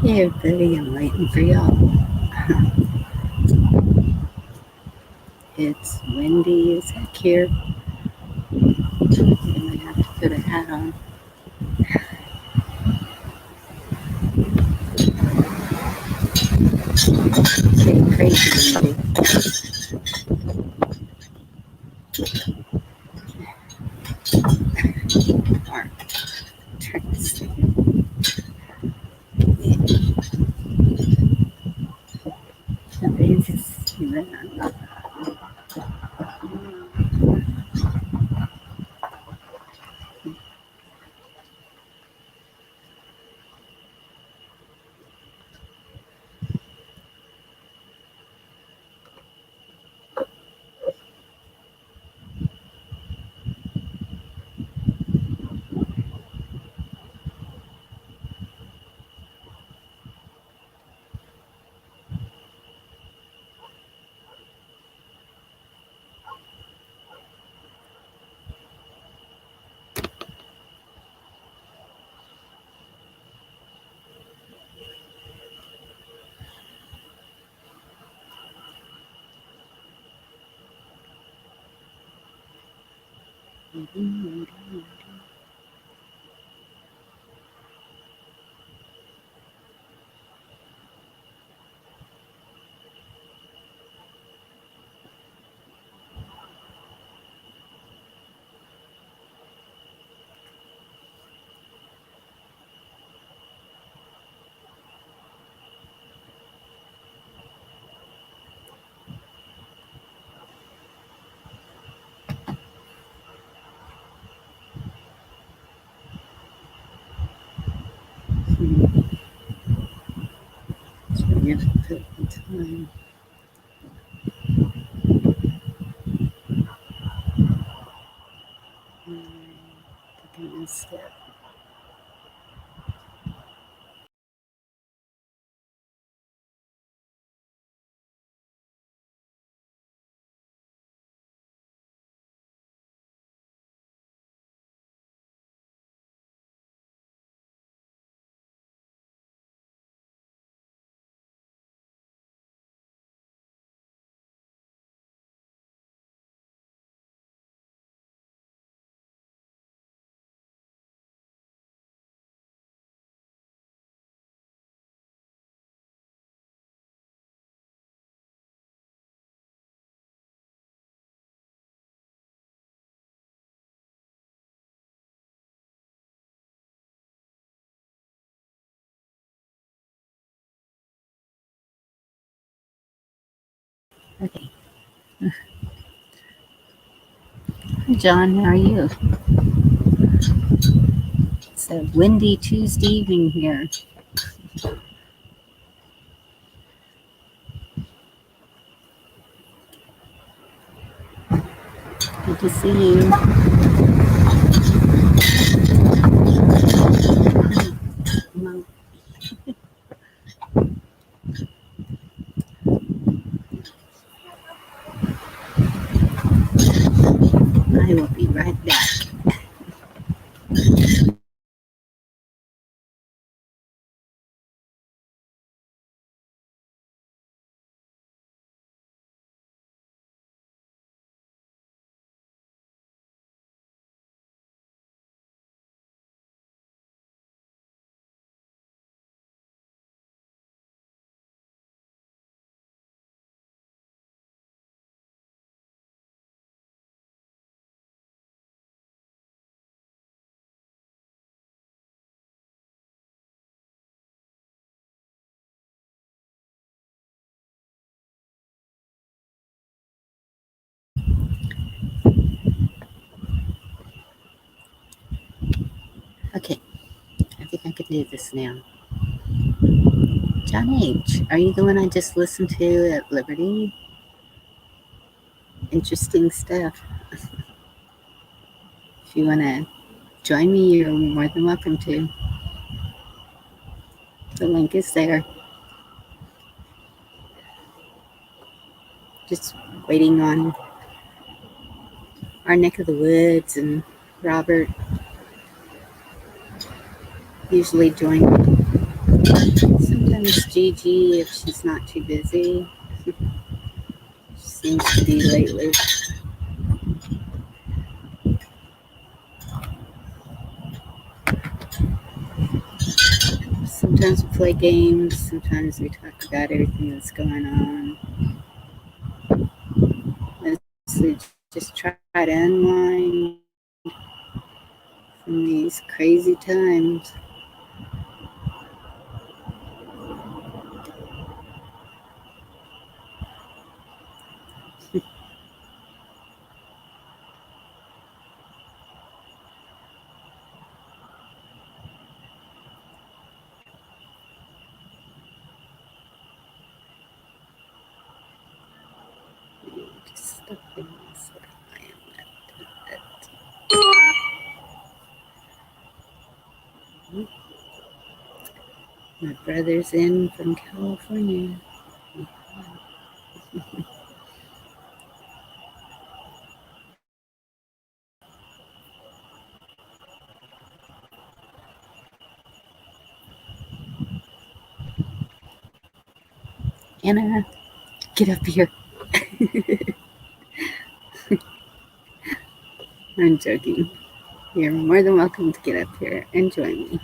Okay, everybody, I'm waiting for y'all. It's windy as heck here. I might have to put a hat on. It's getting crazy windy. Or turn this thing. Somebody's just see that. So we have to put the time. I think I missed it. Okay. Hi, John. How are you? It's a windy Tuesday evening here. Good to see you. Well, I will be right back. Okay, I think I can do this now. John H., are you the one I just listened to at Liberty? Interesting stuff. If you want to join me, you're more than welcome to. The link is there. Just waiting on our neck of the woods, and Robert usually joins. So Sometimes Gigi, if she's not too busy. She seems to be lately. Sometimes we play games. Sometimes we talk about everything that's going on. Mostly just try to unwind from these crazy times. Just stuff things that I am. My brother's in from California. Anna, get up here. I'm joking. You're more than welcome to get up here and join me.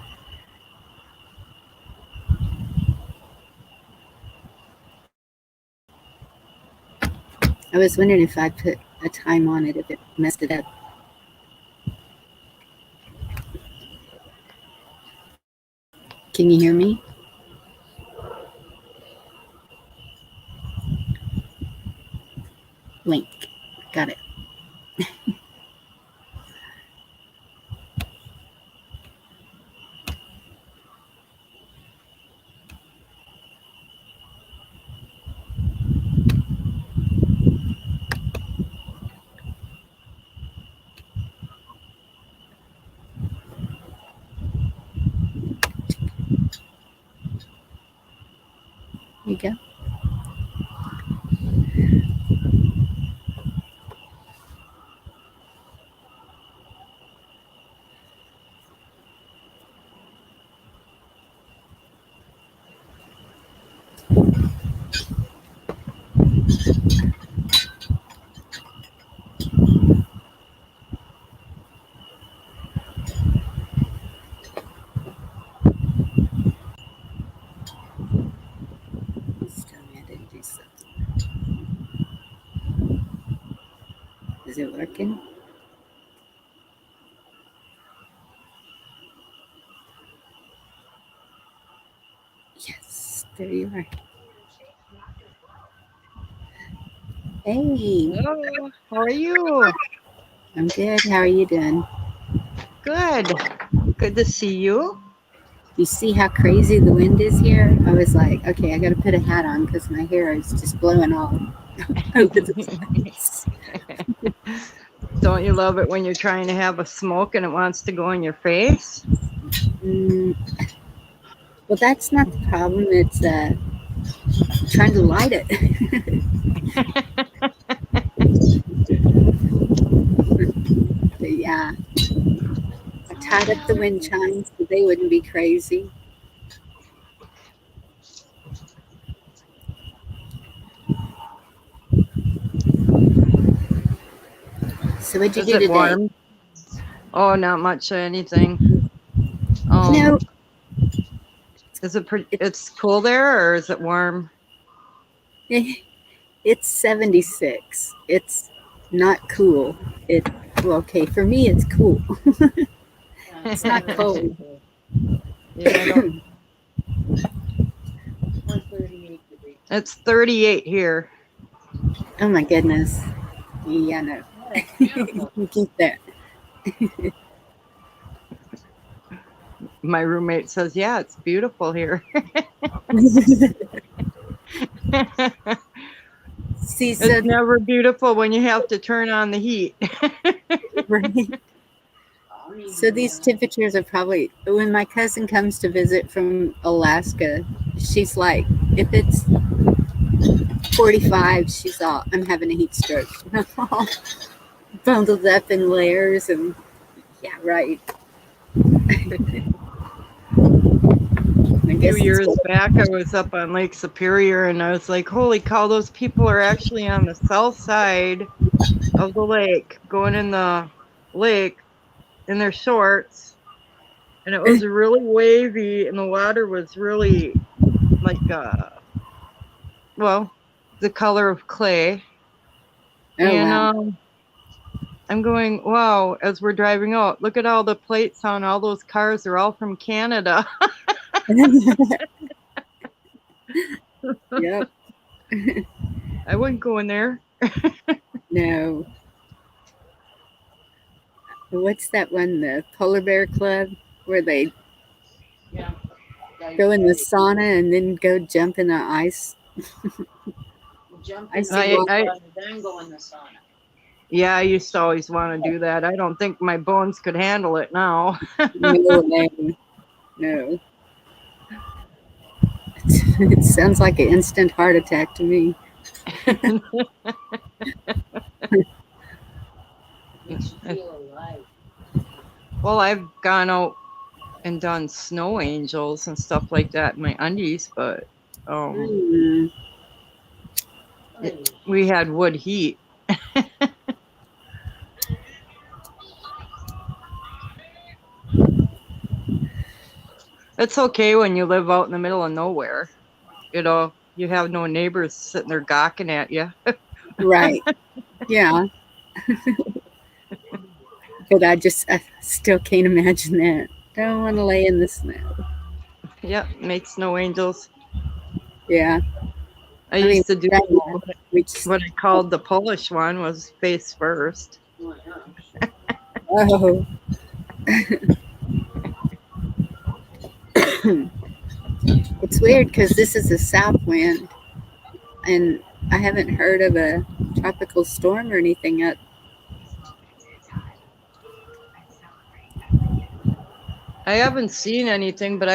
I was wondering if I put a time on it, if it messed it up. Can you hear me? Link. Got it. Here you go. Just tell me I didn't do something. Is it working? Yes, there you are. Hey. Hello, how are you? I'm good. How are you doing? Good. Good to see you. You see how crazy the wind is here? I was like, okay, I got to put a hat on because my hair is just blowing all over the place. Don't you love it when you're trying to have a smoke and it wants to go in your face? Well, that's not the problem. It's trying to light it. But yeah, I tied up the wind chimes so they wouldn't be crazy. So what'd you Is do it today? warm? Oh, not much of anything. No, Is it it's cool there or is it warm? it's 76. It's not cool. It well, okay, for me it's cool. It's not cold. Yeah, I don't. It's 38 here. Oh my goodness. Yeah, no. You can keep that. My roommate says, yeah, it's beautiful here. See, so It's never beautiful when you have to turn on the heat. right. So these temperatures are probably when my cousin comes to visit from Alaska, she's like, if it's 45, she's all, I'm having a heat stroke. All bundled up in layers and yeah, right. I few guess it's years good. back, I was up on Lake Superior, and I was like, holy cow, those people are actually on the south side of the lake, going in the lake in their shorts. And it was really wavy, and the water was really like, well, the color of clay. Oh And wow. I'm going, wow, as we're driving out, look at all the plates on all those cars. They're all from Canada. Yep. I wouldn't go in there. No. What's that one? The Polar Bear Club, where they Yeah. go in the sauna and then go jump in the ice. Jump I in see the one. water, then go in the sauna. Yeah, I used to always want to do that. I don't think my bones could handle it now. No, no, no. It sounds like an instant heart attack to me. Makes you feel alive. Well, I've gone out and done snow angels and stuff like that in my undies, but Mm. we had wood heat. It's okay when you live out in the middle of nowhere. You have no neighbors sitting there gawking at you. Right. Yeah. But I still can't imagine that. Don't want to lay in the snow. Yep, make snow angels. Yeah. I mean, used to do right now, we just, what I called the Polish one was face first. Oh, yeah. oh. It's weird because this is a south wind, and I haven't heard of a tropical storm or anything yet. I haven't seen anything, but I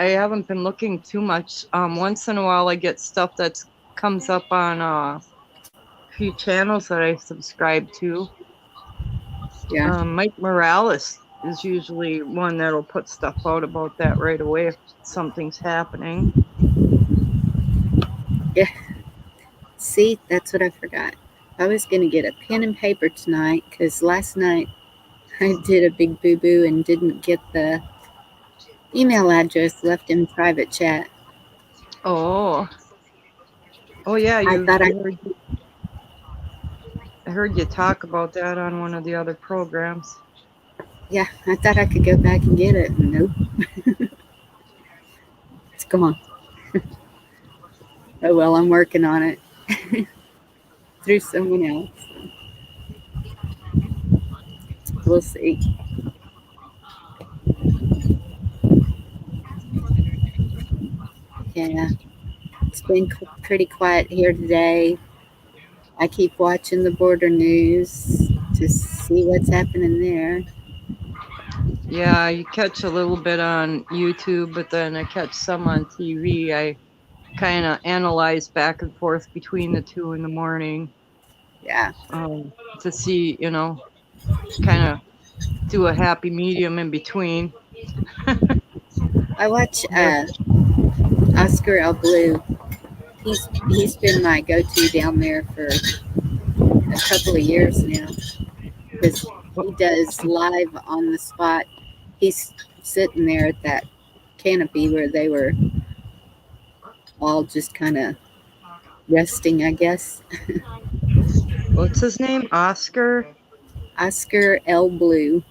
haven't been looking too much. Once in a while I get stuff that comes up on a few channels that I subscribe to. Yeah. Mike Morales is usually one that'll put stuff out about that right away if something's happening. Yeah. See, that's what I forgot. I was going to get a pen and paper tonight because last night I did a big boo boo and didn't get the email address left in private chat. Oh yeah, I thought I heard you talk about that on one of the other programs. Yeah, I thought I could go back and get it. Nope. It's gone. Oh well, I'm working on it through someone else. We'll see. Yeah, it's been pretty quiet here today. I keep watching the border news to see what's happening there. Yeah, you catch a little bit on YouTube, but then I catch some on TV. I kind of analyze back and forth between the two in the morning Yeah, to see, kind of do a happy medium in between. I watch Oscar El Blue. He's been my go-to down there for a couple of years now because he does live on the spot. He's sitting there at that canopy where they were all just kind of resting, I guess. What's his name? Oscar? Oscar El Blue.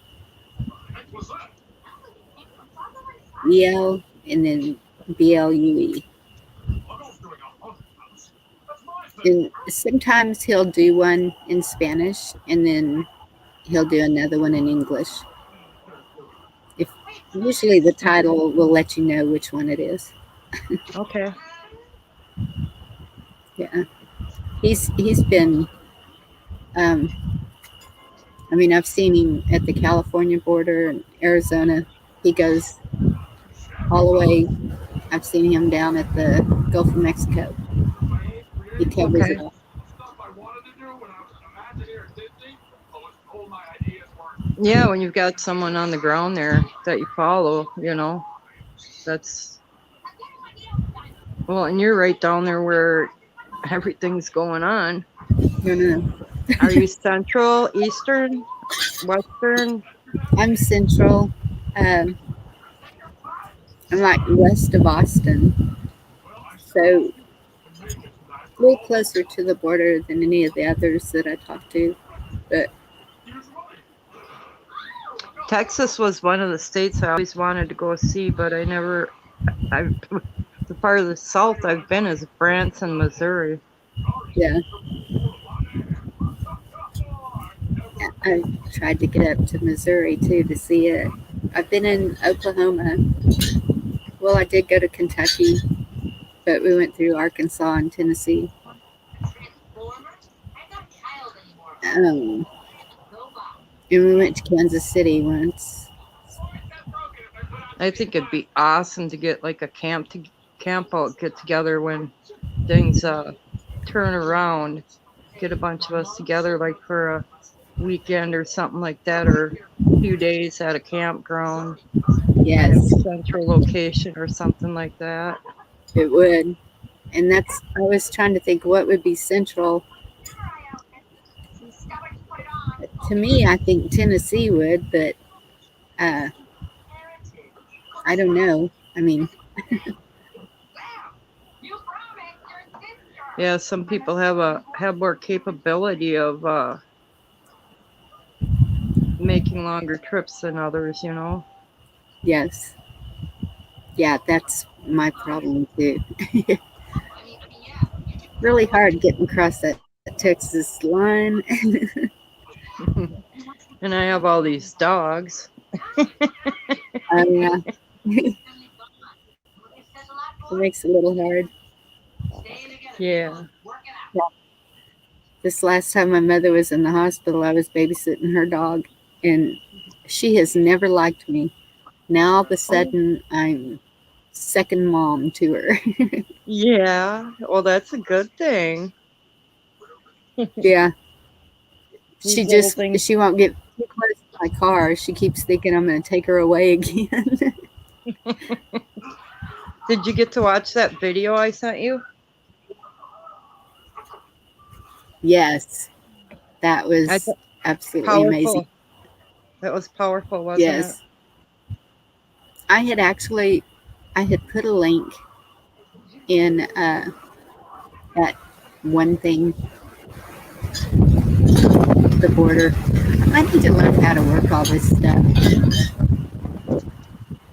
EL and then BLUE. And sometimes he'll do one in Spanish and then he'll do another one in English. Usually the title will let you know which one it is. Okay. Yeah. He's been I've seen him at the California border and Arizona. He goes all the way. I've seen him down at the Gulf of Mexico. He covers it all. Yeah, when you've got someone on the ground there that you follow, that's Well, and you're right down there where everything's going on. No. Are you central, eastern, western? I'm central. Um, I'm like west of Austin, so a little closer to the border than any of the others that I talked to. But Texas was one of the states I always wanted to go see, but I never. The part of the South I've been is Branson, Missouri. yeah, I tried to get up to Missouri too to see it. I've been in Oklahoma. Well, I did go to Kentucky, but we went through Arkansas and Tennessee. And we went to Kansas City once. I think it'd be awesome to get like a camp out get together when things turn around. Get a bunch of us together like for a weekend or something like that, or a few days at a campground. Yes, Central location or something like that. it would. And that's, I was trying to think what would be central. To me, I think Tennessee would, but I don't know. I mean, Yeah, some people have more capability of making longer trips than others, you know. yes. Yeah, that's my problem too. Really hard getting across that Texas line. And I have all these dogs. Yeah. It makes it a little hard. Yeah. This last time my mother was in the hospital, I was babysitting her dog, and she has never liked me. Now all of a sudden, I'm second mom to her. Yeah. Well, that's a good thing. Yeah. These little things. She won't get too close to my car. She keeps thinking I'm going to take her away again. Did you get to watch that video I sent you? Yes. That was absolutely Powerful. amazing. That was powerful, wasn't Yes. I had put a link in that one thing, the border. I need to learn how to work all this stuff.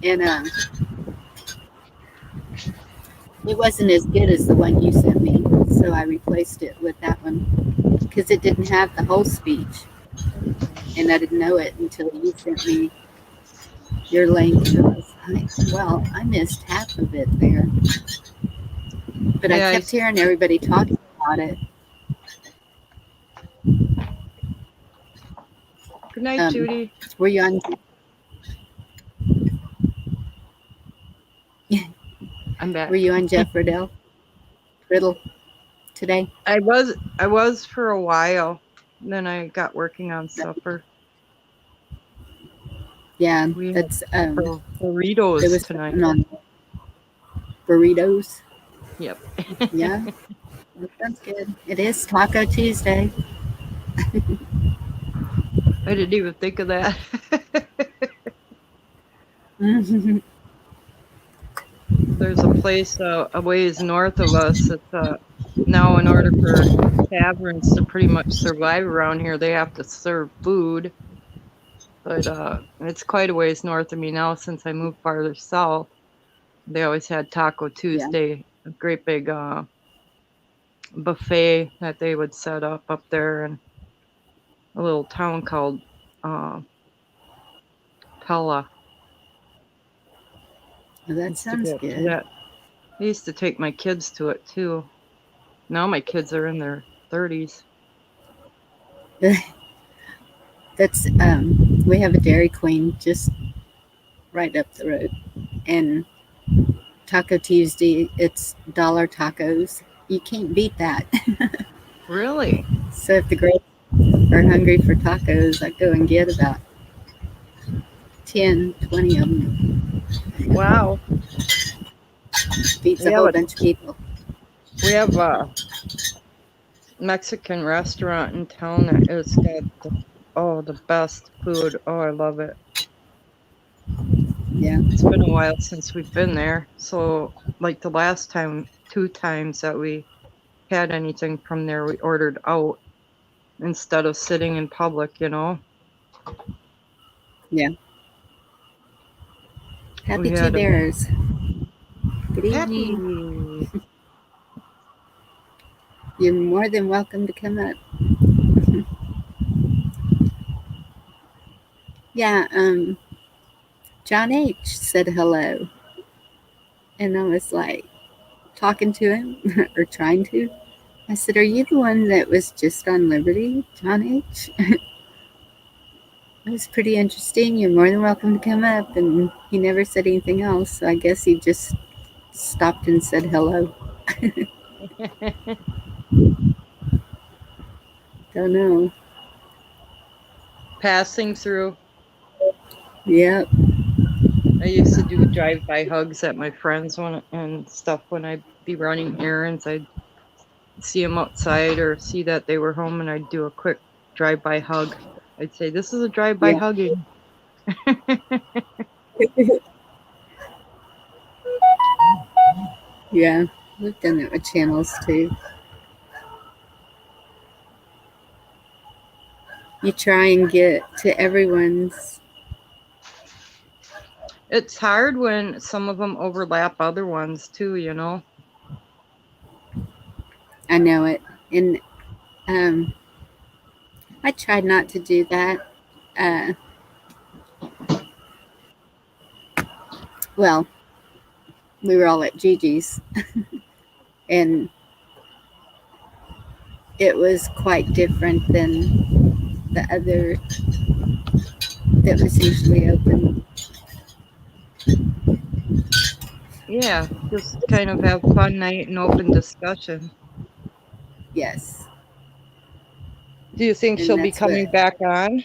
And it wasn't as good as the one you sent me, so I replaced it with that one because it didn't have the whole speech, and I didn't know it until you sent me your link. And I was like, well, I missed half of it there, but Yeah, I kept hearing everybody talking about it. Good night, Judy. Were you on? I'm back. Were you on Jeff Riddle today? I was for a while. Then I got working on supper. Yeah, We that's burritos there was tonight. on burritos. Yep. Yeah, that sounds good. It is Taco Tuesday. I didn't even think of that. There's a place a ways north of us that's now, in order for taverns to pretty much survive around here, they have to serve food. But it's quite a ways north of me now since I moved farther south. They always had Taco Tuesday, a great big buffet that they would set up there in a little town called Pella. Well, that sounds good. Yeah, I used to take my kids to it too. Now my kids are in their 30s. That's we have a Dairy Queen just right up the road, and Taco Tuesday, it's $1 tacos. You can't beat that. Really? So if the girls are hungry for tacos, I go and get about 10, 20 of them. Wow. Feeds a Yeah, whole but- bunch of people. We have a Mexican restaurant in town that has got the best food. Oh, I love it. Yeah. It's been a while since we've been there. So, like the last time, 2 times that we had anything from there, we ordered out instead of sitting in public, you know. Happy We Two had a Bears. Good evening. happy. You're more than welcome to come up. Yeah, John H. said hello. And I was like talking to him or trying to. I said, "Are you the one that was just on Liberty, John H?" It was pretty interesting. You're more than welcome to come up. And he never said anything else. So I guess he just stopped and said hello. Don't know. Passing through. Yep. I used to do drive-by hugs at my friends and stuff when I'd be running errands. I'd see them outside or see that they were home, and I'd do a quick drive-by hug. I'd say, "This is a drive-by Yeah. hugging." Yeah. We've done that with channels too. You try and get to everyone's. It's hard when some of them overlap other ones too, you know. I know it. And I tried not to do that. Well, we were all at Gigi's, and it was quite different than the other that was usually open. Yeah, just kind of have fun night and open discussion. Yes. Do you think And she'll be that's coming what- back on?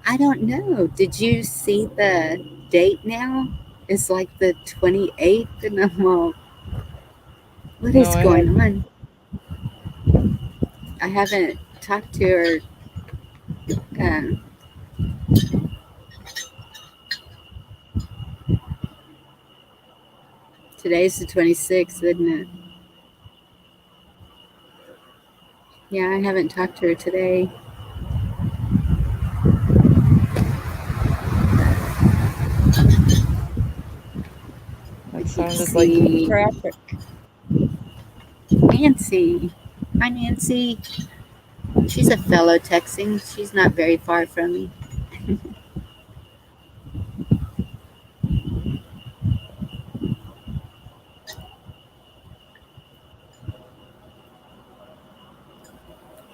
I don't know. Did you see the date now? It's like the 28th, and I'm all, what is No, I going on? I haven't talked to her. Um, Today's the 26th, isn't it? Yeah, I haven't talked to her today. That sounded see. like traffic. Nancy. Hi, Nancy. She's a fellow Texan. She's not very far from me.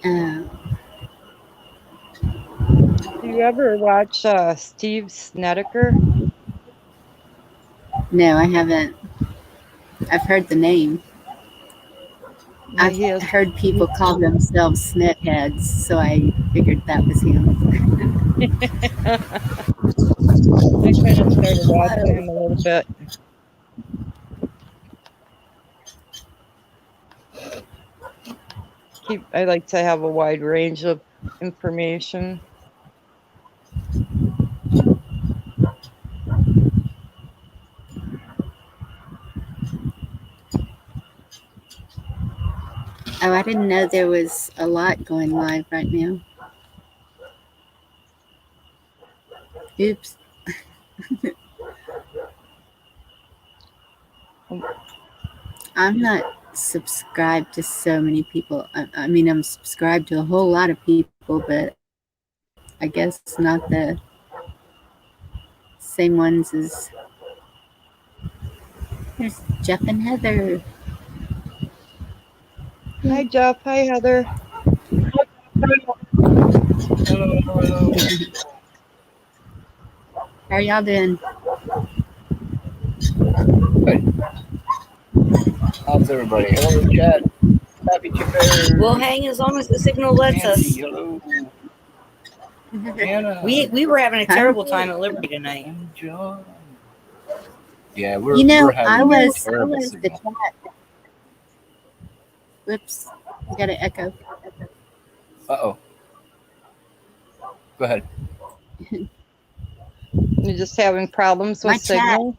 Uh, Do you ever watch Steve Snedeker? no, I haven't. I've heard the name. Yeah, I've he has. heard people call themselves snitheads, so I figured that was him. I kind of started watching him a little bit. I like to have a wide range of information. Oh, I didn't know there was a lot going live right now. Oops. I'm not subscribed to so many people. I mean, I'm subscribed to a whole lot of people, but I guess not the same ones as. There's Jeff and Heather. Hi, Jeff. Hi, Heather. Hello. How are y'all doing? How's everybody? Hello, Chad. Happy Chipper. We'll hang as long as the signal lets us. Nancy, hello. Hannah. We were having a Huh? terrible time at Liberty tonight. And John. Yeah, we're You know, having I a was terrible the signal. chat. Whoops, I got an echo. Uh-oh. Go ahead. You're just having problems My with chat, signal?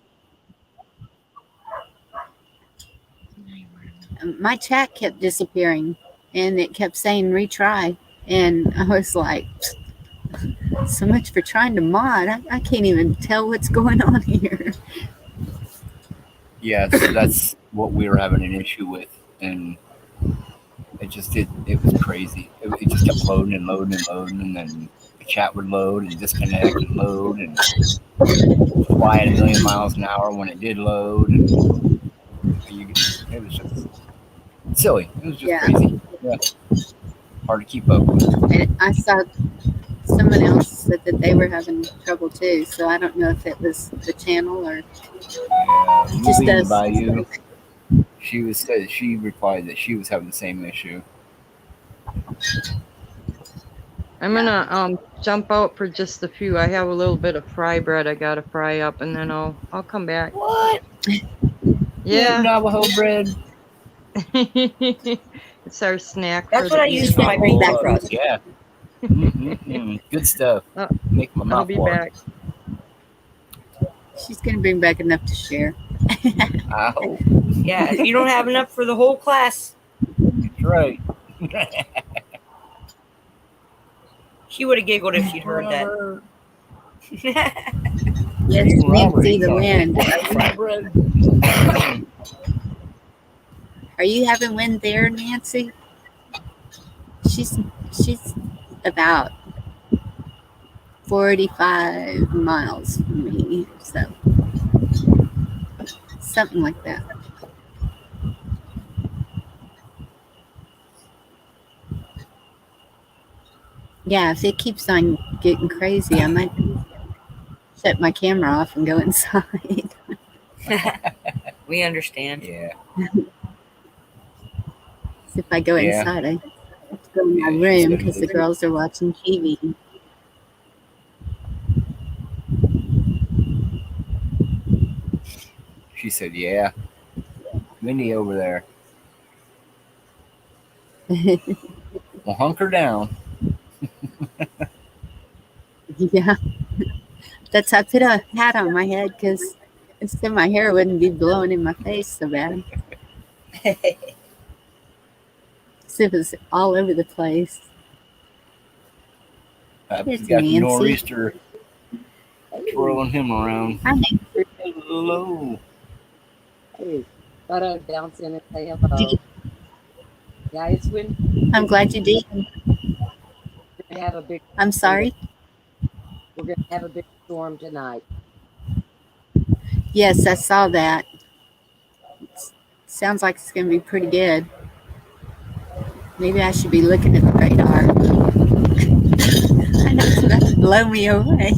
my chat kept disappearing, and it kept saying retry, and I was like, so much for trying to mod. I can't even tell what's going on here. Yeah, so that's what we were having an issue with, and it was crazy. It just kept loading and loading and loading, and then the chat would load and disconnect and load and fly at a million miles an hour when it did load. And it was just silly. It was just Yeah, crazy. Yeah, hard to keep up with. and I saw someone else said that they were having trouble too. So I don't know if it was the channel or Yeah, just moving in the us. bayou. She replied that she was having the same issue. I'm gonna jump out for just a few. I have a little bit of fry bread I gotta fry up, and then I'll come back. What? Yeah. Navajo bread. It's our snack. That's for what the I use for my evening. green back crust. Yeah. Good stuff. Uh, Make my I'll mouth be water. back. She's gonna bring back enough to share. Ow. Yeah, if you don't have enough for the whole class, That's right. she would have giggled if she'd heard that. Yes, King Robert, Nancy, he the got wind. fry bread. Are you having wind there, Nancy? She's about 45 miles from me, so something like that. Yeah, if it keeps on getting crazy, I might shut my camera off and go inside. We understand. Yeah. If I go Yeah. inside, I have to go in my Yeah, she room said because the it. girls are watching TV. She said, yeah. Windy over there. Well, hunker down. Yeah, that's I put a hat on my head because so my hair wouldn't be blowing in my face so bad. So it was all over the place. We It's got the Nancy. nor'easter twirling him around. Hi, Nancy. Hello. Hey, thought I'd bounce in and say hello. Dee. Yeah, it's when I'm glad you did. we're gonna have a big. I'm sorry. We're gonna have a big storm tonight. Yes, I saw that. Sounds like it's going to be pretty good. Maybe I should be looking at the radar. I know it's about to blow me away.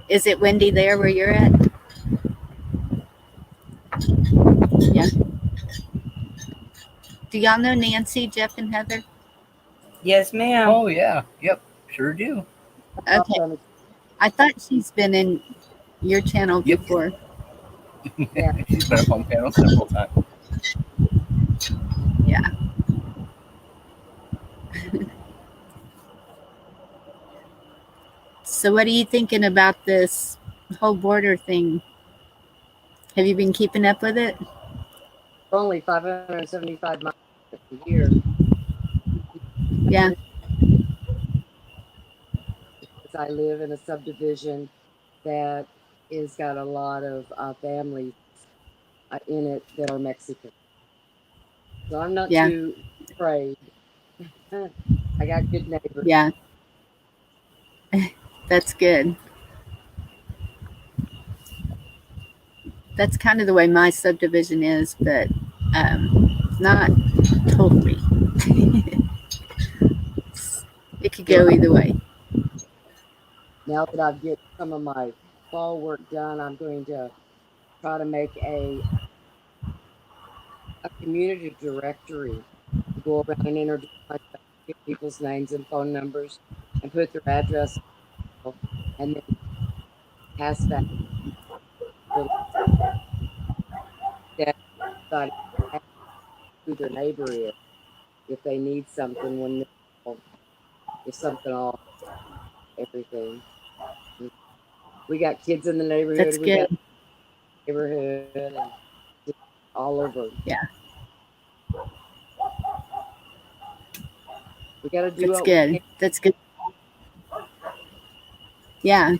Is it windy there where you're at? Yeah. Do y'all know Nancy, Jeff, and Heather? Yes, ma'am. Oh, yeah. Yep. Sure do. Okay. I thought she's been in your channel Yep. before. Yeah. She's been up on panel several times. Yeah. So what are you thinking about this whole border thing? Have you been keeping up with it? Only 575 miles a year. Yeah. Because I live in a subdivision that has got a lot of families in it that are Mexican. So I'm not Yeah. too afraid. I got good neighbors. Yeah. That's good. That's kind of the way my subdivision is, but not totally. It could go either way. Now that I've get some of my fall work done, I'm going to try to make a community directory to go around and introduce myself, get people's names and phone numbers, and and put their address and then pass that little that everybody asks who their neighbor is if they need something when if something off everything. We got kids in the neighborhood. That's We got good. neighborhood and just all over. Yeah. We got to do That's what we good. can. That's good. Yeah.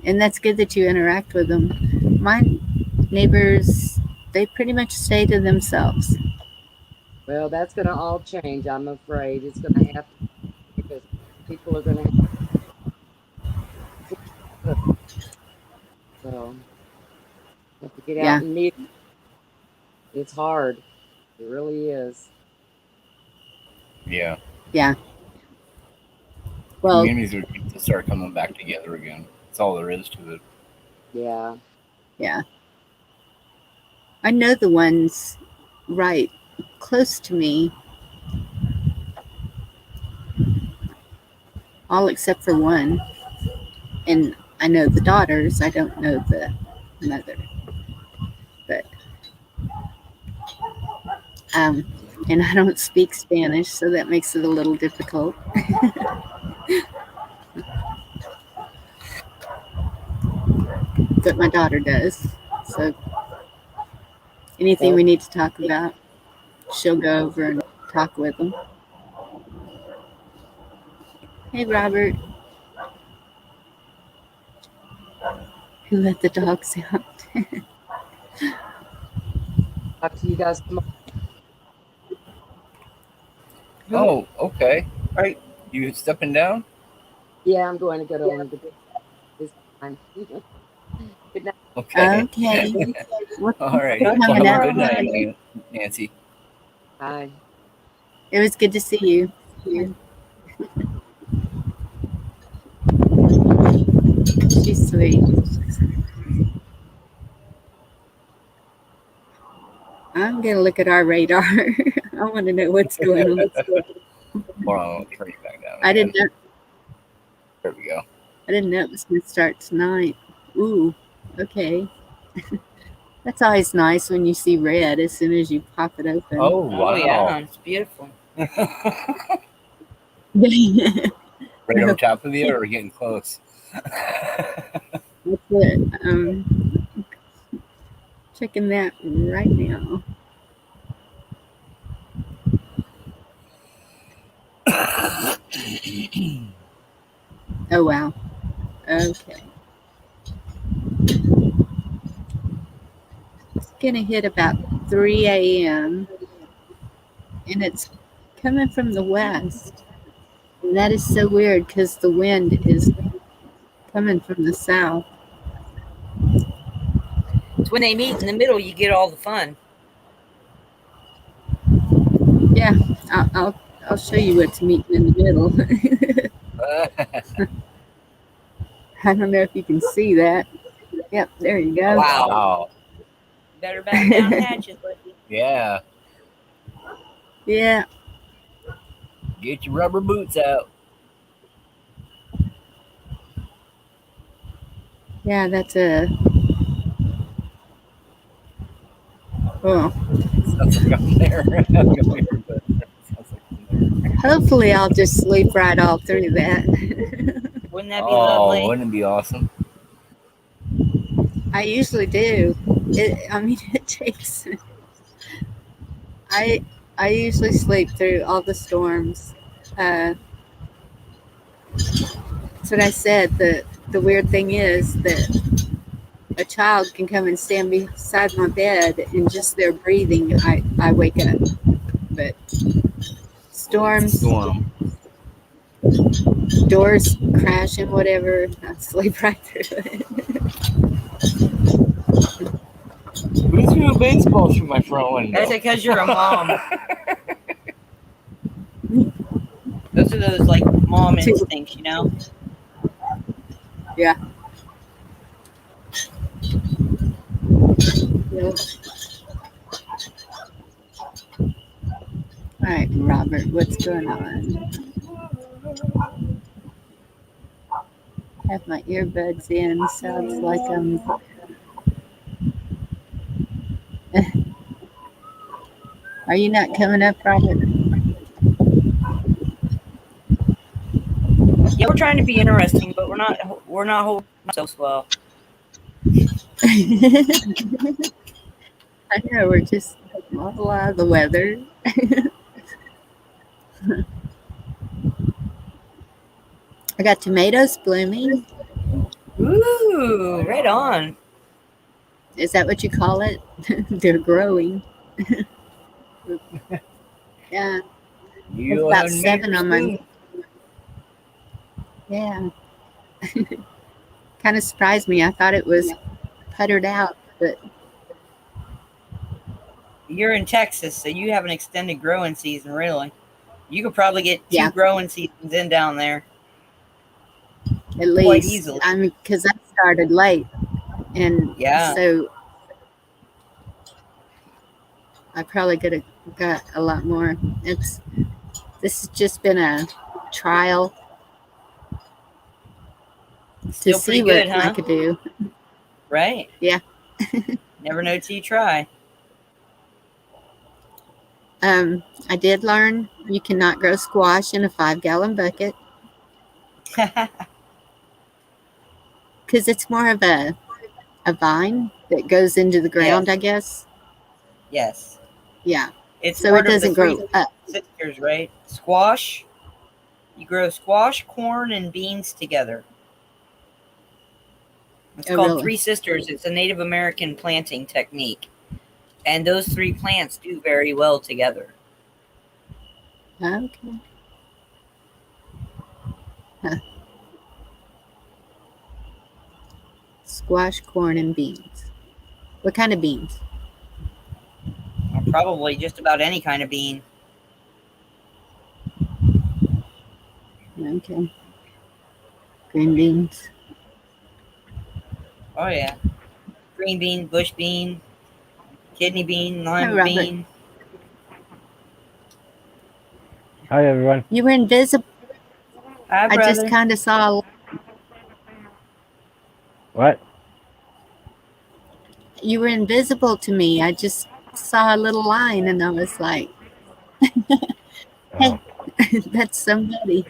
And that's good that you interact with them. My neighbors, they pretty much stay to themselves. Well, that's going to all change. I'm afraid it's going to have to because people are going to have to. So, have to get out Yeah. and meet. It's hard. It really is. Yeah. Yeah. Well, Communities are going to start coming back together again. That's all there is to it. Yeah. yeah. I know the ones right close to me, all except for one. And I know the daughters. I don't know the mother. But and I don't speak Spanish, so that makes it a little difficult. But my daughter does. So anything we need to talk about, she'll go over and talk with them. Hey, Robert. Who let the dogs out? Talk to you guys tomorrow. Oh, okay. All right. You stepping down? Yeah, I'm going to go to one of the this time. Good night. Okay. Okay. All right. Well, Well, have have a a good night, night. Nancy. Bye. It was good to see you. She's sweet. I'm gonna look at our radar. I want to know what's going on. Hold on, I'll turn you back down. I didn't know. There we go. I didn't know it was gonna start tonight. Ooh. Okay. That's always nice when you see red as soon as you pop it open. Oh, wow. Oh yeah, it's beautiful. Right over top of you or getting close? That's it. Checking that right now. Oh wow. Okay. It's gonna hit about 3 a.m. and it's coming from the west. And that is so weird because the wind is coming from the south. It's when they meet in the middle, you get all the fun. Yeah, I'll show you what's meeting in the middle. I don't know if you can see that. Yep, there you go. Wow. Wow. Better back down hatches, buddy. Yeah. Yeah, Get your rubber boots out. yeah, that's a. Oh, Sounds like I'm there. Sounds like I'm there. hopefully I'll just sleep right all through that. Wouldn't that be Oh, lovely? wouldn't it be awesome? I usually do. It takes. I usually sleep through all the storms. That's what I said. The weird thing is that a child can come and stand beside my bed and just their breathing, I wake up. But storms, Storm. doors crashing, whatever, I sleep right through it. Who threw a baseball through my front window? That's because you're a mom. Those are those like mom instincts, you know? Yeah. Yep. All right, Robert, what's going on? have my earbuds in, so it's like Are you not coming up, Robert? Yeah, we're trying to be interesting, but we're not holding ourselves well. I know we're just blah blah the weather. I got tomatoes blooming. Ooh, right on. Is that what you call it? They're growing. Yeah, there's You about and 7 on my. me. Yeah, kind of surprised me. I thought it was puttered out, but You're in Texas, so you have an extended growing season, really. You could probably get 2 yeah, growing seasons in down there at quite least. easily. I mean, because I started late, and Yeah. so I probably could have got a lot more. This has just been a trial to Still pretty see good, what I huh? could do. Right? Yeah. Never know till you try. I did learn you cannot grow squash in a 5-gallon bucket because it's more of a vine that goes into the ground, Yes. I guess. Yes. Yeah. It's So it part of the doesn't 3 grow up. sisters, right? Squash. You grow squash, corn, and beans together. It's Oh, called really? 3 sisters. It's a Native American planting technique. And those 3 plants do very well together. Okay. Huh. Squash, corn, and beans. What kind of beans? Probably just about any kind of bean. Okay. Green beans. Oh, yeah. Green bean, bush bean, kidney bean, Hi, lima Robert. bean. Hi, everyone. You were invisible. Hi, I just brother. kind of saw. What? You were invisible to me. I just saw a little line, and I was like, "Hey, Oh. that's somebody."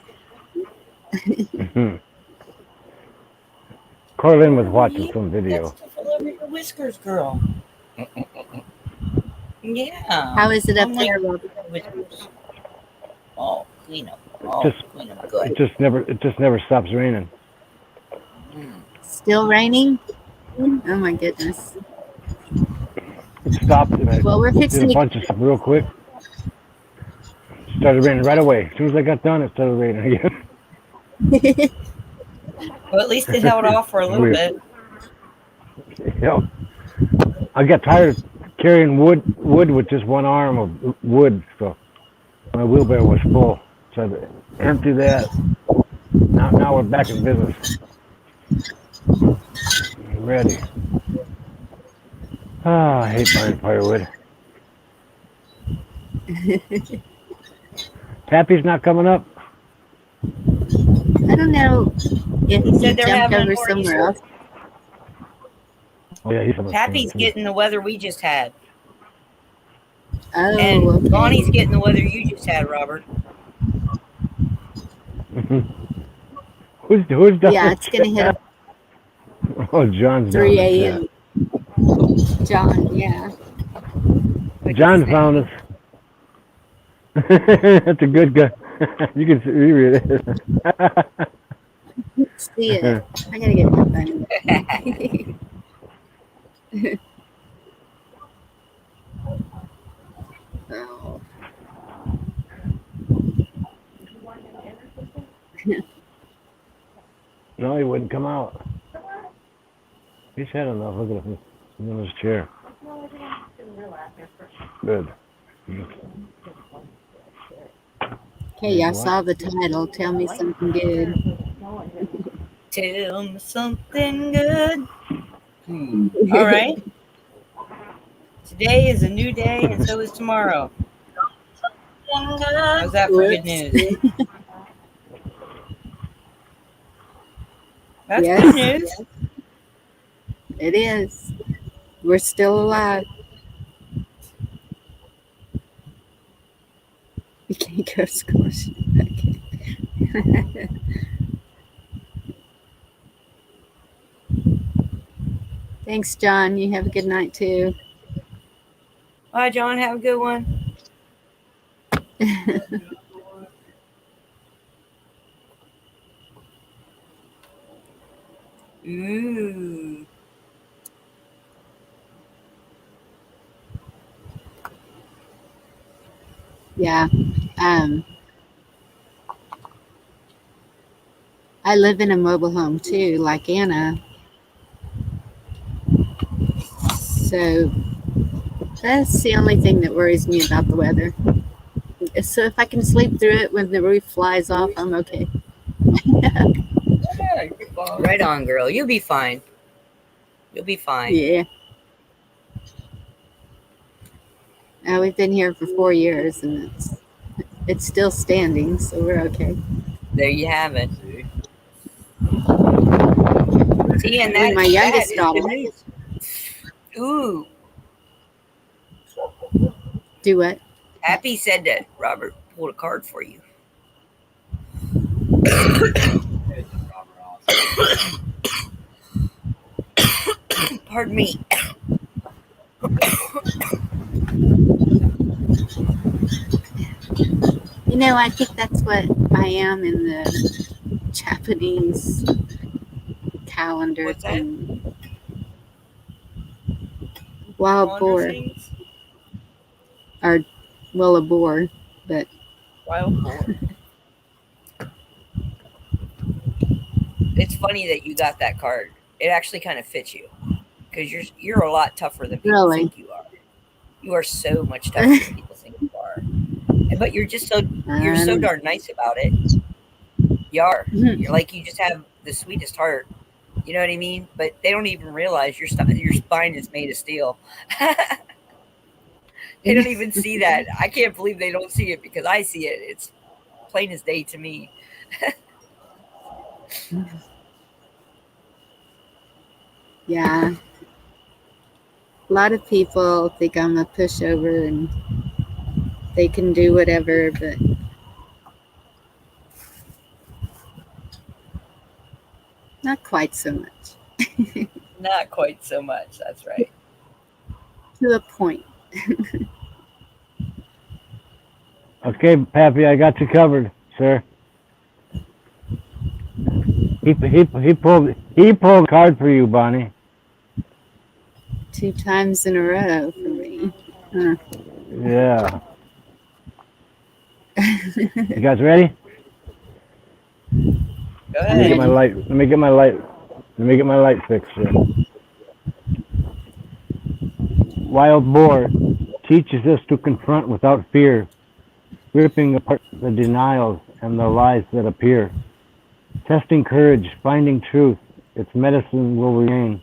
Corlin was watching some video. That's all over your whiskers, girl. Yeah. How is it up I'm like, there, Robert? whiskers. Oh, clean up. Oh, Just- clean them good. It just never stops raining. Mm. Still raining? Oh my goodness. It stopped and I Well, we're did fixing a to. bunch of stuff real quick. Started raining right away. As soon as I got done, it started raining again. Well, at least it held off for a little Weird. bit. Yep. I got tired of carrying wood with just one arm of wood, so my wheelbarrow was full. So I had to empty that. Now we're back in business. Ready. Ah, I hate buying firewood. Pappy's not coming up. I don't know if He he said they're jumped having over more somewhere Easter. else. Oh yeah, he's coming. Pappy's getting the weather we just had. Oh, And okay. Bonnie's getting the weather you just had, Robert. Who's done Yeah, the it's gonna hit chat? Oh, John's 3 down the a.m. John, yeah. chat. John found us. That's a good guy. You can see, read it. See it. I gotta get my phone. Oh. No, he wouldn't come out. He's had enough. Look at him. He's in his chair. Good. Okay, y'all saw the title. Tell me something good. Tell me something good. All right. Today is a new day, and so is tomorrow. How's that for good news? That's Yes. good news. It is. We're still alive. We can't go squash. Okay. Thanks, John. You have a good night too. Bye, John. Have a good one. Ooh. Yeah. I live in a mobile home too, like Anna. So that's the only thing that worries me about the weather. So if I can sleep through it when the roof flies off, I'm okay. Right on, girl. You'll be fine. You'll be fine. Yeah. We've been here for 4 years and it's still standing, so we're okay. There you have it. See, and When my youngest daughter Ooh. do what? Happy said that Robert pulled a card for you. Pardon me. You know, I think that's what I am in the Japanese calendar What's that? thing. Wild boar, Things? or well, a boar, but Wild boar. It's funny that you got that card. It actually kind of fits you because you're a lot tougher than people Really? think you are. You are so much tougher than people think you are. But you're so darn nice about it. You are. You're like, you just have the sweetest heart. You know what I mean? But they don't even realize your spine is made of steel. They don't even see that. I can't believe they don't see it because I see it. It's plain as day to me. Yeah. A lot of people think I'm a pushover and they can do whatever, but not quite so much. Not quite so much. That's right. To a point. Okay, Pappy, I got you covered, sir. He pulled a card for you, Bonnie. 2 times in a row for me. Huh. Yeah. You guys ready? Go Let me get ahead. my light. Let me get my light fixed here. Wild boar teaches us to confront without fear, ripping apart the denials and the lies that appear. Testing courage, finding truth, its medicine will remain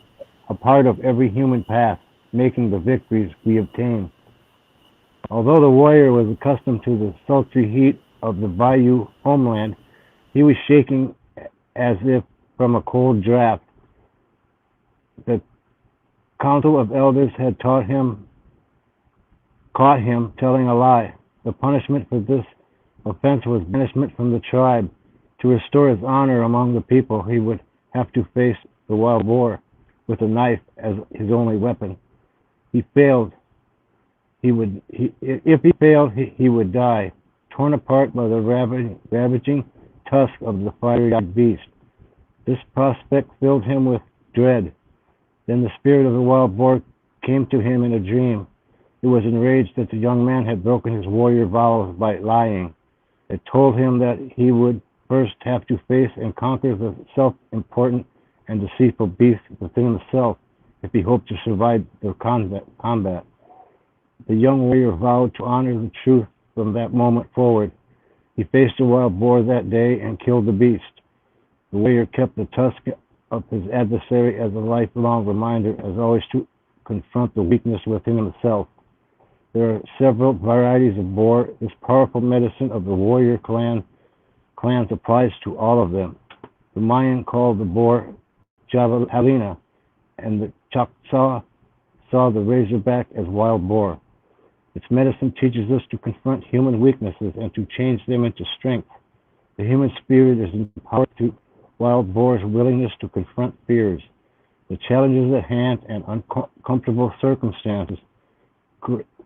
a part of every human path, making the victories we obtain. Although the warrior was accustomed to the sultry heat of the bayou homeland, he was shaking as if from a cold draft. The council of elders had caught him telling a lie. The punishment for this offense was banishment from the tribe. To restore his honor among the people, he would have to face the wild boar with a knife as his only weapon. If he failed, he would die, torn apart by the ravaging tusk of the fiery-eyed beast. This prospect filled him with dread. Then the spirit of the wild boar came to him in a dream. It was enraged that the young man had broken his warrior vows by lying. It told him that he would first have to face and conquer the self-important and deceitful beast within himself if he hoped to survive their combat. The young warrior vowed to honor the truth from that moment forward. He faced the wild boar that day and killed the beast. The warrior kept the tusk of his adversary as a lifelong reminder, as always, to confront the weakness within himself. There are several varieties of boar. This powerful medicine of the warrior clans applies to all of them. The Mayan called the boar javelina, and the Choctaw saw the razorback as wild boar. Its medicine teaches us to confront human weaknesses and to change them into strength. The human spirit is empowered through wild boar's willingness to confront fears, the challenges at hand, and uncomfortable circumstances.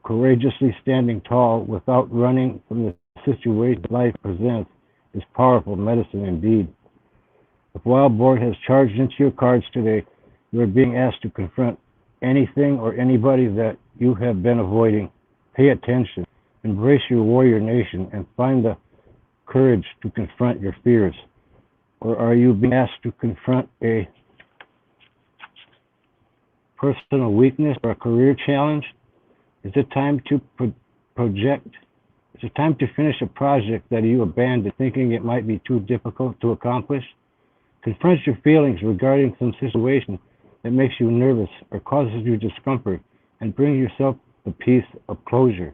Courageously standing tall without running from the situation life presents is powerful medicine indeed. If Wild Boar has charged into your cards today, you are being asked to confront anything or anybody that you have been avoiding. Pay attention, embrace your warrior nation, and find the courage to confront your fears. Or are you being asked to confront a personal weakness or a career challenge? Is it time to project? Is it time to finish a project that you abandoned thinking it might be too difficult to accomplish? Confront your feelings regarding some situation that makes you nervous or causes you discomfort and bring yourself a piece of closure.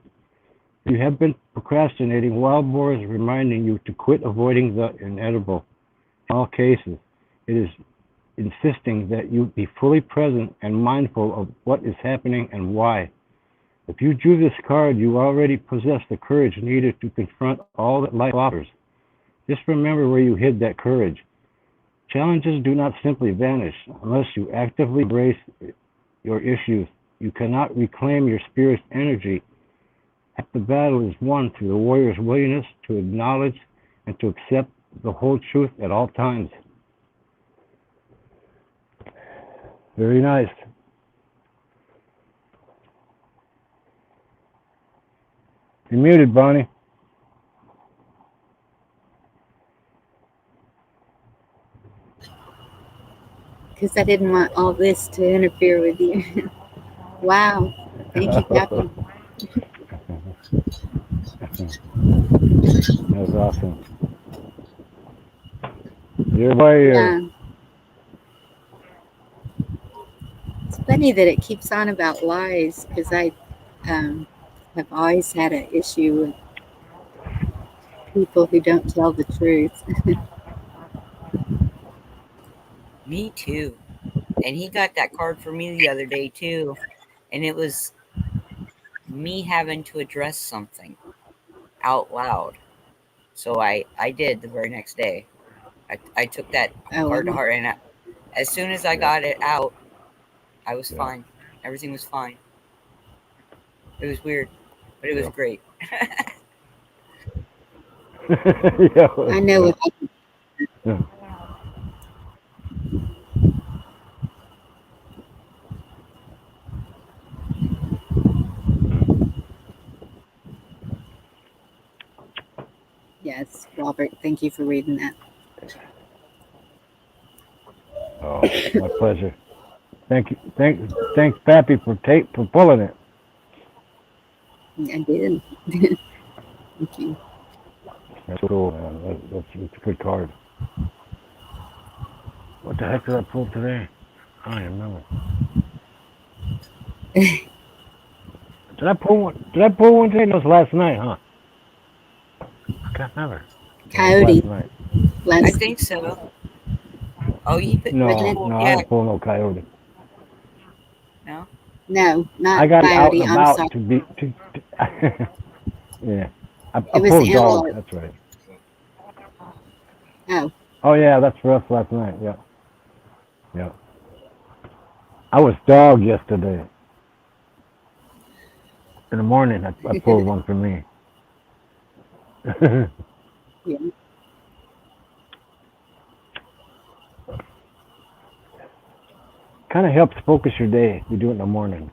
If you have been procrastinating, Wild Boar is reminding you to quit avoiding the inevitable. In all cases, it is insisting that you be fully present and mindful of what is happening and why. If you drew this card, you already possess the courage needed to confront all that life offers. Just remember where you hid that courage. Challenges do not simply vanish unless you actively embrace your issues. You cannot reclaim your spirit's energy. Half the battle is won through the warrior's willingness to acknowledge and to accept the whole truth at all times. Very nice. You're muted, Bonnie. Because I didn't want all this to interfere with you. Wow. Thank you, Captain. That was awesome. You're warrior. Yeah. It's funny that it keeps on about lies because I have always had an issue with people who don't tell the truth. Me too. And he got that card for me the other day too. And it was me having to address something out loud. So I did the very next day. I took that card to heart, and as soon as I got it out, I was fine. Everything was fine. It was weird, but it was great. I know what Yeah. Yes, Robert, thank you for reading that. Oh, my pleasure. Thank you. Thanks, Pappy, for pulling it. I did. Thank you. That's cool, man. That's a good card. What the heck did I pull today? I don't even remember. Did I pull one today? No, it was last night, huh? I can't remember. Coyote. I think so. Oh, you put No, yeah. I didn't pull no coyote. No? No, not I got coyote. it out and I'm about sorry. to be. Yeah, I It was pulled dog. antelope. That's right. Oh, Oh yeah, that's for us last night. Yeah, yeah. I was dog yesterday. In the morning, I pulled one for me. yeah. Kind of helps focus your day. You do it in the morning.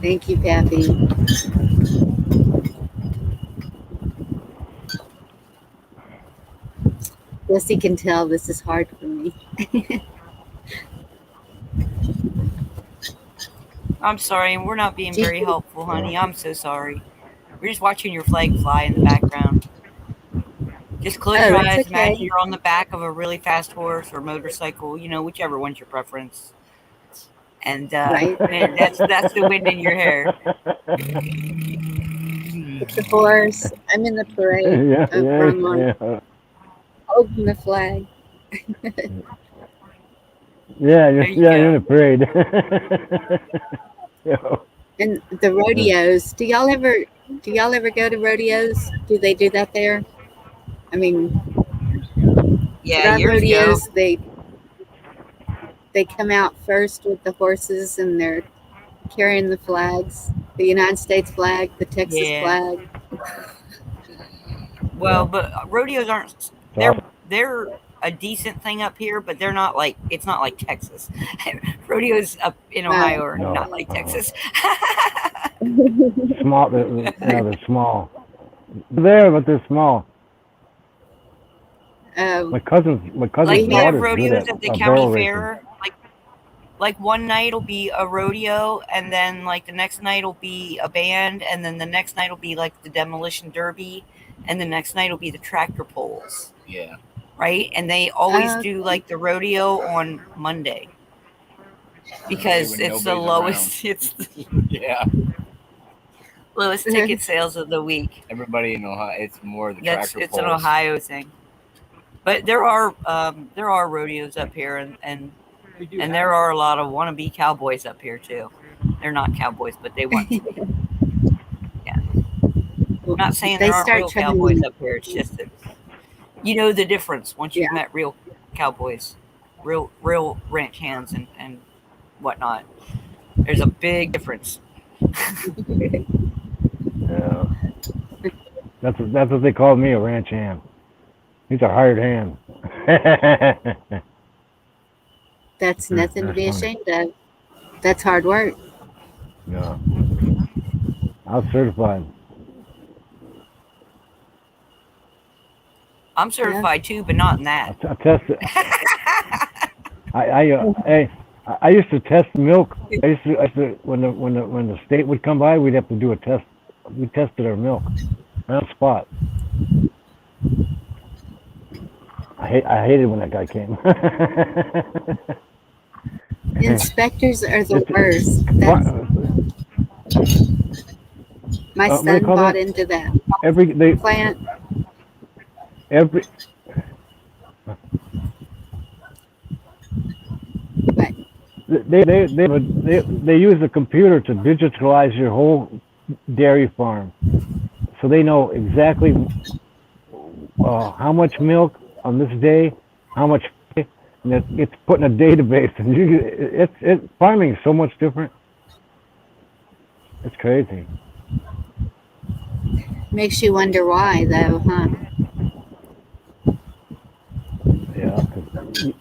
Thank you, Pappy. Jesse can tell this is hard for me. I'm sorry, we're not being very helpful, honey. I'm so sorry. We're just watching your flag fly in the background. Just close your eyes. Okay. Imagine you're on the back of a really fast horse or motorcycle, whichever one's your preference. And Right. man, that's the wind in your hair. with the horse. I'm in the parade, yeah, wrong one, yeah. holding the flag. Yeah, There you you're in go. a parade. Yeah. And the rodeos. Do y'all ever go to rodeos? Do they do that there? I mean, Yeah, around years ago. rodeos, they come out first with the horses and they're carrying the flags, the United States flag, the Texas Yeah. flag. Well, Yeah. but rodeos aren't. It's They're awesome. they're a decent thing up here, but they're not like it's not like Texas. Rodeos up in Ohio are No. not like Texas. Small. They're small. They're there, but they're small. My cousin's Like daughter's we have good rodeos at at the barrel county racing. fair. Like one night will be a rodeo, and then like the next night will be a band, and then the next night will be like the demolition derby, and the next night will be the tractor pulls. Yeah. Right? And they always Okay. do like the rodeo on Monday because When it's the nobody's lowest. It's the Yeah. lowest ticket sales of the week. Everybody in Ohio, it's more the That's tractor it's an pulls. Ohio thing. But there are rodeos up here, and there are a lot of wannabe cowboys up here too. They're not cowboys, but they want to be. Yeah. I'm not saying They there aren't start real trying- cowboys up here. It's just that you know the difference once you've Yeah. met real cowboys, real ranch hands and whatnot. There's a big difference. Yeah. That's what they called me, a ranch hand. He's a hired hand. That's nothing to be That's funny. ashamed of. That's hard work. Yeah. I was certified. I'm certified too, but not in that. I tested. I used to test milk. I used to when the state would come by, we'd have to do a test. We tested our milk on the spot. I hated when that guy came. Inspectors are the It's- worst. My what do son you call bought that? into that Every plant. But they use a computer to digitalize your whole dairy farm, so they know exactly how much milk on this day, how much, and it's put in a database, and farming is so much different. It's crazy. makes you wonder why, though, huh? Yeah, 'cause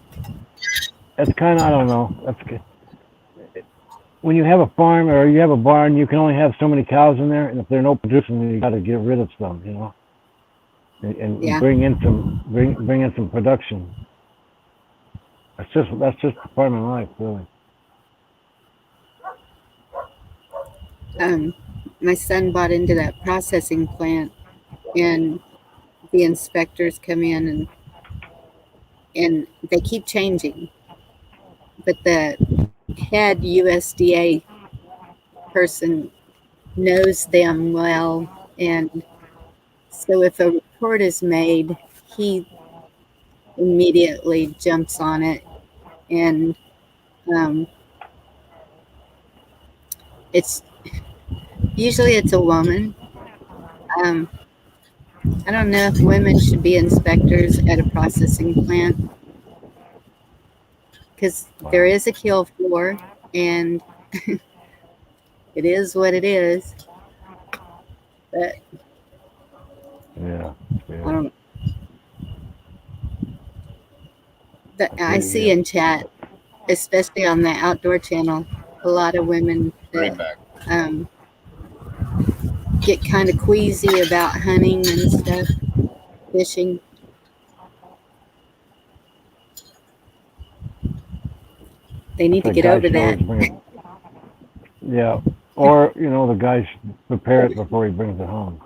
that's kind of, I don't know. When you have a farm or you have a barn, you can only have so many cows in there, and if they're no producing, you got to get rid of some, and Yeah. bring in some production. That's just farming life, really. My son bought into that processing plant, and the inspectors come in and they keep changing. But the head USDA person knows them well, and so if a report is made, he immediately jumps on it, and it's usually a woman. I don't know if women should be inspectors at a processing plant, because there is a kill floor, and it is what it is. But Yeah. I don't. I see in chat, especially on the outdoor channel, a lot of women Right that back. get kind of queasy about hunting and stuff, fishing. They need to The get guy over should that. always bring it. Yeah, or the guy should prepare it before he brings it home.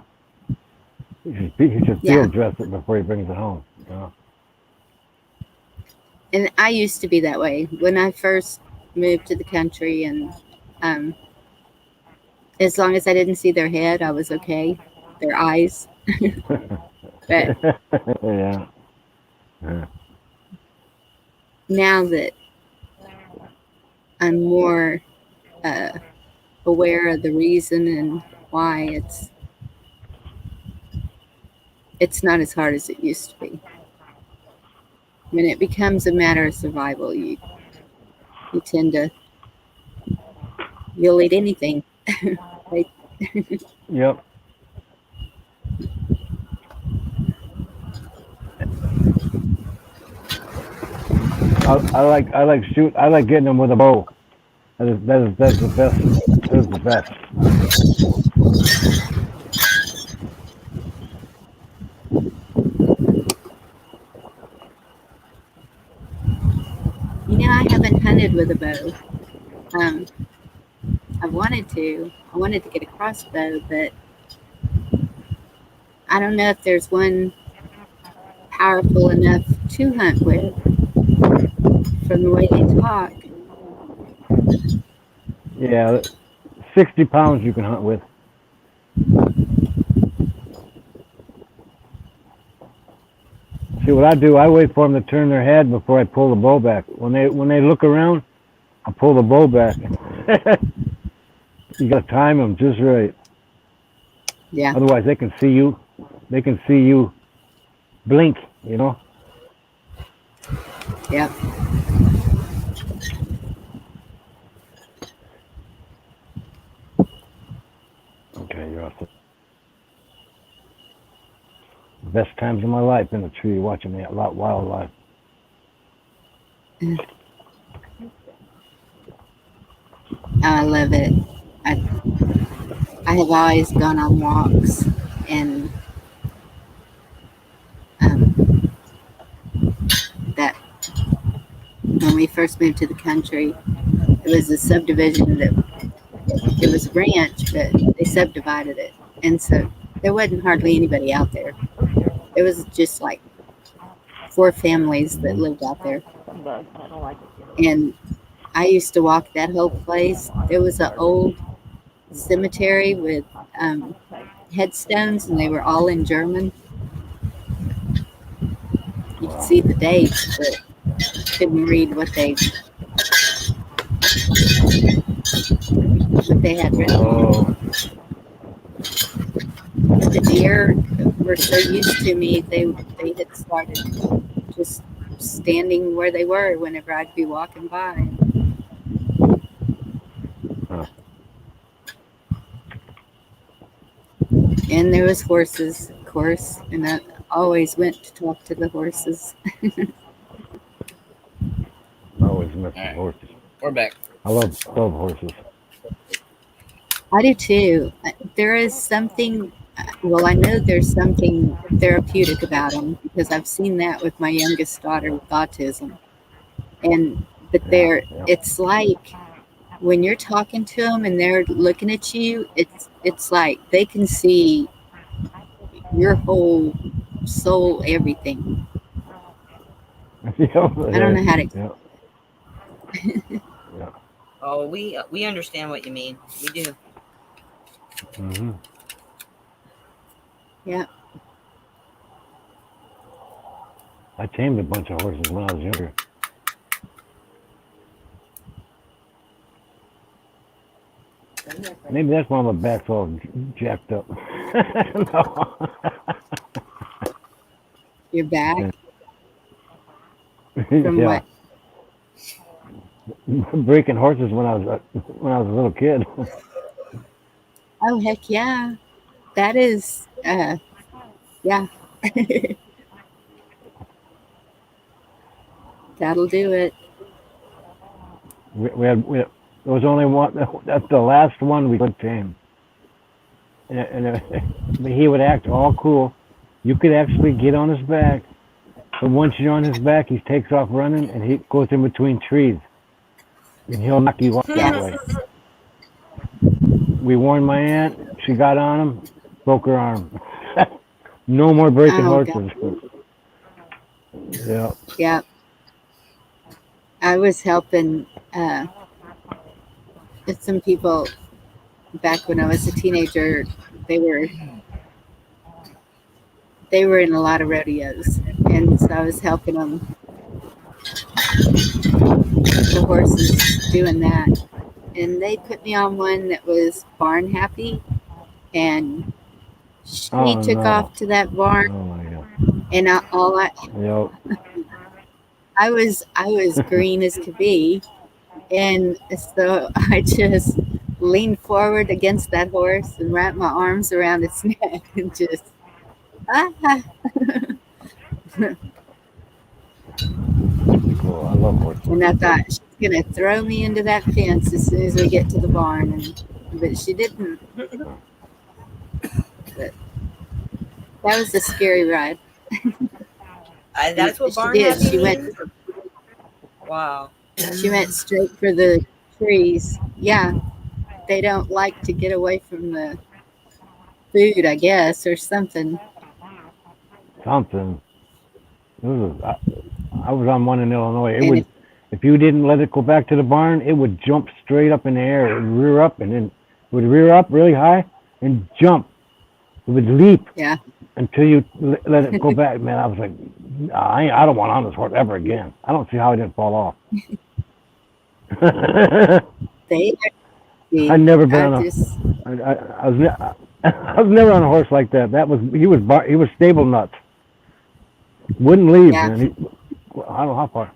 He should Yeah. field dress it before he brings it home. And I used to be that way when I first moved to the country, and as long as I didn't see their head, I was okay. their eyes. But Yeah. now that I'm more aware of the reason and why, it's not as hard as it used to be. When it becomes a matter of survival, you tend to, you'll eat anything. Right? Yep. I like shoot. I like getting them with a bow. That's the best. That's the best. I haven't hunted with a bow. I wanted to. I wanted to get a crossbow, but I don't know if there's one powerful enough to hunt with from the way they talk. Yeah, 60 pounds you can hunt with. See what I do? I wait for them to turn their head before I pull the bow back. When they look around, I pull the bow back. You got to time them just right. Yeah. Otherwise, they can see you. They can see you blink. Yep. Okay, you're off the best times of my life in the tree, watching that wildlife. I love it. I have always gone on walks, and that when we first moved to the country, it was a subdivision that it was a ranch, but they subdivided it, and so there wasn't hardly anybody out there. It was just like 4 families that lived out there, and I used to walk that whole place. There was an old cemetery with headstones, and they were all in German. You could see the dates, but couldn't read what they had written. Oh, The deer were so used to me, they had started just standing where they were whenever I'd be walking by. Huh. And there was horses, of course, and I always went to talk to the horses. I always miss All right. horses. We're back. I love horses. I do too. There is something, well, I know there's something therapeutic about them because I've seen that with my youngest daughter with autism. But it's like when you're talking to them and they're looking at you, it's like they can see your whole soul, everything. Yeah, I don't know how to. Yeah. Oh, we understand what you mean. We do. Mm-hmm. Yeah. I tamed a bunch of horses when I was younger. Maybe that's why my back's all jacked up. No. Your back Yeah. from what? Breaking horses when I was a little kid. Oh, heck yeah. That is, yeah. That'll do it. We had there was only one. That's the last one we could tame. And he would act all cool. You could actually get on his back, but once you're on his back, he takes off running and he goes in between trees, and he'll knock you off that way. We warned my aunt. She got on him, broke her arm. No more breaking Oh, horses. Yeah. Yeah. I was helping with some people back when I was a teenager. They were they were in a lot of rodeos, and so I was helping them, the horses, doing that. And they put me on one that was barn happy, and she Oh, took no. off to that barn, Oh my god. and Yep. I was green as could be, and so I just leaned forward against that horse and wrapped my arms around its neck and just ah. Cool. I love horses. And I thought she's gonna throw me into that fence as soon as we get to the barn, but she didn't. But that was a scary ride. That's what She barn did. happy She went. means? Wow. She went straight for the trees. Yeah, they don't like to get away from the food, I guess, or something. Something. I was on one in Illinois. It And would, if you didn't let it go back to the barn, it would jump straight up in the air. It would rear up, and then it would rear up really high and jump. It would leap. Yeah. Until you let it go back. Man, I was like, I don't want on this horse ever again. I don't see how I didn't fall off. They. I've never been I on just. I was never on a horse like that. He was stable nuts. Wouldn't leave, Yeah. man. I don't know how far.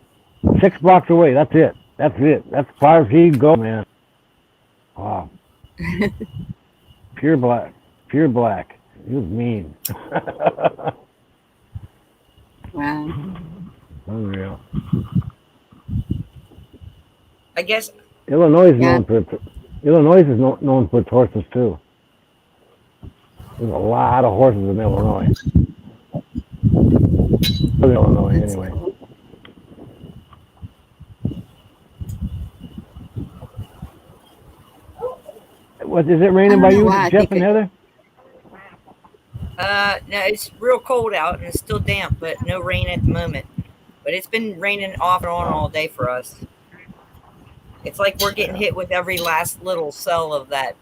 6 blocks away. That's it. That's as far as he'd go, man. Wow. Pure black. Pure black. He was mean. Wow. Unreal. I guess Illinois is Yeah. known for its horses too. There's a lot of horses in Illinois. Illinois, That's anyway. cool. What is it raining I by don't you, know why, I Jeff think and Heather? no, it's real cold out and it's still damp, but no rain at the moment. But it's been raining off and on all day for us. It's like we're getting hit with every last little cell of that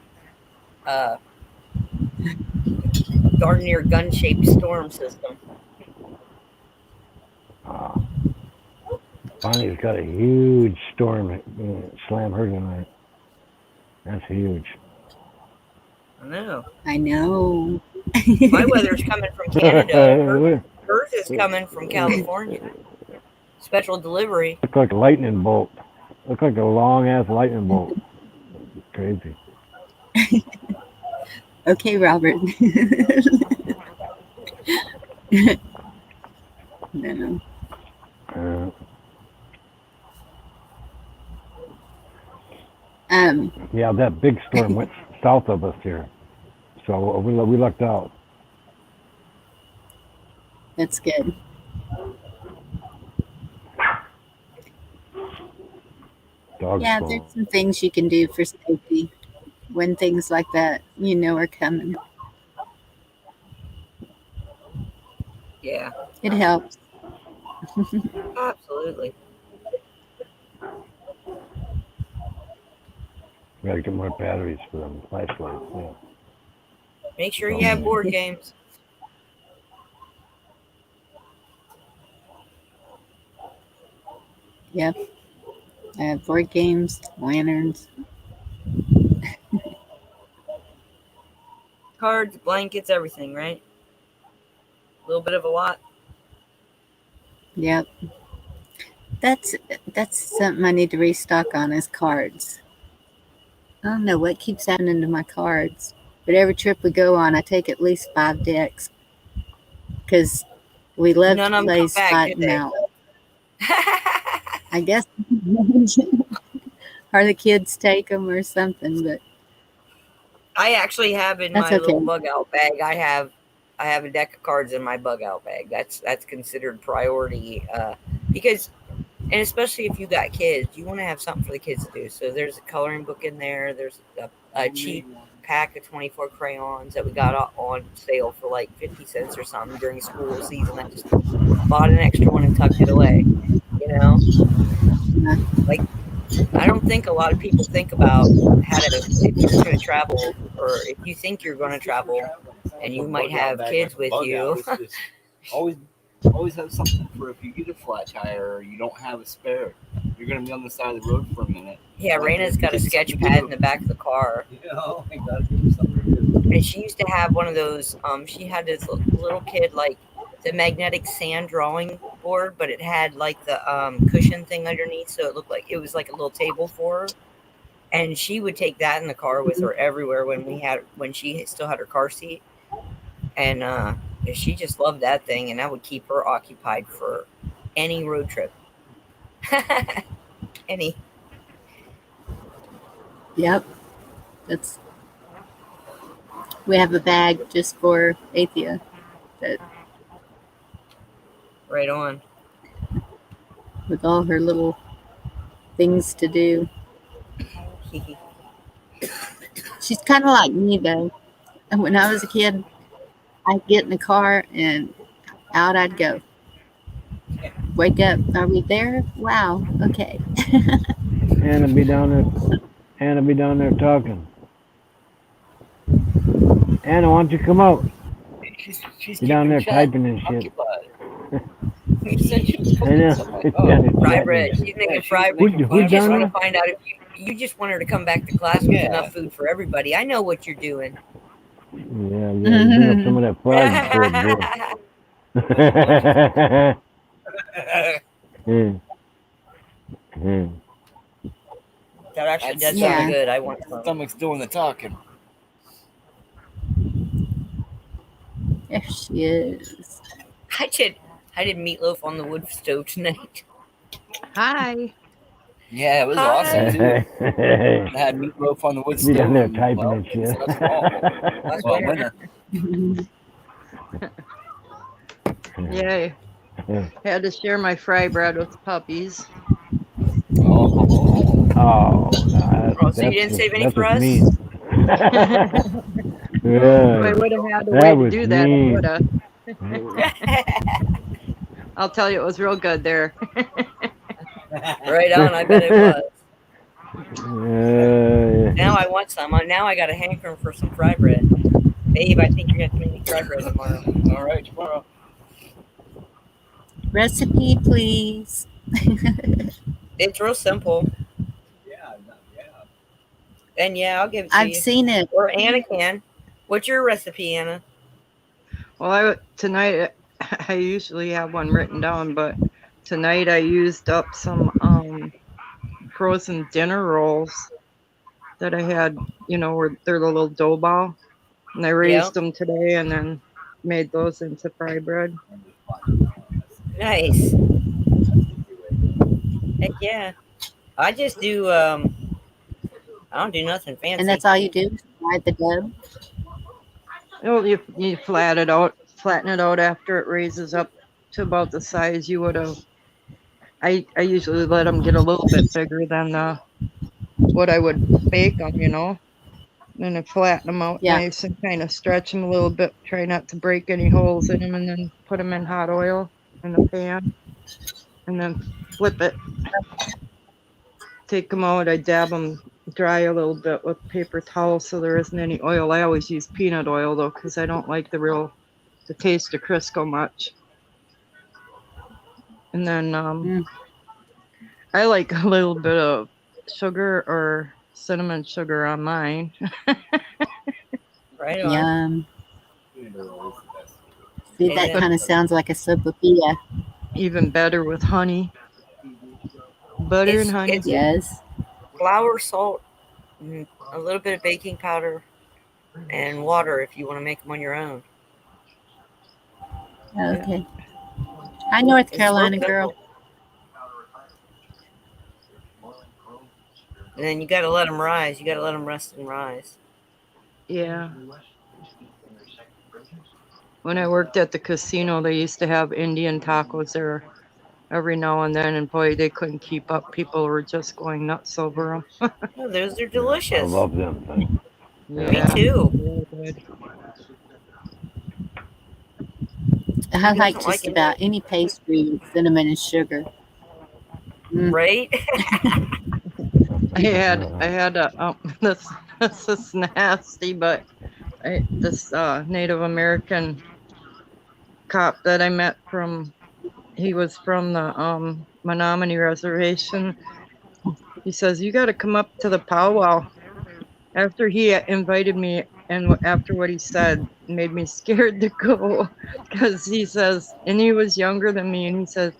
darn near gun-shaped storm system. Bonnie's got a huge storm slam her tonight. That's huge. I know. I know. My weather's coming from Canada. Hers is coming from California. Special delivery. Look like a lightning bolt. Look like a long ass lightning bolt. Crazy. Okay, Robert. No. Yeah, that big storm went south of us here, so we lucked out. That's good. Dog's Yeah, phone. there's some things you can do for safety when things like that, are coming. Yeah, It helps. absolutely. We gotta get more batteries for them flashlights. Yeah. Make sure you have board games. Yep. Board games, lanterns. Cards, blankets, everything, right? A little bit of a lot. Yep. That's something I need to restock on is cards. I don't know what keeps happening to my cards, but every trip we go on, I take at least 5 decks because we love None to of them play come back, spot do and they? out. I guess, or the kids take them or something. But I actually have in That's my okay. little bug out bag. I have a deck of cards in my bug out bag. That's considered priority because, and especially if you got kids, you want to have something for the kids to do. So there's a coloring book in there. There's a cheap pack of 24 crayons that we got on sale for like 50 cents or something during school season. I just bought an extra one and tucked it away. Like, I don't think a lot of people think about how to, if you're going to travel or if you think you're going to travel, and you might have kids with you. Always have something for if you get a flat tire or you don't have a spare. You're gonna be on the side of the road for a minute. Yeah, Like, Raina's got a kids sketch do. pad in the back of the car. You know, I gotta give them something to do. And she used to have one of those, she had this little kid, like, the magnetic sand drawing board, but it had, like, the cushion thing underneath, so it looked like it was like a little table for her. And she would take that in the car with her everywhere when she still had her car seat. And she just loved that thing, and that would keep her occupied for any road trip. Any. Yep. We have a bag just for Athea. Right on. With all her little things to do. She's kind of like me, though. And when I was a kid, I'd get in the car and out I'd go. Wake up. Are we there? Wow. Okay. Anna be down there talking. Anna, why don't you come out? She's You're down there keeping typing and shit. You said she was I know. cooking something. Oh, Fry bread. She's making fry bread. Who's You just down want there? to find out if you just want her to come back to class with Yeah. enough food for everybody. I know what you're doing. Yeah, bring up some of that fried bread. That actually does Yeah. sound good. I want some. Stomach's doing the talking. There she is. I did meatloaf on the wood stove tonight. Hi. Yeah, it was Hi. awesome too. I had meatloaf on the wood Be stove. down there and, typing well, and shit. That's fall. That's fall winter. Yay. Had to share my fry bread with puppies. Oh, Oh, So you didn't save any that's for what's us? mean. If I Yeah. would have had a That way to was do that, I mean. would have. I'll tell you, it was real good there. Right on. I bet it was. Yeah. Now I want some. Now I got a hankering for some fry bread. Babe, I think you're going to make me fry bread tomorrow. all right, tomorrow. Recipe, please. It's real simple. Yeah. And yeah, I'll give it to I've you. seen it. Or Anna can. What's your recipe, Anna? Well, tonight I usually have one written down, but tonight I used up some frozen dinner rolls that I had, where they're the little dough ball, and I raised them today and then made those into fry bread. Nice. Heck yeah. I just do, I don't do nothing fancy. And that's all you do? Ride the dough? You flatten it out after it raises up to about the size you would have. I usually let them get a little bit bigger than what I would bake them, Then I flatten them out nice and kind of stretch them a little bit. Try not to break any holes in them, and then put them in hot oil in the pan, and then flip it. Take them out. I dab them dry a little bit with paper towel so there isn't any oil. I always use peanut oil though, because I don't like the taste of Crisco much. And then I like a little bit of sugar or cinnamon sugar on mine. Right on. Yum. See, that kind of sounds like a sopapilla. Even better with honey. Butter and honey. Yes. Flour, salt, and a little bit of baking powder, and water if you want to make them on your own. Okay. Hi, North It's Carolina real girl. simple. And then you got to let them rise. You got to let them rest and rise. Yeah. When I worked at the casino, they used to have Indian tacos there every now and then, and boy, they couldn't keep up. People were just going nuts over them. Oh, those are I delicious. love them things. Me too. Really good. I like doesn't just like it? about any pastry with cinnamon and sugar. Right? I had this is nasty, but this Native American cop that I met he was from the Menominee Reservation. He says, you got to come up to the powwow. After he invited me, and after what he said, made me scared to go, because he says, and he was younger than me, and he says,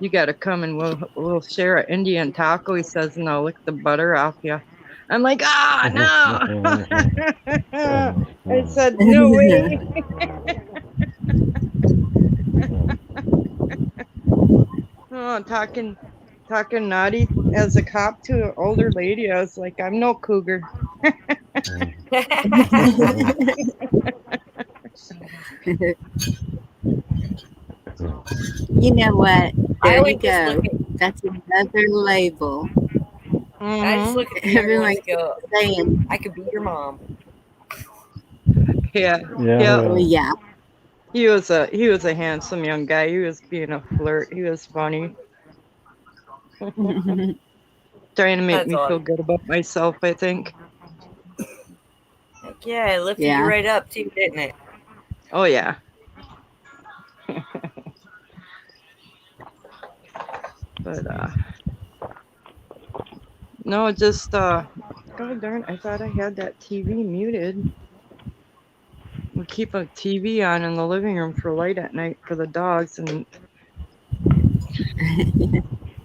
you got to come and we'll share an Indian taco. He says, and I'll lick the butter off you. I'm like, no. I said, no way. Oh, talking naughty as a cop to an older lady. I was like, I'm no cougar. You know what? I There you always just go. look at That's another label. I just Mhm. look at the younger ones and Everyone's go, saying, I could be your mom. Yeah. Yeah. oh yeah. He was a handsome young guy. He was being a flirt. He was funny. Trying to make That's me feel awesome. good about myself, I think. Heck yeah, it lifted Yeah. you right up too, didn't it? Oh yeah. But no, just god darn, I thought I had that TV muted. We keep a TV on in the living room for light at night for the dogs, and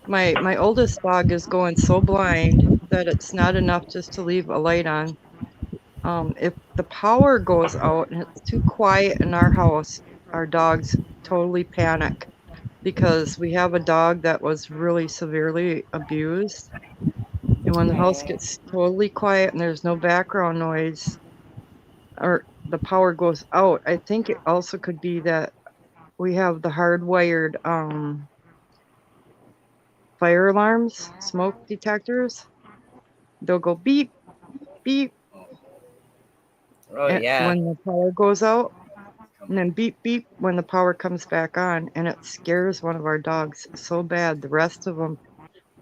my oldest dog is going so blind that it's not enough just to leave a light on. If the power goes out and it's too quiet in our house, our dogs totally panic, because we have a dog that was really severely abused. And when the house gets totally quiet and there's no background noise, or the power goes out, I think it also could be that we have the hardwired fire alarms, smoke detectors. They'll go beep, beep Oh yeah. when the power goes out, and then beep, beep when the power comes back on. And it scares one of our dogs so bad. The rest of them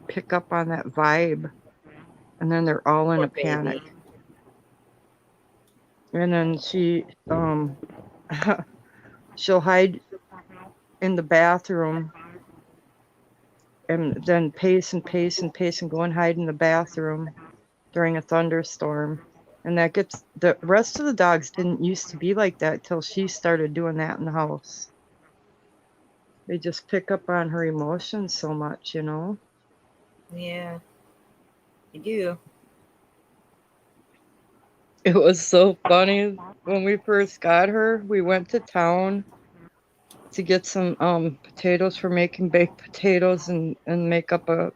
pick up on that vibe, and then they're all in Poor a panic. baby. And then she'll hide in the bathroom, and then pace and pace and pace and go and hide in the bathroom during a thunderstorm. And that gets the rest of the dogs didn't used to be like that till she started doing that in the house. They just pick up on her emotions so much, you know. Yeah. You do. It was so funny when we first got her. We went to town to get some potatoes for making baked potatoes and make up a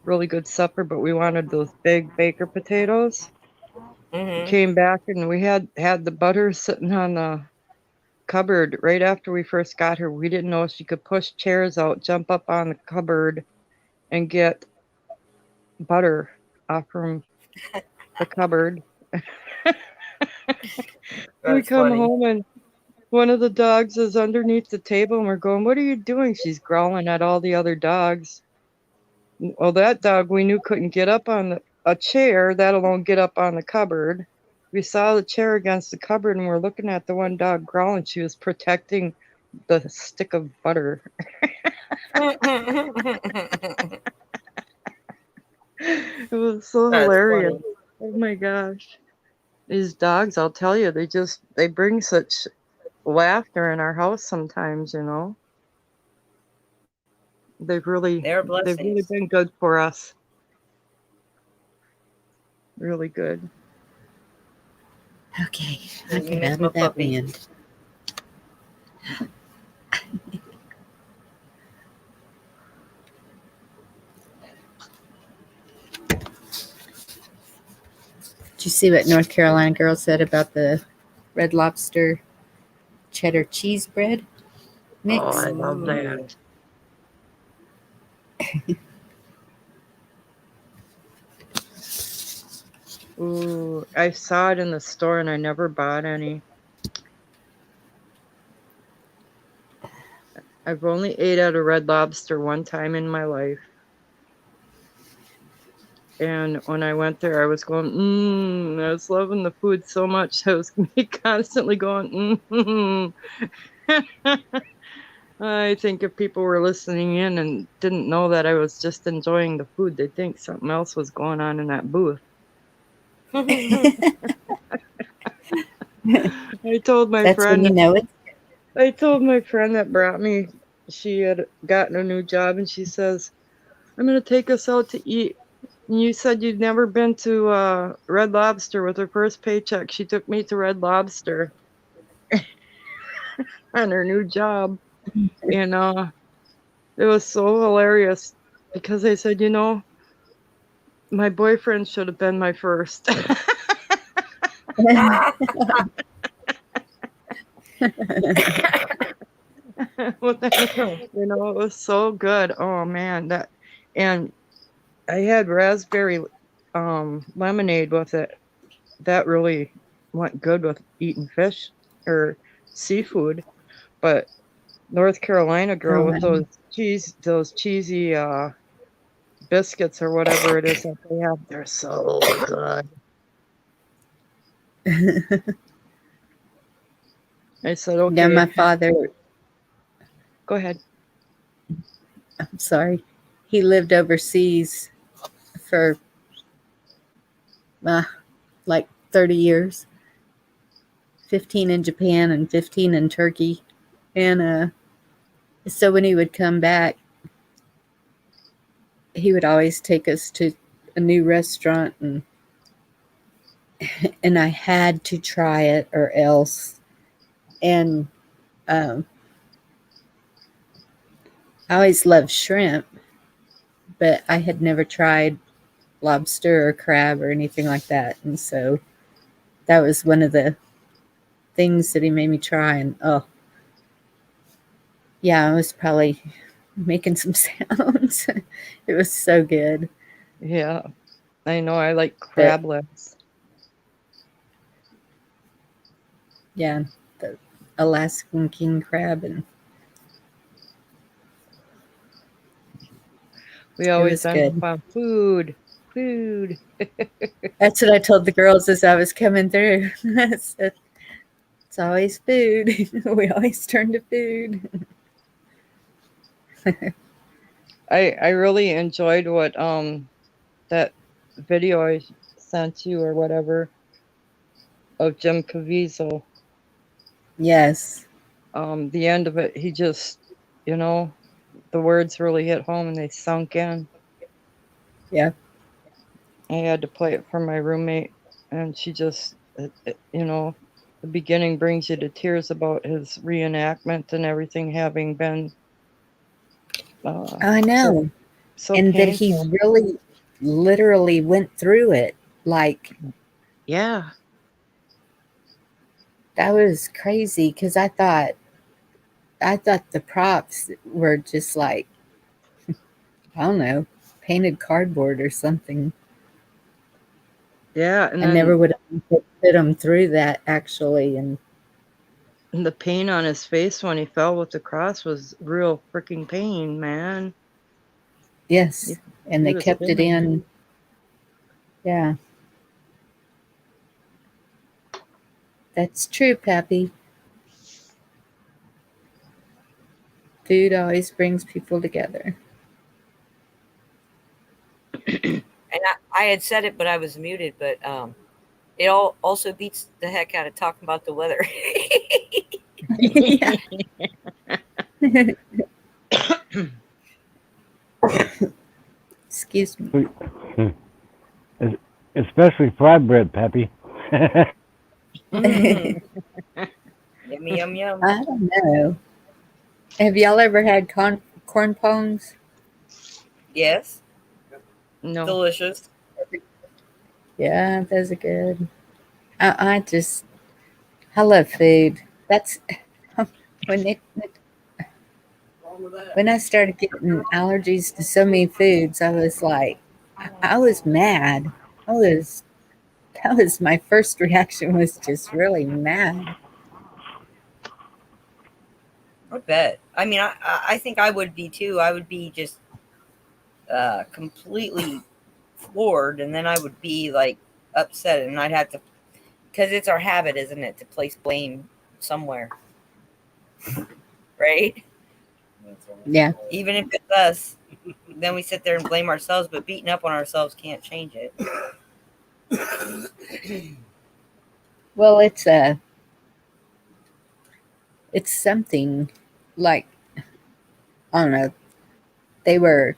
really good supper, but we wanted those big baker potatoes. Mm-hmm. Came back and we had the butter sitting on the cupboard right after we first got her. We didn't know she could push chairs out, jump up on the cupboard, and get butter off from the cupboard. We That's come funny. home and one of the dogs is underneath the table, and we're going, "What are you doing?" She's growling at all the other dogs. Well, that dog we knew couldn't get up on a chair, that alone get up on the cupboard. We saw the chair against the cupboard, and we're looking at the one dog growling. She was protecting the stick of butter. It was so That's hilarious. funny. Oh my gosh. These dogs, I'll tell you, they bring such laughter in our house sometimes, you know. They've really They're blessings. been good for us. Really good. Okay, I Let me get miss out my of that puppy. wind. Did you see what North Carolina girl said about the Red Lobster cheddar cheese bread mix? Oh, I love that. Ooh, I saw it in the store and I never bought any. I've only ate at a Red Lobster one time in my life. And when I went there, I was going, I was loving the food so much. I was constantly going, I think if people were listening in and didn't know that I was just enjoying the food, they'd think something else was going on in that booth. I told my That's when friend you know it. I told my friend that brought me, she had gotten a new job, and she says, I'm going to take us out to eat. And you said you'd never been to Red Lobster. With her first paycheck, she took me to Red Lobster on her new job. And it was so hilarious because I said, my boyfriend should have been my first. It was so good. Oh man, and I had raspberry lemonade with it. That really went good with eating fish or seafood. But North Carolina girl with those cheesy biscuits or whatever it is that they have, they're so good. I said, okay. Now my father, Go ahead. I'm sorry, he lived overseas for like 30 years, 15 in Japan and 15 in Turkey. And so when he would come back, he would always take us to a new restaurant, and I had to try it or else. And I always loved shrimp, but I had never tried lobster or crab or anything like that. And so that was one of the things that he made me try. And yeah, I was probably making some sounds. It was so good. Yeah, I know. I like crab legs. Yeah, the Alaskan king crab, and we always was end good. up on food. That's what I told the girls as I was coming through. I said, it's always food. We always turn to food. I really enjoyed what that video I sent you or whatever of Jim Caviezel. Yes. The end of it, he just, the words really hit home and they sunk in. Yeah. I had to play it for my roommate, and she just, the beginning brings you to tears about his reenactment and everything having been. I know. So and painful. that he really literally went through it. Like, yeah. That was crazy because I thought the props were just like, I don't know, painted cardboard or something. Yeah, and I never would have put him through that actually. And the pain on his face when he fell with the cross was real freaking pain, man. Yes, and they kept it in. Yeah. That's true, Pappy. Food always brings people together. And I had said it, but I was muted. But it also beats the heck out of talking about the weather. Excuse me. Especially fried bread, Pappy. Yummy, yum, yum. I don't know. Have y'all ever had corn pongs? Yes. No. Delicious. Yeah, those are good. I love food. That's when I started getting allergies to so many foods, I was like, I was mad. That was my first reaction, was just really mad. I bet. I mean, I think I would be too. I would be just completely floored, and then I would be like upset, and I'd have to, because it's our habit, isn't it, to place blame somewhere, right? Yeah. Even if it's us, then we sit there and blame ourselves, but beating up on ourselves can't change it. Well, it's something like, I don't know. They were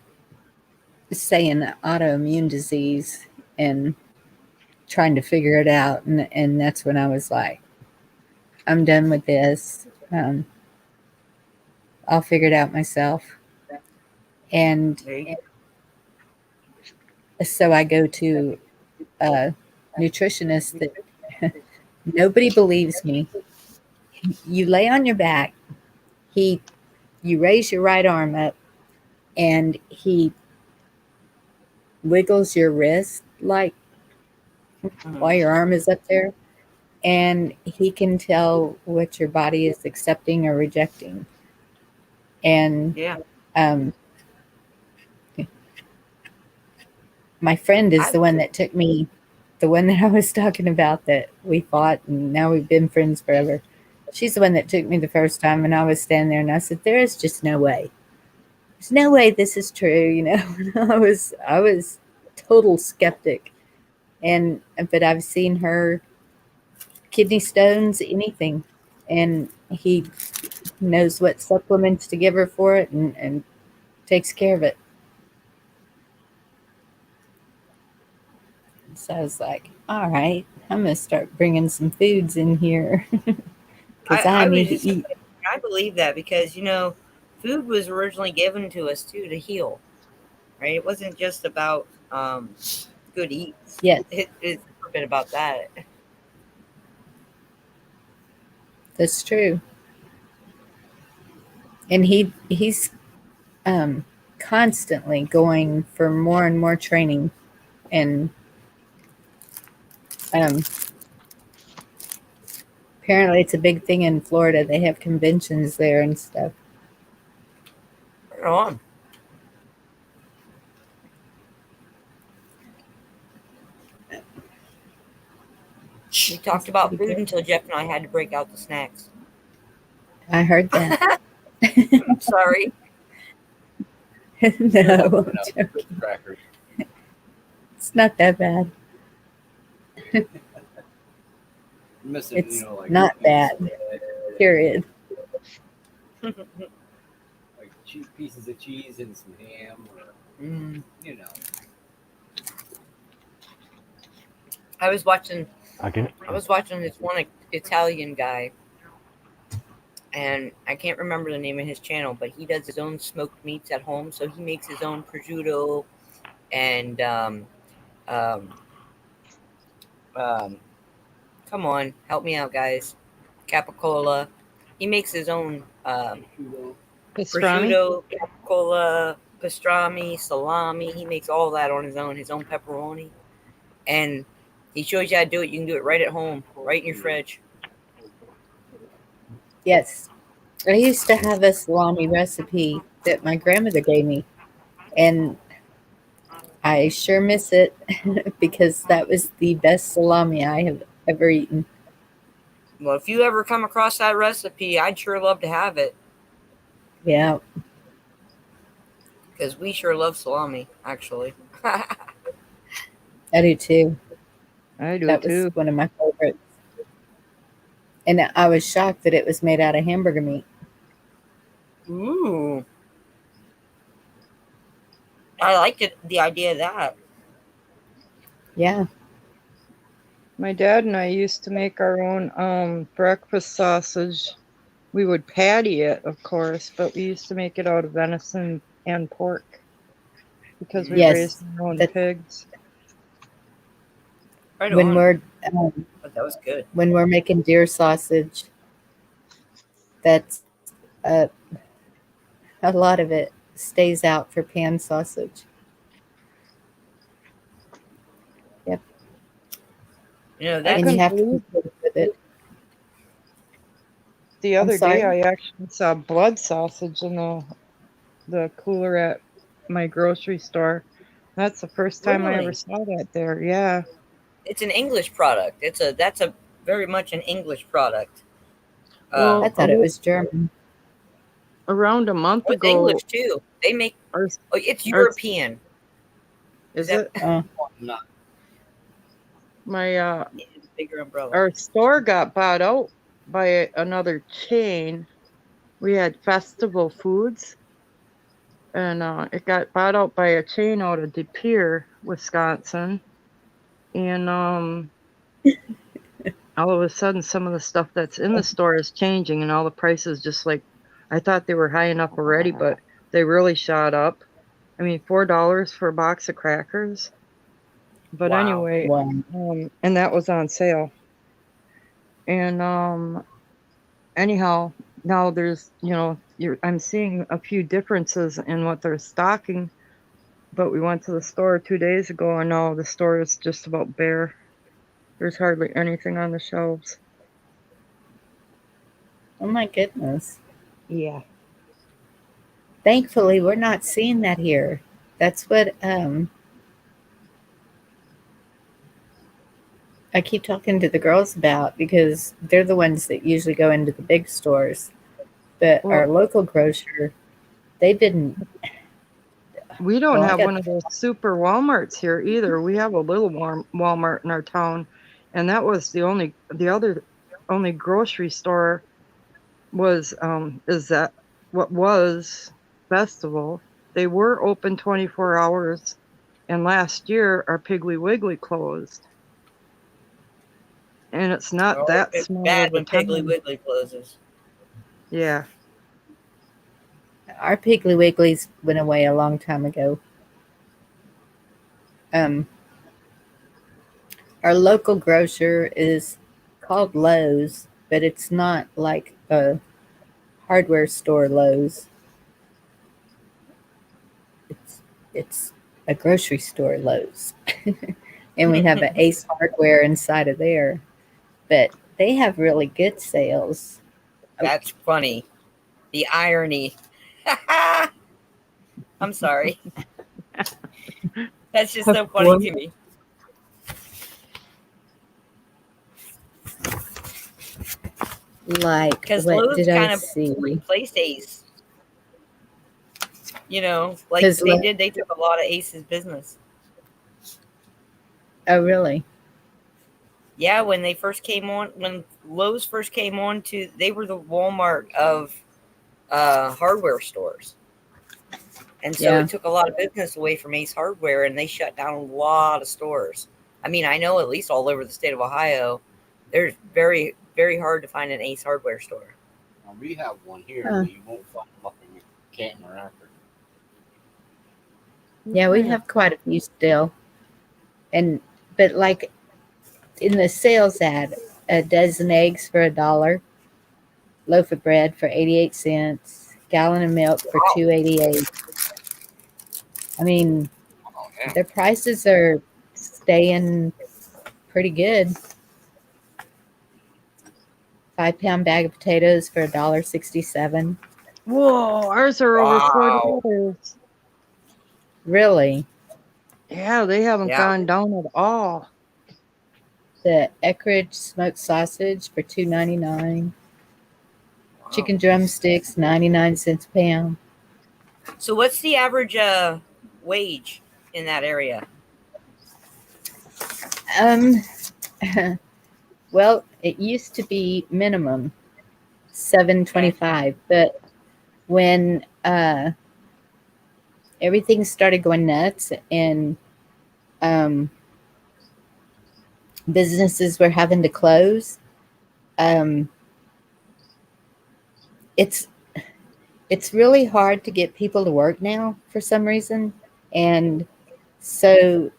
saying autoimmune disease and trying to figure it out, and that's when I was like, I'm done with this. I'll figure it out myself. And There you so I go to a nutritionist that nobody believes me. You lay on your back, you raise your right arm up, and he wiggles your wrist like while your arm is up there, and he can tell what your body is accepting or rejecting. And Yeah. My friend is the one that took me, the one that I was talking about that we fought and now we've been friends forever. She's the one that took me the first time, and I was standing there and I said, there is just no way. There's no way this is true, you know. I was total skeptic. But I've seen her kidney stones, anything. And he knows what supplements to give her for it and takes care of it. So I was like, all right, I'm going to start bringing some foods in here because I would need just to eat. I believe that because, food was originally given to us too to heal, right? It wasn't just about good eats. Yes, It's a bit about that. that's true. And he's constantly going for more and more training. And apparently it's a big thing in Florida. They have conventions there and stuff. Right on. We talked about food until Jeff and I had to break out the snacks. I heard that. I'm sorry. No, Crackers. it's not that bad. Missing, It's like not bad. Period. like pieces of cheese and some ham, or Mm. I I was watching can. this one Italian guy, and I can't remember the name of his channel, but he does his own smoked meats at home. So he makes his own prosciutto and come on, help me out, guys. Capicola. He makes his own Pastrami? prosciutto, capicola, pastrami, salami. He makes all that on his own pepperoni, and he shows you how to do it. You can do it right at home, right in your fridge. Yes. I used to have a salami recipe that my grandmother gave me, and I sure miss it because that was the best salami I have ever eaten. Well, if you ever come across that recipe, I'd sure love to have it Yeah, because we sure love salami, actually. I do too. I do That was too. one of my favorites. And I was shocked that it was made out of hamburger meat. Ooh. I liked it, the idea of that. Yeah. My dad and I used to make our own breakfast sausage. We would patty it, of course, but we used to make it out of venison and pork because we Yes, raised our own that's- pigs. Right When on. But that was good. when we're making deer sausage, that's a lot of it stays out for pan sausage. That And you have to believe- be good with it. The other day, sorry? I actually saw blood sausage in the cooler at my grocery store. That's the first time I ever Really? saw that there. Yeah. It's an English product. That's a very much an English product. Well, I thought it was German. around a month Oh, it's ago, English too. They make. our, Oh, it's our European. is that- it Oh, No. my It's a bigger umbrella. our store got bought out by another chain. We had Festival Foods, and it got bought out by a chain out of De Pere, Wisconsin. And all of a sudden, some of the stuff that's in the store is changing, and all the prices just like I thought they were high enough already, but they really shot up. I mean, $4 for a box of crackers. But Wow. anyway, wow. and that was on sale. And anyhow, now there's I'm seeing a few differences in what they're stocking. But we went to the store 2 days ago, and now the store is just about bare. There's hardly anything on the shelves. Oh my goodness. Yeah. Thankfully, we're not seeing that here. That's what I keep talking to the girls about, because they're the ones that usually go into the big stores. But our Well, local grocer, they've been. we don't Well, I have got one of those super Walmarts here either. We have a little Walmart in our town, and that was the only grocery store was is that what was Festival. They were open 24 hours, and last year our Piggly Wiggly closed. And it's not Oh, that it's small bad of a when Piggly town. Wiggly closes. Yeah. Our Piggly Wigglies went away a long time ago. Our local grocer is called Lowe's, but it's not like a hardware store Lowe's. It's a grocery store Lowe's. And we have an Ace Hardware inside of there. But they have really good sales. That's funny. The irony. I'm sorry. That's just so funny to me. Like, Because what Lowe's did I kind of see? replaced Ace. You know, like 'Cause they Lo- did. They took a lot of Ace's business. Oh, really? Yeah, when they first came on, when Lowe's first came on to, they were the Walmart of hardware stores. And so Yeah. it took a lot of business away from Ace Hardware, and they shut down a lot of stores. I mean, I know at least all over the state of Ohio, there's very, very hard to find an Ace Hardware store. Now, we have one here, Huh. but you won't find them up in Canton or Akron. Yeah, we have quite a few still. But like in the sales ad, a dozen eggs for $1, loaf of bread for 88 cents, gallon of milk for Wow. $2.88. I mean, Oh, yeah. their prices are staying pretty good. 5-pound bag of potatoes for $1.67. Whoa, ours are over Wow. $4. Really, Yeah, they haven't Yeah. gone down at all. the Eckrich smoked sausage for $2.99. Chicken drumsticks 99 cents a pound. So what's the average wage in that area? Well, it used to be minimum $7.25, but when everything started going nuts and businesses were having to close, it's really hard to get people to work now for some reason, and so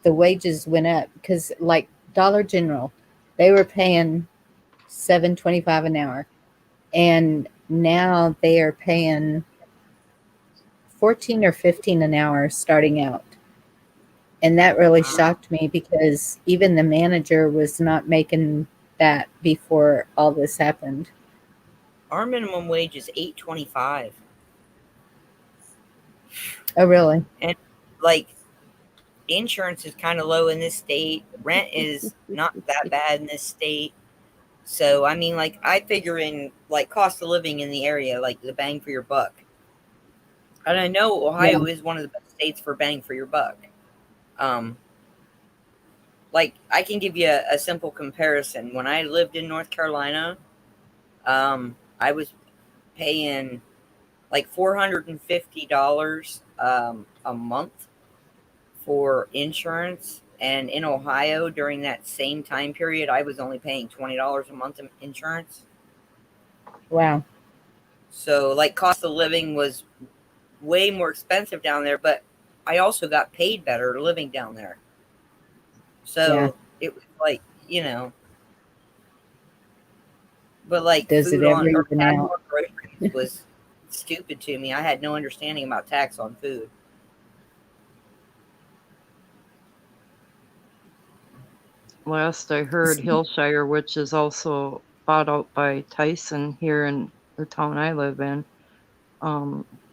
the wages went up because, like Dollar General, they were paying $7.25 an hour, and now they are paying $14 or $15 an hour starting out. And that really shocked me because even the manager was not making that before all this happened. Our minimum wage is $8.25. Oh, really? Like insurance is kind of low in this state. Rent is not that bad in this state. So I mean, like I figure in like cost of living in the area, like the bang for your buck. And I know Ohio is one of the best states for bang for your buck. Like I can give you a simple comparison. When I lived in North Carolina, I was paying like $450 a month for insurance, and in Ohio during that same time period, I was only paying $20 a month in insurance. Wow. So like cost of living was way more expensive down there, but I also got paid better living down there. So it was like, you know, but like Does it food ever on or even tax out? on groceries was stupid to me. I had no understanding about tax on food. Last I heard, Hillshire, which is also bought out by Tyson here in the town I live in,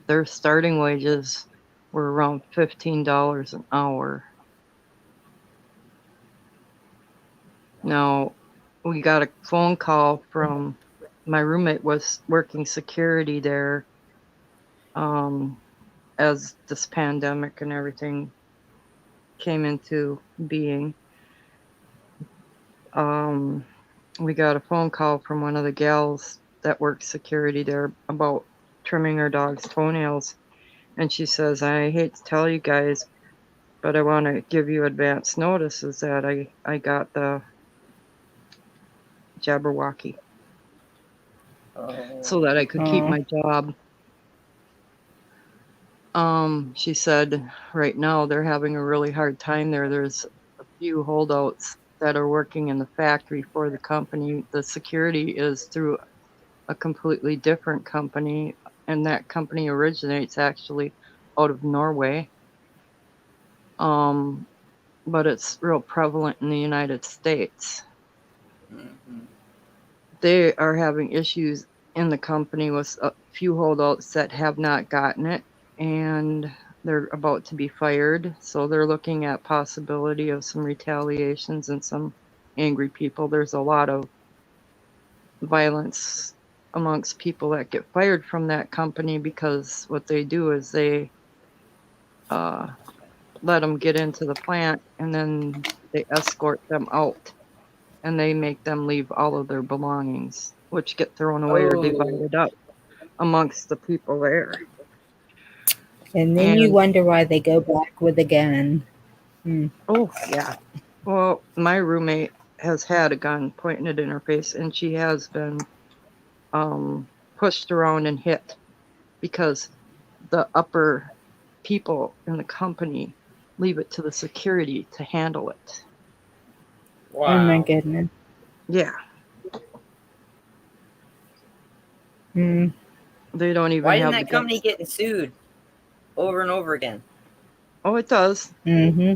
their starting wages were around $15 an hour. Now, we got a phone call from my roommate was working security there as this pandemic and everything came into being. We got a phone call from one of the gals that works security there about trimming her dog's toenails. And she says, I hate to tell you guys, but I want to give you advance notice is that I got the Jabberwocky so that I could keep my job. She said right now they're having a really hard time there. There's a few holdouts that are working in the factory for the company. The security is through a completely different company, and that company originates actually out of Norway. But it's real prevalent in the United States. Mm-hmm. They are having issues in the company with a few holdouts that have not gotten it, and they're about to be fired. So they're looking at possibility of some retaliations and some angry people. There's a lot of violence amongst people that get fired from that company because what they do is they let them get into the plant and then they escort them out and they make them leave all of their belongings, which get thrown away or divided up amongst the people there. And then you wonder why they go back with a gun. Oh, yeah. Well, my roommate has had a gun pointed in her face, and she has been pushed around and hit because the upper people in the company leave it to the security to handle it. Wow. Oh, my goodness. Yeah. They don't even Why have isn't that company getting sued over and over again? Oh, it does. Mm-hmm.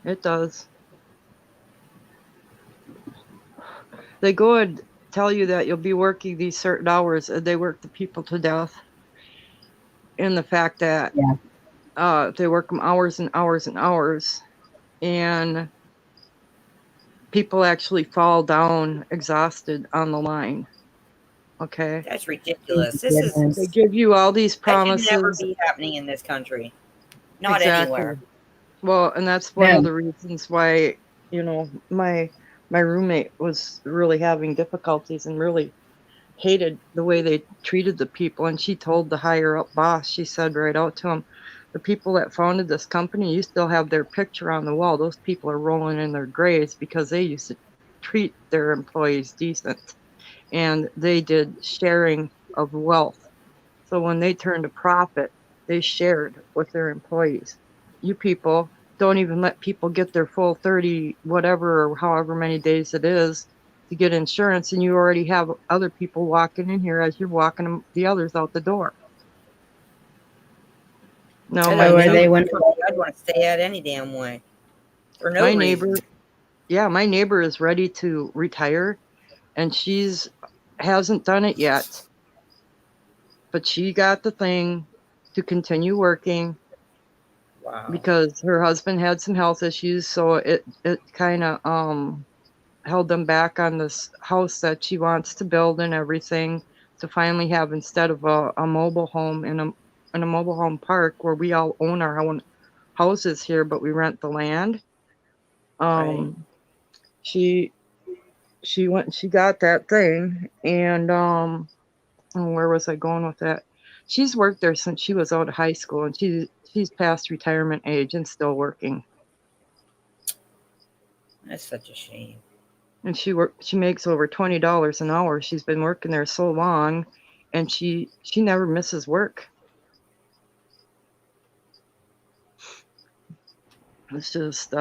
It does. They go and tell you that you'll be working these certain hours, and they work the people to death. In the fact that they work them hours and hours and hours, and people actually fall down exhausted on the line. Okay, that's ridiculous. They give you all these promises. That should never be happening in this country. Not anywhere. Well, and that's one of the reasons why, you know, my roommate was really having difficulties and really hated the way they treated the people. And she told the higher up boss, she said right out to him, the people that founded this company, you still have their picture on the wall. Those people are rolling in their graves because they used to treat their employees decent. And they did sharing of wealth. So when they turned a profit, they shared with their employees. You people don't even let people get their full 30, whatever, or however many days it is to get insurance. And you already have other people walking in here as you're walking the others out the door. No, I'd want to stay at any damn way. For no reason. My neighbor is ready to retire, and hasn't done it yet. But she got the thing to continue working, Wow. because her husband had some health issues, so it kind of held them back on this house that she wants to build and everything, to finally have, instead of a mobile home in a mobile home park where we all own our own houses here, but we rent the land. She went and she got that thing, and where was I going with that? She's worked there since she was out of high school, and she's past retirement age and still working. That's such a shame. And she makes over $20 an hour. She's been working there so long, and she never misses work. It's just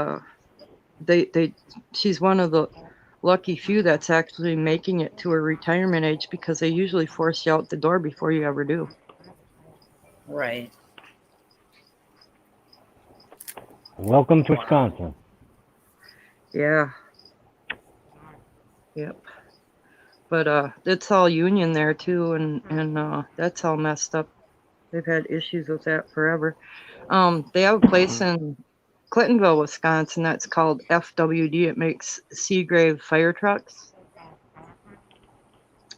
she's one of the lucky few that's actually making it to her retirement age, because they usually force you out the door before you ever do. Right. Welcome to Wisconsin. Yeah. Yep. But it's all union there too, and that's all messed up. They've had issues with that forever. They have a place in Clintonville, Wisconsin, that's called FWD. It makes Seagrave fire trucks.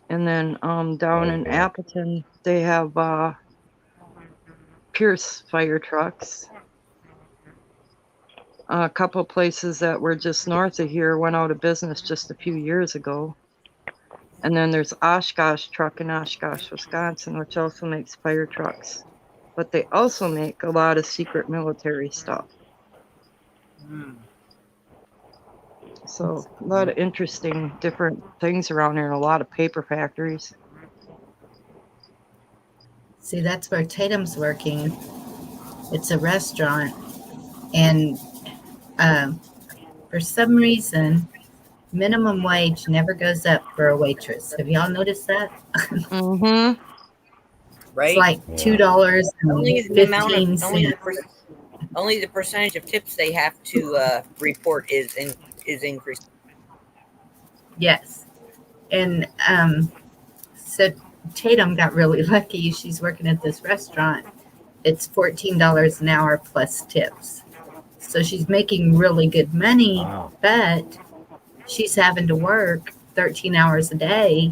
And then down in Appleton, they have Pierce fire trucks. A couple places that were just north of here went out of business just a few years ago. And then there's Oshkosh Truck in Oshkosh, Wisconsin, which also makes fire trucks. But they also make a lot of secret military stuff. So a lot of interesting different things around here, and a lot of paper factories. See, that's where Tatum's working. It's a restaurant, and for some reason, minimum wage never goes up for a waitress. Have y'all noticed that? Mm-hmm. Right. It's like $2.15. Only the percentage of tips they have to report is increased. Yes, and so Tatum got really lucky. She's working at this restaurant. It's $14 an hour plus tips, so she's making really good money. Wow. But she's having to work 13 hours a day,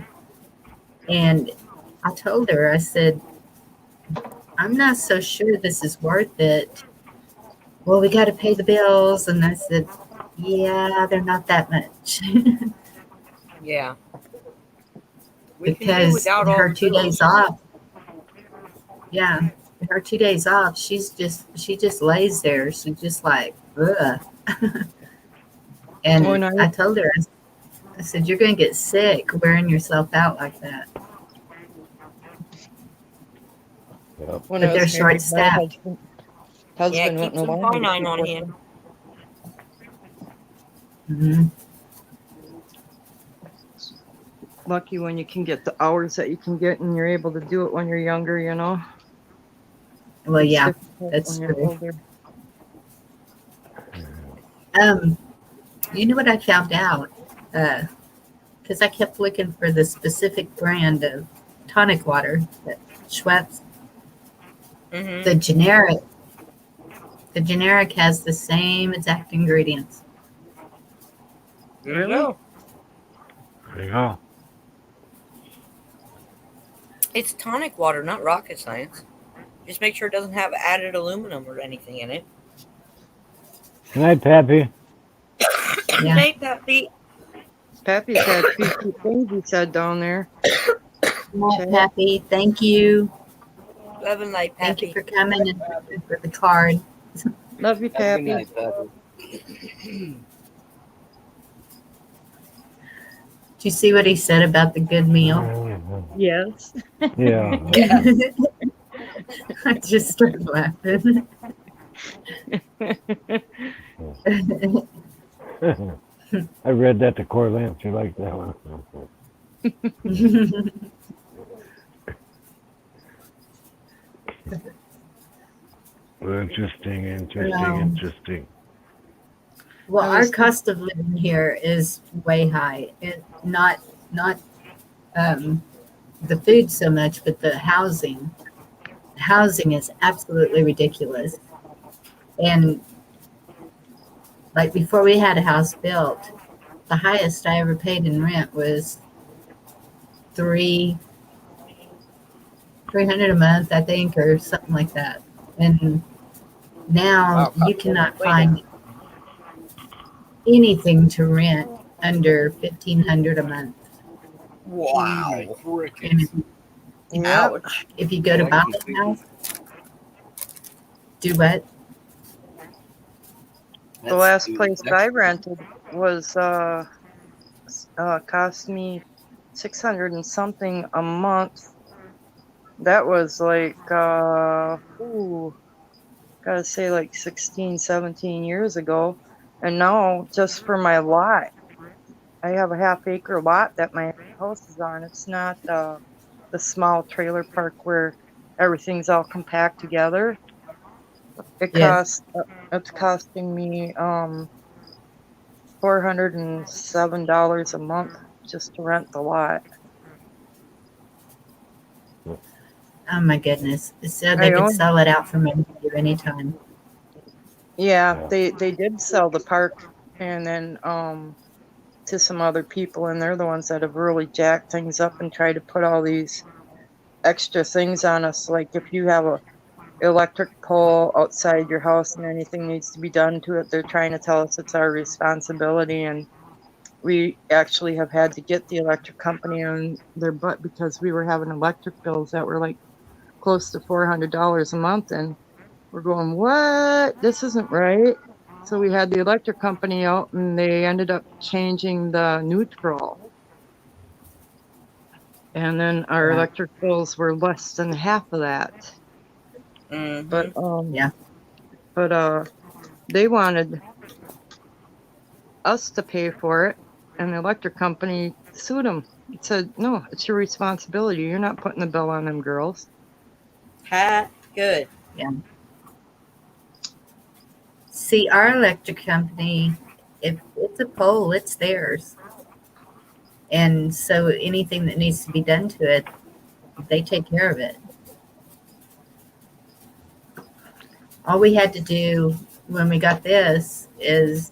and I told her, I said, I'm not so sure this is worth it. Well, we got to pay the bills. And I said, yeah, they're not that much. Yeah. We can do Because without all her the 2 bills. days off. Yeah. Her 2 days off, she just lays there. She's just like, ugh. And Oh, no. I told her, I said, you're going to get sick wearing yourself out like that. Yep. When But I they're was married, my short-staffed. husband Yeah, keep wouldn't some allow me to quinine keep on working. hand. Mm-hmm. Lucky when you can get the hours that you can get, and you're able to do it when you're younger, you know? Well, It's yeah, difficult that's when you're true. older. You know what I found out? Because I kept looking for the specific brand of tonic water that Schweppes. Mm-hmm. The generic has the same exact ingredients. There you go. There you go. It's tonic water, not rocket science. Just make sure it doesn't have added aluminum or anything in it. Good night, Pappy. Yeah. Hey, Pappy. Pappy's had a few things he said down there. Well, Pappy, thank you. Love and light, Thank you Pappy. for coming and for the card. Love you, Have a good Pappy. night, Pappy. Did you see what he said about the good meal? Yes. Yeah. I just started laughing. I read that to Corlance. She liked that one. Interesting. Wow. Interesting. Well, I our was- cost of living here is way high. It not the food so much, but the housing. Housing is absolutely ridiculous. And like before we had a house built, the highest I ever paid in rent was $300 a month, I think, or something like that. And now Wow, you cannot way down. find anything to rent under $1,500 a month. Wow. And Yep. Ouch. if you go to buy a house, do what? The last place I rented was cost me 600 and something a month. That was like gotta say like 16, 17 years ago. And now just for my lot, I have a half-acre lot that my house is on. It's not the small trailer park where everything's all compact together. It Yes. costs it's costing me $407 a month just to rent the lot. Oh my goodness. So I they could own. sell it out from anybody anytime. Yeah, they did sell the park and then to some other people, and they're the ones that have really jacked things up and tried to put all these extra things on us. Like if you have a electric pole outside your house and anything needs to be done to it, they're trying to tell us it's our responsibility, and we actually have had to get the electric company on their butt because we were having electric bills that were like close to $400 a month, and we're going, what? This isn't right. So we had the electric company out, and they ended up changing the neutral. And then our Right. electric bills were less than half of that. Mhm. But Yeah. they wanted us to pay for it, and the electric company sued them. It said, no, it's your responsibility. You're not putting the bill on them girls. Ha, good. See, our electric company, if it's a pole, it's theirs. And so anything that needs to be done to it, they take care of it. All we had to do when we got this is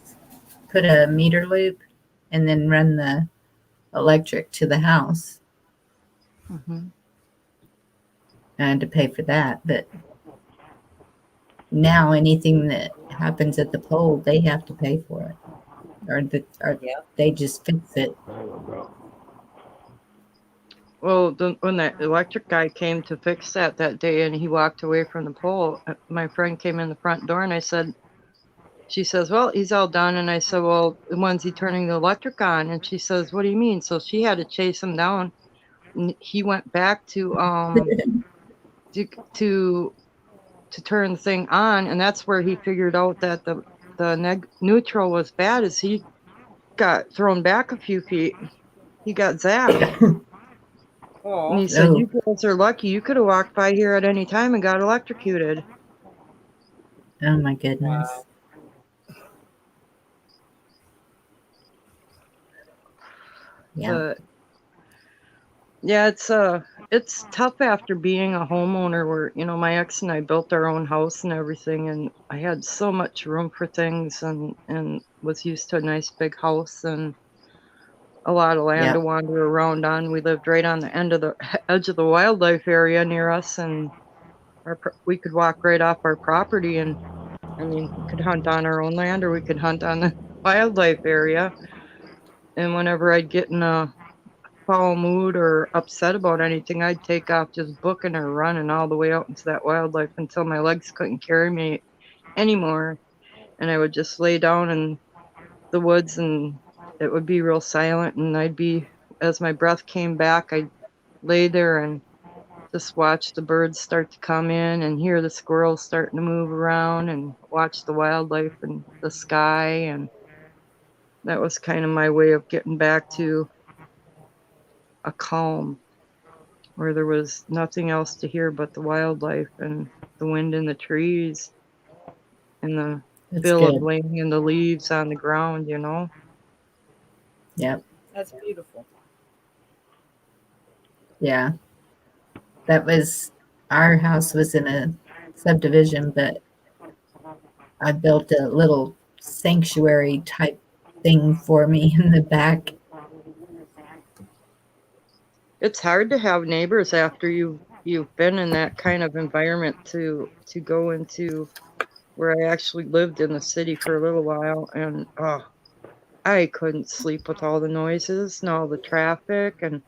put a meter loop and then run the electric to the house. Mm-hmm. I had to pay for that. But now anything that happens at the pole, they have to pay for it. Or Yeah. they just fix it. Well, when that electric guy came to fix that day and he walked away from the pole, my friend came in the front door and she says, well, he's all done. And I said, well, when's he turning the electric on? And she says, what do you mean? So she had to chase him down. And he went back to turn the thing on. And that's where he figured out that the neutral was bad, as he got thrown back a few feet. He got zapped. And he said, you girls are lucky. You could have walked by here at any time and got electrocuted. Oh my goodness. Wow. Yeah. But yeah, it's tough after being a homeowner where, my ex and I built our own house and everything, and I had so much room for things and was used to a nice big house and a lot of land to wander around on. We lived right on the edge of the wildlife area near us, and we could walk right off our property, and I mean, we could hunt on our own land or we could hunt on the wildlife area. And whenever I'd get in a foul mood or upset about anything, I'd take off just booking or running all the way out into that wildlife until my legs couldn't carry me anymore. And I would just lay down in the woods and it would be real silent. And as my breath came back, I'd lay there and just watch the birds start to come in and hear the squirrels starting to move around and watch the wildlife and the sky. And that was kind of my way of getting back to a calm where there was nothing else to hear but the wildlife and the wind in the trees and the feel of laying in the leaves on the ground, Yep. That's beautiful. Yeah. Our house was in a subdivision, but I built a little sanctuary type thing for me in the back. It's hard to have neighbors after you've been in that kind of environment to go into where I actually lived in the city for a little while, and I couldn't sleep with all the noises and all the traffic and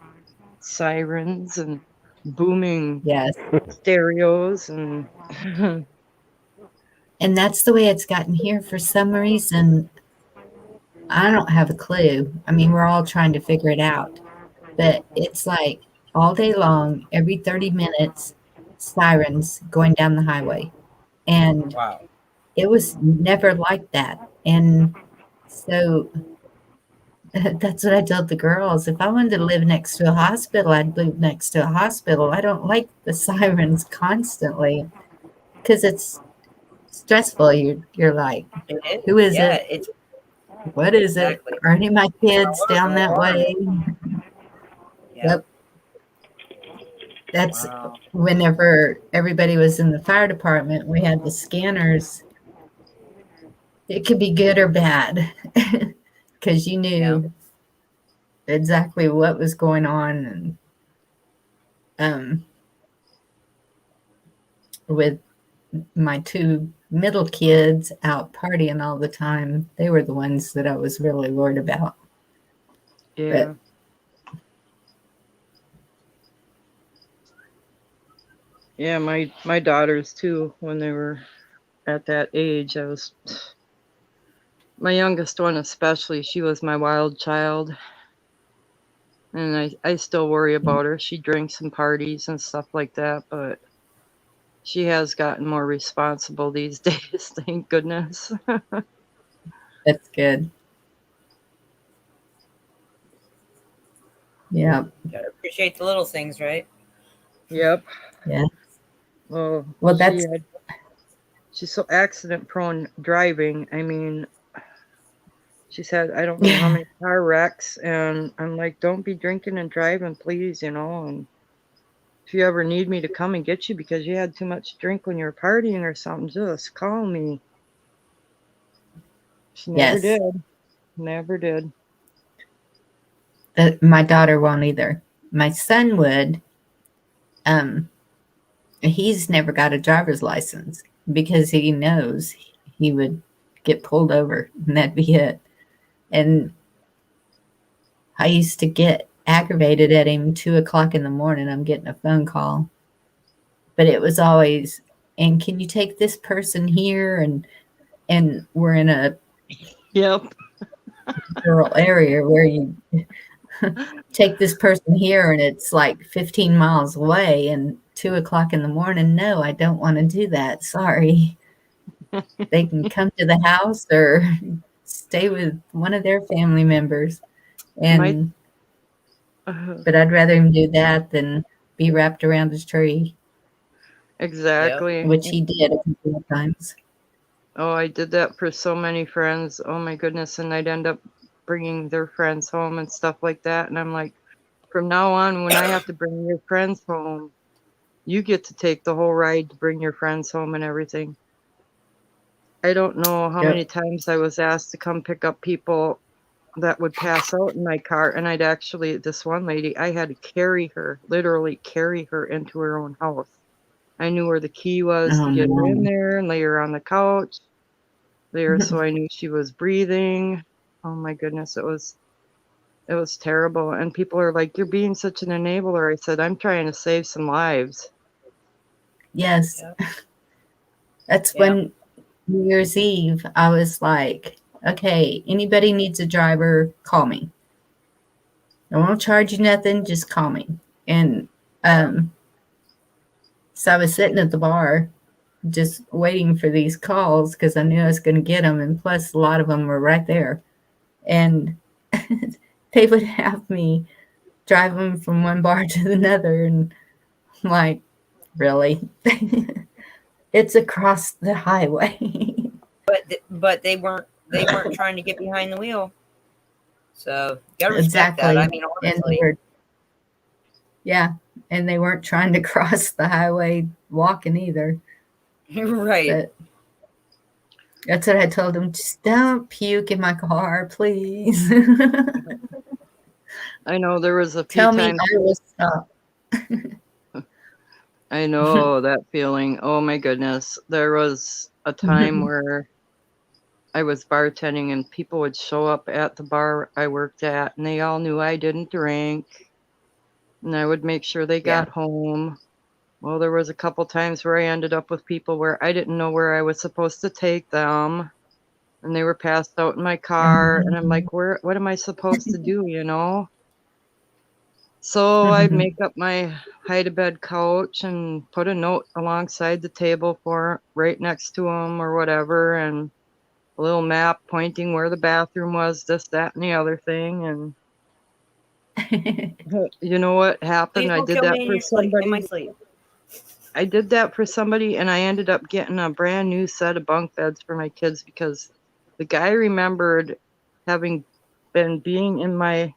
sirens and booming Yes. stereos and And that's the way it's gotten here for some reason. I don't have a clue. I mean, we're all trying to figure it out. But it's like all day long, every 30 minutes, sirens going down the highway. And Wow. it was never like that. And so that's what I told the girls. If I wanted to live next to a hospital, I'd live next to a hospital. I don't like the sirens constantly because it's stressful. You're like, who is it? It's What is exactly. it? Are any of my kids down that way? Yep. That's Wow. whenever everybody was in the fire department, we had the scanners. It could be good or bad because you knew exactly what was going on. And with my two middle kids out partying all the time, they were the ones that I was really worried about. yeah. Yeah, my daughters too, when they were at that age, my youngest one especially, she was my wild child. And I still worry about her. She drinks and parties and stuff like that, but she has gotten more responsible these days, thank goodness. That's good. Yeah. Gotta appreciate the little things, right? Yep. Yeah. Well, that's she's so accident prone driving. I mean, she's had I don't know how many car wrecks, and I'm like, don't be drinking and driving, please, and if you ever need me to come and get you because you had too much drink when you were partying or something, just call me. She never Yes. did. Never did. My daughter won't either. My son would. He's never got a driver's license because he knows he would get pulled over and that'd be it. And I used to get aggravated at him 2:00 in the morning. I'm getting a phone call, but it was always, and can you take this person here? And we're in a Yep. rural area where you take this person here and it's like 15 miles away and 2:00 in the morning. No, I don't want to do that. Sorry. They can come to the house or stay with one of their family members. And but I'd rather him do that than be wrapped around his tree. Exactly. Which he did a couple of times. Oh, I did that for so many friends. Oh my goodness. And I'd end up bringing their friends home and stuff like that. And I'm like, from now on, when I have to bring your friends home, you get to take the whole ride to bring your friends home and everything. I don't know how many times I was asked to come pick up people that would pass out in my car. And I'd actually, this one lady, I had to carry her, literally carry her into her own house. I knew where the key was to get her in there and lay her on the couch there, so I knew she was breathing. Oh my goodness, it was terrible. And people are like, "You're being such an enabler." I said, "I'm trying to save some lives." Yes. That's when New Year's Eve, I was like, okay, anybody needs a driver, call me. I won't charge you nothing, just call me. And so I was sitting at the bar just waiting for these calls because I knew I was going to get them. And plus, a lot of them were right there. And they would have me drive them from one bar to another. And I'm like, really? It's across the highway. But they weren't trying to get behind the wheel. So you gotta respect Exactly. that. I mean, honestly. And they weren't trying to cross the highway walking either. Right. That's what I told him. Just don't puke in my car, please. I know there was a few Tell me times. I will stop. I know that feeling. Oh my goodness. There was a time where I was bartending and people would show up at the bar I worked at and they all knew I didn't drink. And I would make sure they got home. Well, there was a couple times where I ended up with people where I didn't know where I was supposed to take them. And they were passed out in my car. And I'm like, what am I supposed to do, you know? So I'd make up my hide-a-bed couch and put a note alongside the table for right next to them or whatever, and a little map pointing where the bathroom was, this, that, and the other thing. And you know what happened? Please I don't did kill that me for in my somebody. sleep. I did that for somebody, and I ended up getting a brand new set of bunk beds for my kids because the guy remembered having been being in the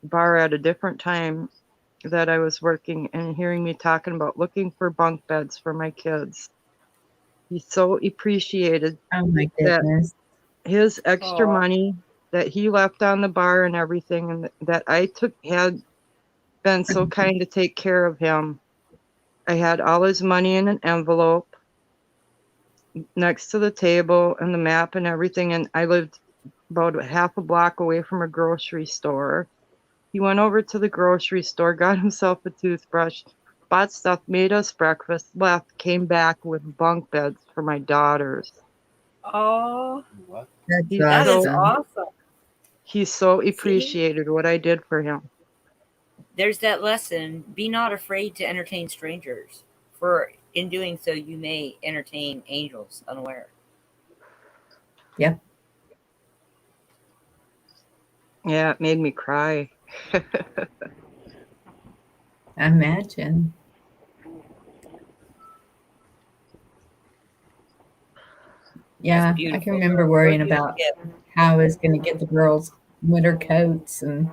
bar at a different time that I was working and hearing me talking about looking for bunk beds for my kids. He so appreciated Oh my that goodness. his extra Aw. money that he left on the bar and everything, and that I had been so kind to take care of him. I had all his money in an envelope next to the table and the map and everything, and I lived about half a block away from a grocery store. He went over to the grocery store, got himself a toothbrush, bought stuff, made us breakfast, left, came back with bunk beds for my daughters. Oh, What? That's He's that is so awesome. he so appreciated what I did for him. There's that lesson: be not afraid to entertain strangers, for in doing so you may entertain angels unaware. Yep. Yeah, it made me cry. I imagine. Yeah, I beautiful. can remember worrying What a about gift. how I was going to get the girls winter coats, and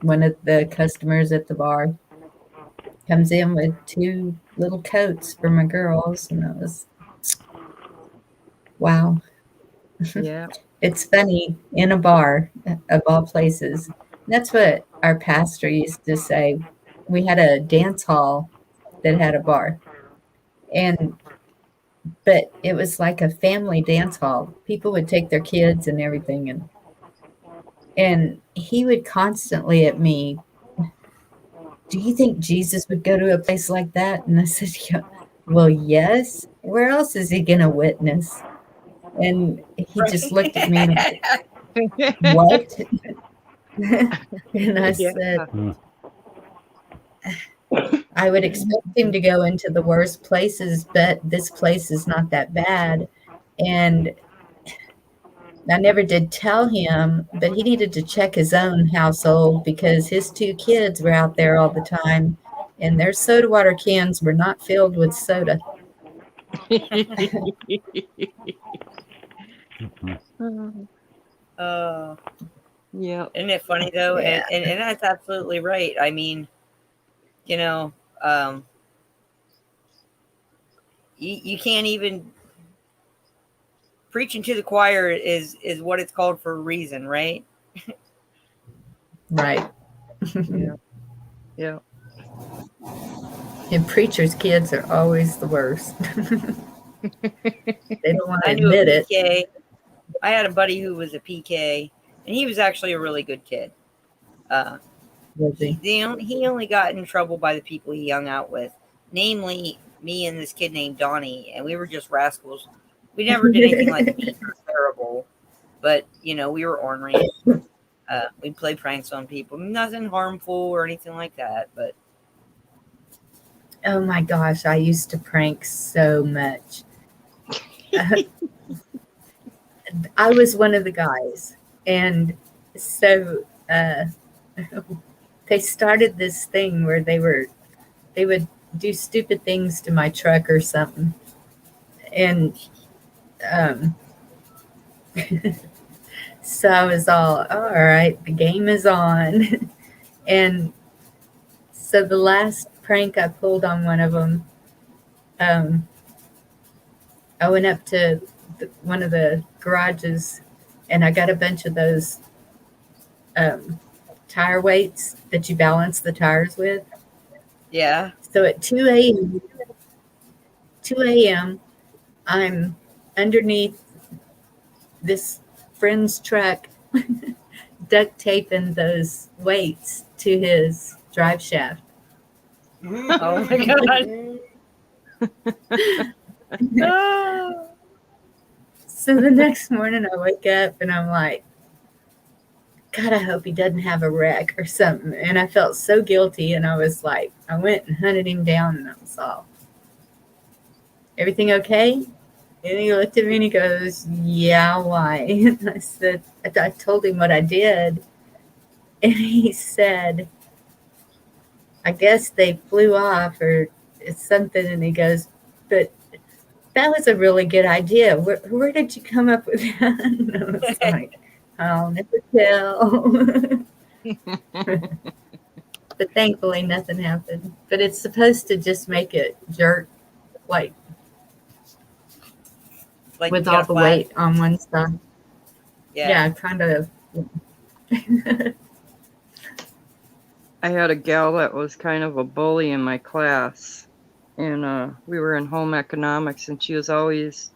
one of the customers at the bar comes in with 2 little coats for my girls, and I was, wow. Yeah. It's funny, in a bar, of all places. That's what our pastor used to say. We had a dance hall that had a bar, but it was like a family dance hall. People would take their kids and everything, and he would constantly at me, do you think Jesus would go to a place like that? And I said, yeah, well, yes. Where else is he going to witness? And he just looked at me like, what? And I said, I would expect him to go into the worst places, but this place is not that bad. And I never did tell him, but he needed to check his own household because his 2 kids were out there all the time, and their soda water cans were not filled with soda. Yeah. Isn't it funny though? Yeah. And that's absolutely right. I mean, you know, you can't even preaching to the choir is what it's called for a reason, right? Right. Yeah. Yeah. And preachers' kids are always the worst. They don't want to I knew admit a it. PK. I had a buddy who was a PK, and he was actually a really good kid. Was he? He only got in trouble by the people he hung out with, namely me and this kid named Donnie, and we were just rascals. We never did anything like mean or terrible, but you know, we were ornery. We'd play pranks on people, nothing harmful or anything like that. But Oh my gosh, I used to prank so much. I was one of the guys, and so they started this thing where they would do stupid things to my truck or something, and so I was all right, the game is on. And so the last prank I pulled on one of them, um, I went up to one of the garages and I got a bunch of those um, tire weights that you balance the tires with. Yeah. So at 2 a.m., I'm underneath this friend's truck duct taping those weights to his drive shaft. Oh my god. Oh. So the next morning I wake up and I'm like, God, I hope he doesn't have a wreck or something. And I felt so guilty. And I was like, I went and hunted him down and I was all, everything okay? And he looked at me and he goes, yeah, why? And I said, I told him what I did. And he said, I guess they flew off or it's something. And he goes, but that was a really good idea. Where did you come up with that? And I was like, I'll never tell. But thankfully nothing happened. But it's supposed to just make it jerk like with all the weight on one side. Yeah, kind of. I had a gal that was kind of a bully in my class, and we were in home economics, and she was always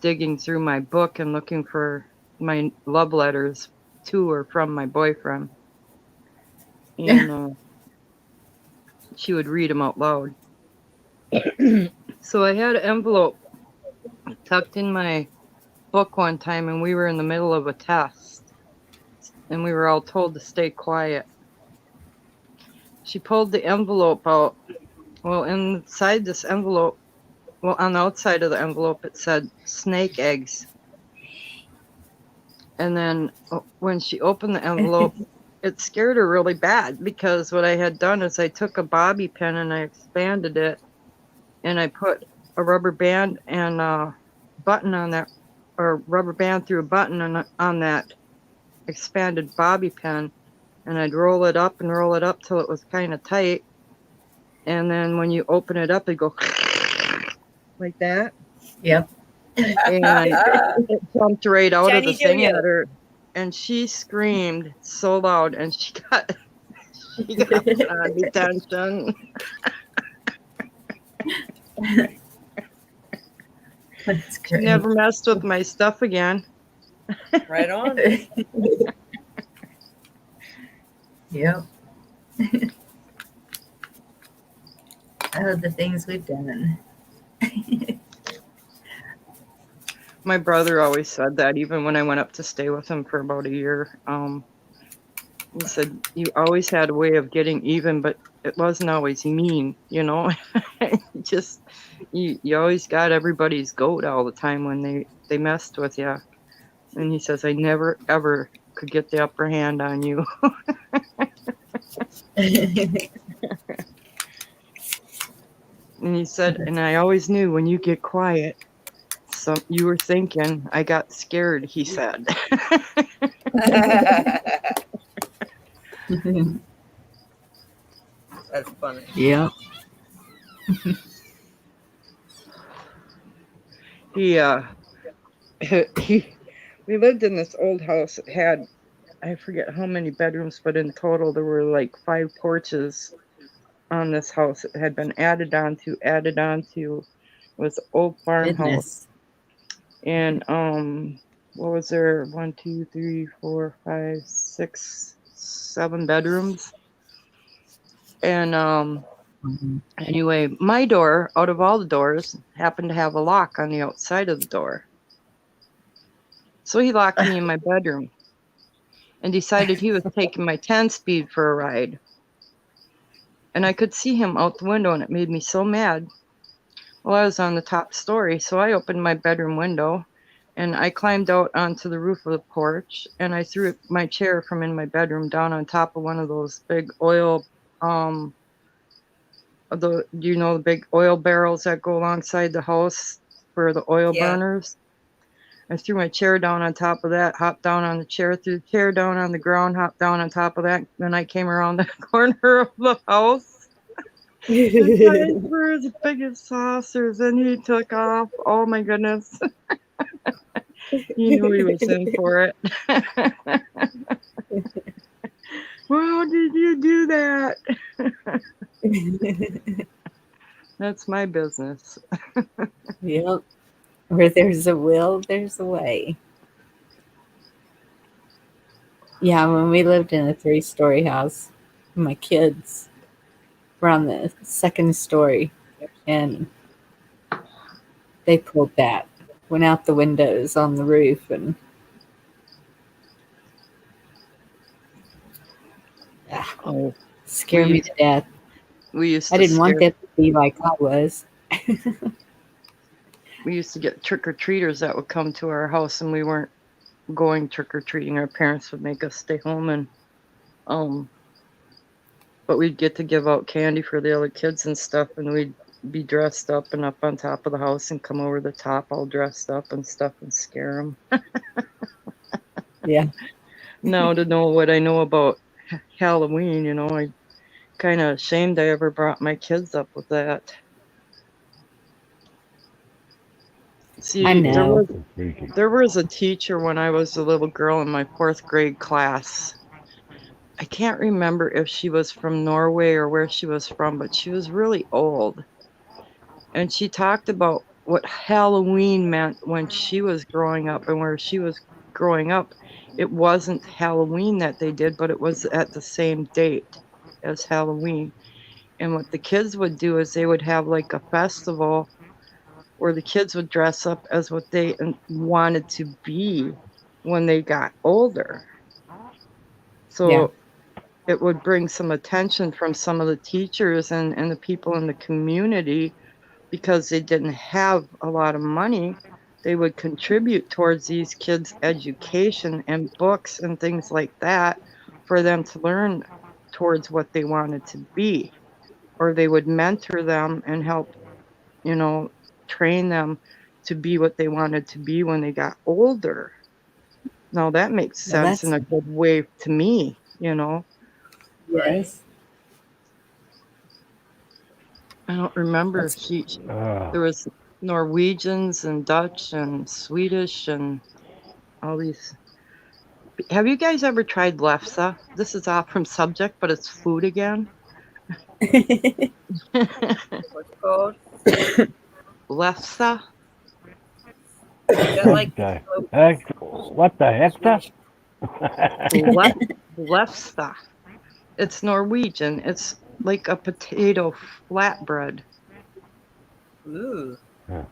digging through my book and looking for my love letters to or from my boyfriend. And she would read them out loud. So I had an envelope tucked in my book one time, and we were in the middle of a test, and we were all told to stay quiet. She pulled the envelope out. Well, inside this envelope, well, on the outside of the envelope, it said snake eggs. And then when she opened the envelope, it scared her really bad, because what I had done is I took a bobby pin and I expanded it, and I put a rubber band and a button on that, or rubber band through a button on that expanded bobby pin, and I'd roll it up and roll it up till it was kind of tight, and then when you open it up, it'd go like that. Yep. And it jumped right out of the thing at her, and she screamed so loud, and she got put on detention. That's She great. never messed with my stuff again. Right on. Yep. Oh, the things we've done. My brother always said that, even when I went up to stay with him for about a year. He said, you always had a way of getting even, but it wasn't always mean, you know? Just, you always got everybody's goat all the time when they messed with you. And he says, I never, ever could get the upper hand on you. And he said, and I always knew when you get quiet, so you were thinking, I got scared, he said. That's funny. Yeah. We lived in this old house. It had, I forget how many bedrooms, but in total there were like 5 porches on this house. It had been added on to. It was an old farmhouse. And what was there? 1, 2, 3, 4, 5, 6, 7 bedrooms. And anyway, my door, out of all the doors, happened to have a lock on the outside of the door. So he locked me in my bedroom and decided he was taking my 10-speed for a ride. And I could see him out the window, and it made me so mad. Well, I was on the top story, so I opened my bedroom window, and I climbed out onto the roof of the porch, and I threw my chair from in my bedroom down on top of one of those big oil, the big oil barrels that go alongside the house for the oil burners? I threw my chair down on top of that, hopped down on the chair, threw the chair down on the ground, hopped down on top of that. Then I came around the corner of the house His eyes were as big as saucers, and he took off. Oh my goodness. He knew he was in for it. How did you do that? That's my business. Yep. Where there's a will, there's a way. Yeah, when we lived in a 3-story house, my kids were on the second story, and they pulled that, went out the windows on the roof, and Oh, scared me to death. we used to I didn't want scare- that to be like I was. We used to get trick-or-treaters that would come to our house, and we weren't going trick-or-treating. Our parents would make us stay home, and but we'd get to give out candy for the other kids and stuff, and we'd be dressed up and up on top of the house and come over the top all dressed up and stuff and scare them. Yeah. Now to know what I know about Halloween, you know, I kind of ashamed I ever brought my kids up with that. See, I know. there was a teacher when I was a little girl in my 4th grade class. I can't remember if she was from Norway or where she was from, but she was really old. And she talked about what Halloween meant when she was growing up, and where she was growing up, it wasn't Halloween that they did, but it was at the same date as Halloween. And what the kids would do is they would have like a festival where the kids would dress up as what they wanted to be when they got older. So Yeah. it would bring some attention from some of the teachers and the people in the community, because they didn't have a lot of money. They would contribute towards these kids' education and books and things like that for them to learn towards what they wanted to be. Or they would mentor them and help, you know, train them to be what they wanted to be when they got older. Now that makes Well, sense in a good way to me, you know. Yes. I don't remember. There was Norwegians and Dutch and Swedish and all these. Have you guys ever tried lefse? This is off from subject, but it's food again. What's it called? Lefse. Is that like What the heck? Lefse. It's Norwegian. It's like a potato flatbread. Ooh. Yeah.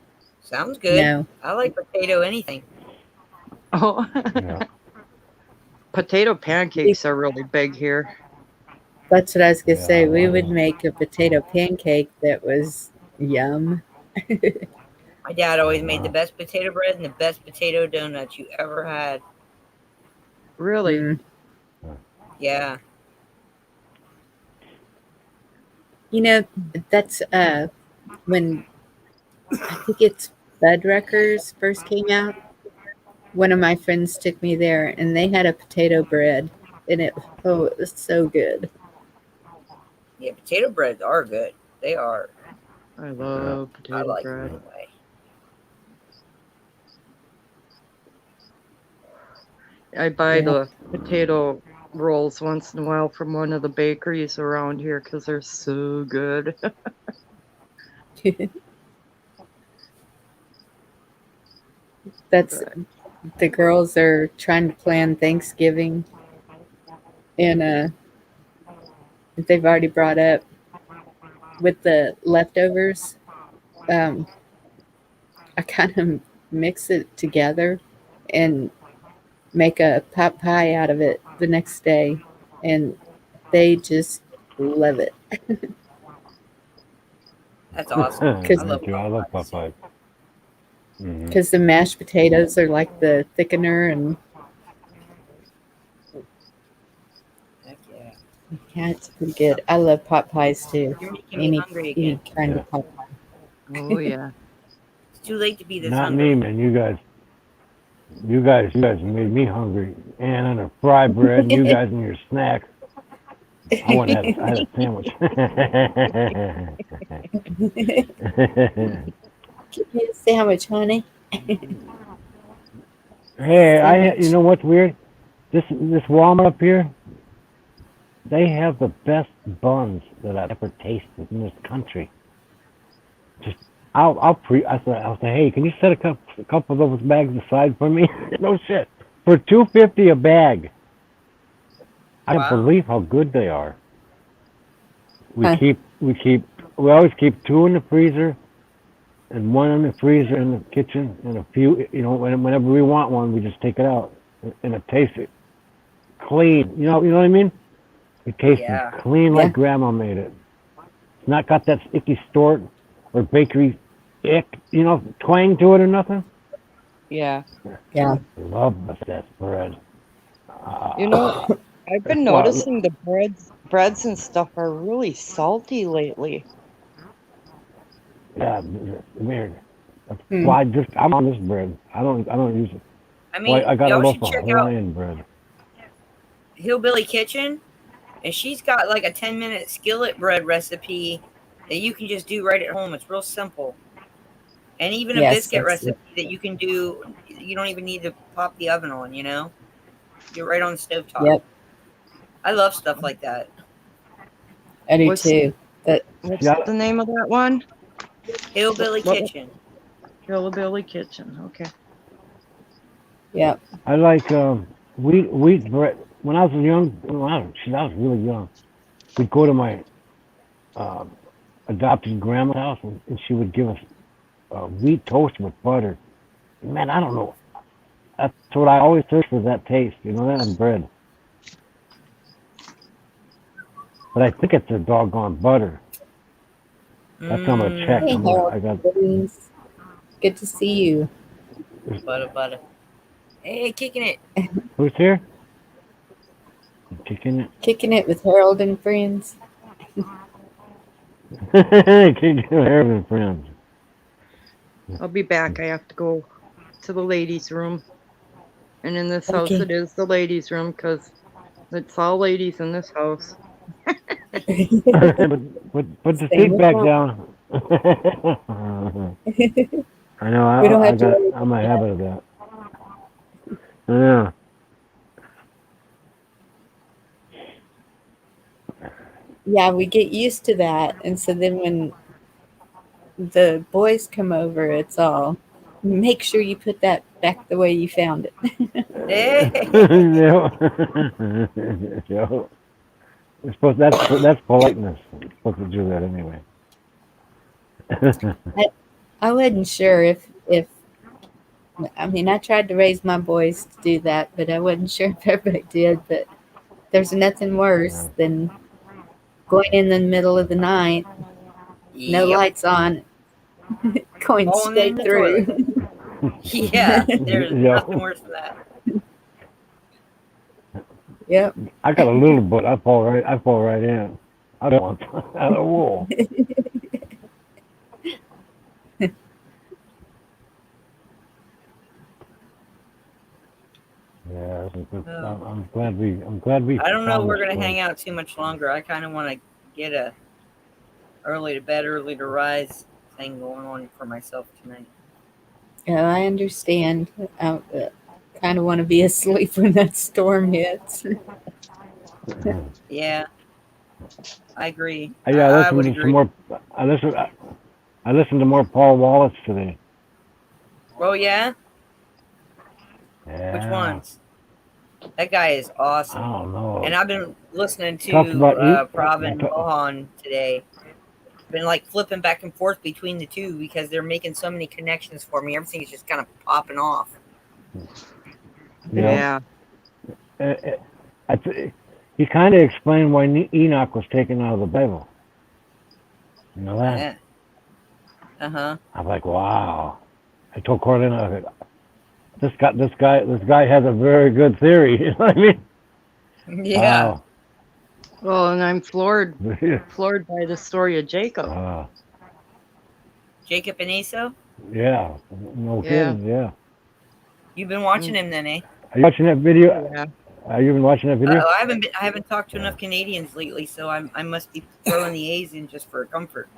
Sounds good. No. I like potato anything. Oh, Yeah. potato pancakes are really big here. That's what I was going to Yeah, say. I We love would them. make a potato pancake that was yum. My dad always made the best potato bread and the best potato donuts you ever had. Really? Mm. Yeah. You know, that's when I think it's Fuddruckers first came out. One of my friends took me there, and they had a potato bread, and it was so good. Yeah, potato breads are good. They are. I love I potato like bread. them anyway. I buy Yeah. the potato rolls once in a while from one of the bakeries around here because they're so good. That's the girls are trying to plan Thanksgiving, and they've already brought up with the leftovers. I kind of mix it together and make a pot pie out of it the next day, and they just love it. That's awesome. Me I love too. I love Popeyes. Popeye. Mhm. Because the mashed potatoes are like the thickener, and Heck yeah. yeah, it's pretty good. I love pot pies too. You're making me hungry Any again. kind Yeah. of pot pie. Oh yeah. It's too late to be this Not hungry. me, man. You guys made me hungry. And on a fried bread, and you guys and your snacks. I went and had a sandwich. Give me a sandwich, honey. Hey, you know what's weird? This Walmart up here, they have the best buns that I've ever tasted in this country. Just, I said, hey, can you set a couple of those bags aside for me? No shit, for $2.50 a bag. I Wow. can't believe how good they are. We Huh. we always keep 2 in the freezer, and 1 in the freezer in the kitchen, and a few, whenever we want one, we just take it out, and it tastes clean. You know what I mean? It tastes Yeah. clean Yeah. like Grandma made it. It's not got that sticky store or bakery ick, twang to it or nothing. Yeah. Yeah. Love that bread. You know, I've been Well, noticing the breads and stuff are really salty lately. yeah, weird. That's Hmm. why I'm on this bread. I don't use it. I mean, Well, I got a y'all loaf should of check out Hawaiian bread. Hillbilly Kitchen, and she's got like a 10-minute skillet bread recipe that you can just do right at home. It's real simple. And even a Yes, biscuit that's recipe that you can do, you don't even need to pop the oven on, You're right on the stovetop. Yep. I love stuff like that. I do What's- too. What's Yeah. the name of that one? Hillbilly What- Kitchen. Hillbilly Kitchen. Okay. Yep. I like wheat bread. When I was young, I was really young. We'd go to my adopted grandma's house, and she would give us wheat toast with butter. Man, I don't know. That's what I always search for, that taste. That on bread. But I think it's a doggone butter. That's how I'm gonna check. Hey, Harold. I got Greetings. Good to see you. Butter. Hey, kicking it. who's here? Kicking it. Kicking it with Harold and friends. Kicking it, Harold friends. I'll be back. I have to go to the ladies' room. And in this house, Okay. it is the ladies' room because it's all ladies in this house. Put the Same seat with back mine. down. I know. We don't have to worry I'm a habit of that. Yeah. Yeah, we get used to that. And so then when the boys come over, it's all, make sure you put that back the way you found it. Hey. Yeah. That's politeness. You're supposed to do that anyway. I wasn't sure if I mean, I tried to raise my boys to do that, but I wasn't sure if everybody did. But there's nothing worse than going in the middle of the night, no Yep. lights on, going Falling straight in the through. Yeah, there's Yeah. nothing worse than that. Yep. I got a little butt. I fall right in. I don't want out of the wool. Yeah, I'm glad we. I don't know. found We're this gonna place. hang out too much longer. I kind of want to get a early to bed, early to rise thing going on for myself tonight. Yeah, I understand. I kind of want to be asleep when that storm hits. Yeah, I agree. Yeah, I I would listened to agree. some more. I listened to more Paul Wallace today. Oh yeah, Yeah. which ones? That guy is I awesome. don't know. And I've been listening to Talks about Pravin Mohan today. Been like flipping back and forth between the two because they're making so many connections for me. Everything is just kind of popping off. Yeah. He kind of explained why Enoch was taken out of the Bible. You know that? Yeah. Uh-huh. I'm like, wow. I told Corlin, I was like, this guy has a very good theory. You know what I mean? Yeah. Wow. Well, and I'm floored by the story of Jacob. Jacob and Esau? Yeah. No Yeah. kidding. Yeah. You've been watching him then, eh? Are you watching that video? Yeah. Have you been watching that video? I haven't talked to enough Canadians lately, so I must be throwing the A's in just for comfort.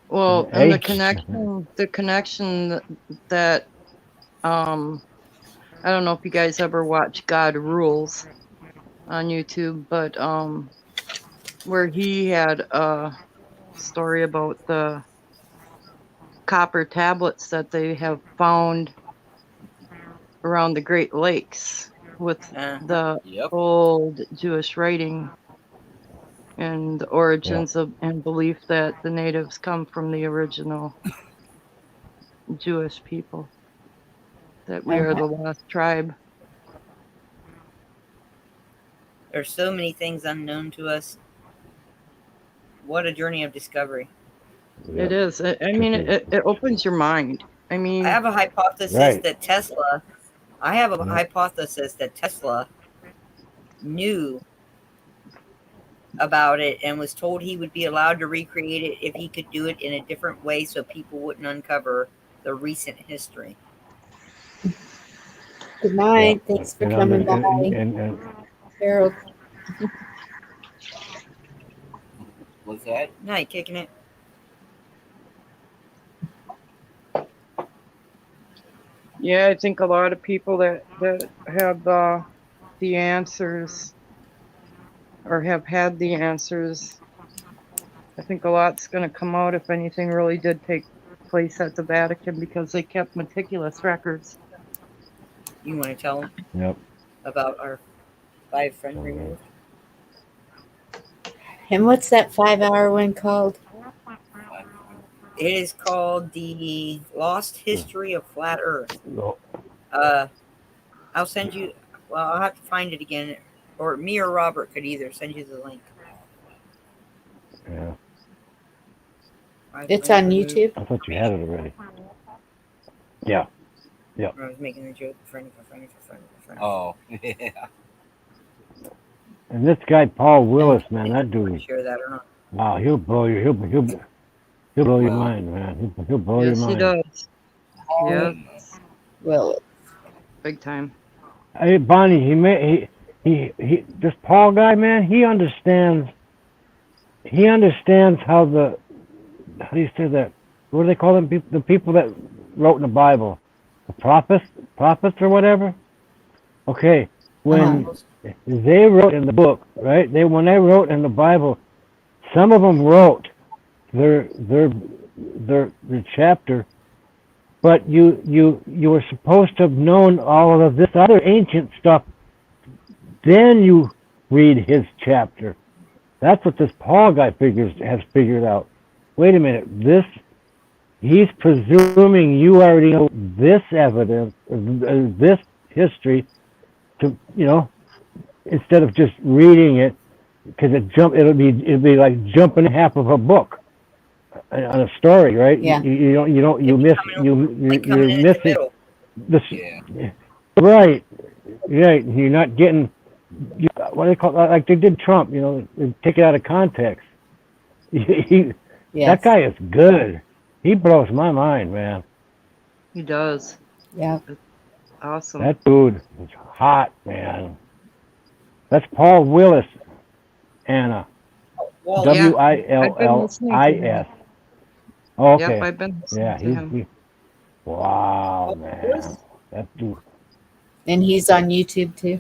Well, and the H. connection that I don't know if you guys ever watch God Rules on YouTube, but where he had a story about the copper tablets that they have found around the Great Lakes with the Yep. old Jewish writing and the origins of and belief that the natives come from the original Jewish people, that we are the lost tribe. There's so many things unknown to us. What a journey of discovery. It is. I mean, it opens your mind. I mean, I have a hypothesis Right. that Tesla. I have a hypothesis that Tesla knew about it and was told he would be allowed to recreate it if he could do it in a different way, so people wouldn't uncover the recent history. Good night. Thanks for coming by, And Harold. What's that? Night, kicking it. yeah, I think a lot of people that have the answers or have had the answers, I think a lot's going to come out if anything really did take place at the Vatican, because they kept meticulous records. You want to tell them Yep. about our 5 friend removed? And what's that 5-hour one called? It is called The Lost History of Flat Earth. No. I'll send you. Well, I'll have to find it again, or me or Robert could either send you the link. Yeah. It's on YouTube. I thought you had it already. Yeah. I was making a joke. Friend. Oh, yeah. And this guy Paul Willis, man, that dude. Share that or not? Wow, he'll blow you. He'll blow your mind, man. He'll blow Yes, your he mind. does. Yeah, Well, big time. Hey, Bonnie, he this Paul guy, man, he understands how do you say that? What do they call them? The people that wrote in the Bible, the prophets or whatever. Okay, when they wrote in the book, right? When they wrote in the Bible, some of them wrote their chapter, but you were supposed to have known all of this other ancient stuff. Then you read his chapter. That's what this Paul guy has figured out. Wait a minute, he's presuming you already know this evidence, this history, to instead of just reading it, because it'll be like jumping half of a book on a story, right? Yeah. You're missing this. Yeah. Right. Yeah, you're not getting what do they call, like they did Trump, they take it out of context. That guy is good. He blows my mind, man. He does. yeah. Awesome. That dude is hot, man. That's Paul Willis, Anna. Well, Willis. Oh, okay. Yep, I've been listening Yeah, to him. wow, man. That dude. And he's on YouTube too.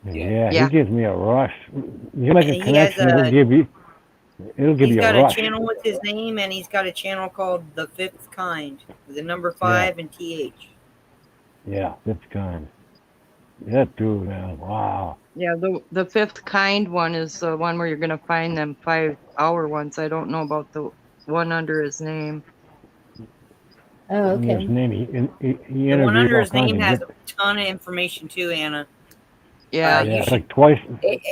Yeah, Yeah. he gives me a rush. You make a And he has connection, it'll give he's you got a a rush. channel with his name, and he's got a channel called The Fifth Kind, with the number 5 and TH. Yeah, that's kind. That dude, man. Wow. Yeah, the fifth kind one is the one where you're gonna find them 5-hour ones. I don't know about the one under his name. Oh, And his okay. name, he The one interviews under all his kinds name of has a different- ton of information too, Anna. Yeah, you yeah, it's should- like twice. It-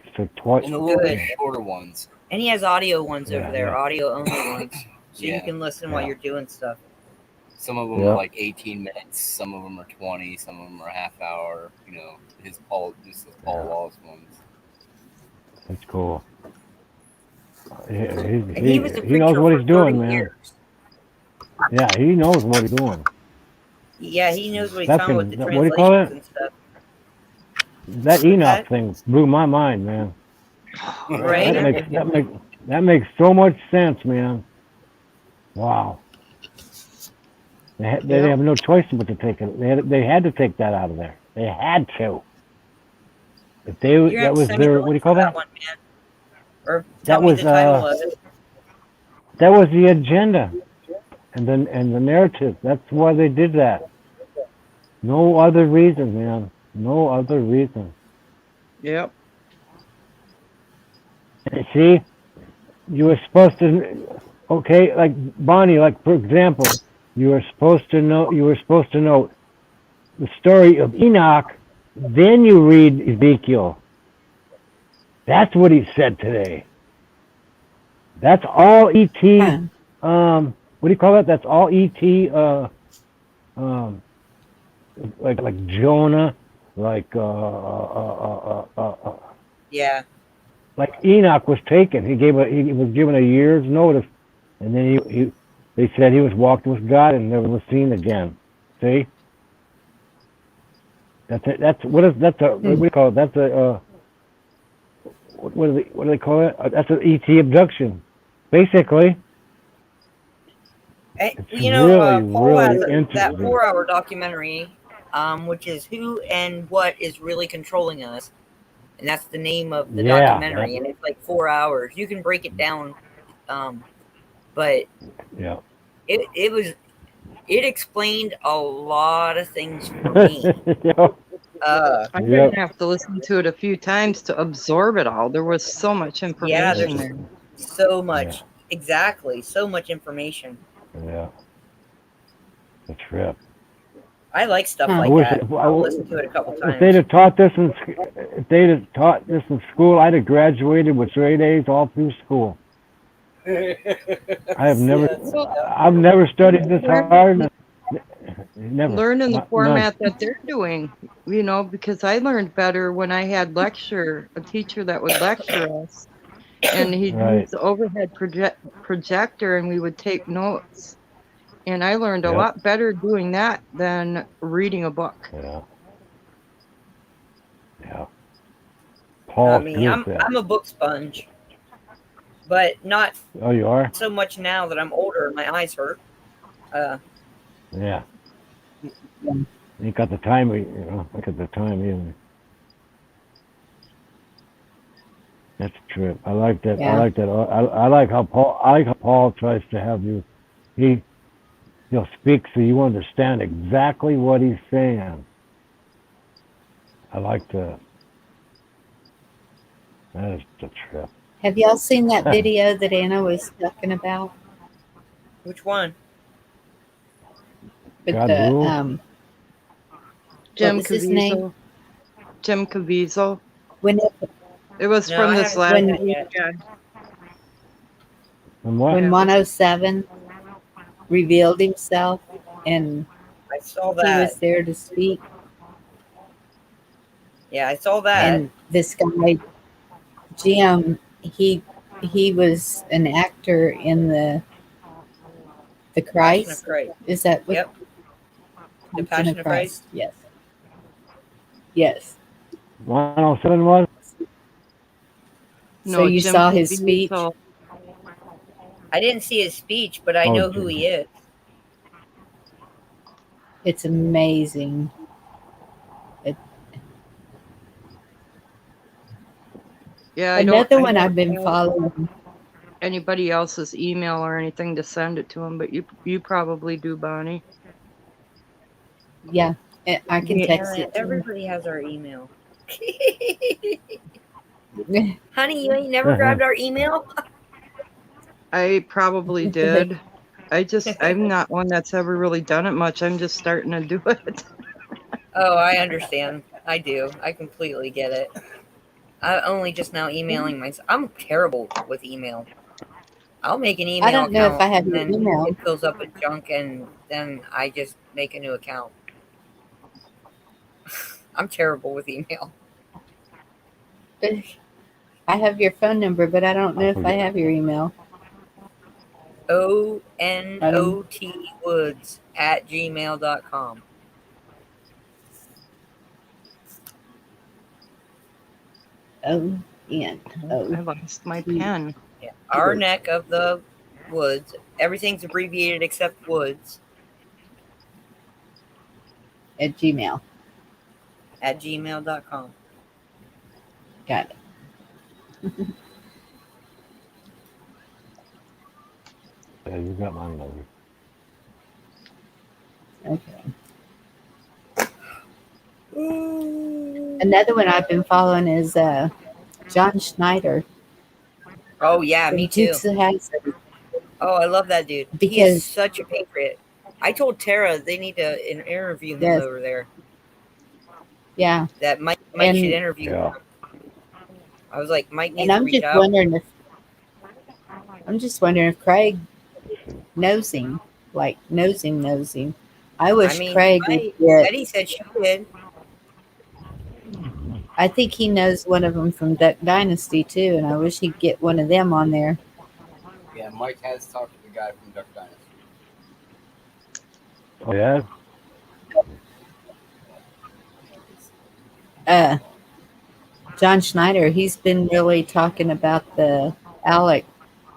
It's like twice. And the little bit Good. shorter ones. And he has audio ones Yeah, over there, yeah. audio only ones, so you Yeah. can listen while Yeah. you're doing stuff. Some of them Yeah. are like 18 minutes. Some of them are 20. Some of them are half hour. His Paul Walls ones. That's cool. And he was a He knows preacher what for he's doing, 30 man. years. Yeah, he knows what he's doing. Yeah, he knows what he's That's talking with the what do you call translations it? and stuff. that Enoch thing blew my mind, man. Right? That makes so much sense, man. Wow. They Yep. have no choice but to take it. They had to take that out of there. They had to. If they You're that was their what do you call that? one, man. Or That tell me was the title of it. that was the agenda, and the narrative. That's why they did that. No other reason, man. No other reason. Yep. See, you were supposed to. Okay, like Bonnie, like for example, you were supposed to know. You were supposed to know the story of Enoch. Then you read Ezekiel. That's what he said today. That's all ET. What do you call that? That's all ET. Like Jonah, like Yeah. like Enoch was taken. He was given a year's notice, and then they said he was walking with God and never was seen again. See, that's it. That's what do you call it? That's a what do they call it? That's an ET abduction, basically. It's really, Paul really has that interesting. 4-hour documentary, which is Who and What is Really Controlling Us. And that's the name of the documentary. And it's like 4 hours. You can break it down. But yeah, it explained a lot of things for me. I'm going to have to listen to it a few times to absorb it all. There was so much information there. So much. Yeah. Exactly. So much information. Yeah. The trip. I like stuff like that. I'll listen to it a couple times. If they'd have taught this in school, I'd have graduated with straight A's all through school. I've never studied this hard. Never. Learn in the format that they're doing, because I learned better when I had a teacher that would lecture us, and he'd use the overhead projector, and we would take notes. And I learned a lot better doing that than reading a book. Yeah. Yeah. Paul, I'm a book sponge, but not. Oh, you are? So much now that I'm older, my eyes hurt. Yeah. You got the time, look at the time either. That's a trip. I like that. Yeah. I like that. I like how Paul tries to have you. He'll speak so you understand exactly what he's saying. I like that. That is the trip. Have y'all seen that video that Anna was talking about? Which one? With the Jim Caviezel. Jim Caviezel. It was from this last weekend. When 107 revealed himself and I saw that. He was there to speak. Yeah, I saw that. And this guy, Jim, he was an actor in the Christ. Passion of Christ. Is that what? Yep. The Passion of Christ. Yes. Yes. 107 was? No, so you saw his speech? I didn't see his speech, but I know who he is. It's amazing. Yeah, another one I've been following. Anybody else's email or anything to send it to him, but you probably do, Bonnie. Yeah, I can text it. Everybody has our email. Honey, you ain't never grabbed our email? I probably did. I'm not one that's ever really done it much. I'm just starting to do it. Oh, I understand. I do. I completely get it. I'm only just now emailing myself. I'm terrible with email. I'll make an email. I don't know if I have your email. It fills up with junk, and then I just make a new account. I'm terrible with email. I have your phone number, but I don't know if I have your email. onotwoods@gmail.com. O-N-O. I lost my pen. Yeah. Our neck of the woods. Everything's abbreviated except woods at Gmail. at gmail.com. Got it. Yeah, you got my number. Okay. Another one I've been following is John Schneider. Oh yeah, from me too. Dukes of Hazzard. Oh, I love that dude. He Because- is such a patriot. I told Tara they need to interview him Yes. over there. Yeah, That Mike And- should interview him. Yeah. I was like, Mike needs and to I'm reach just out. wondering if Craig knows him, like knows him. I wish Craig would get. Eddie said she did. I think he knows one of them from Duck Dynasty too, and I wish he'd get one of them on there. Yeah, Mike has talked to the guy from Duck Dynasty. Oh, yeah? John Schneider, he's been really talking about the Alec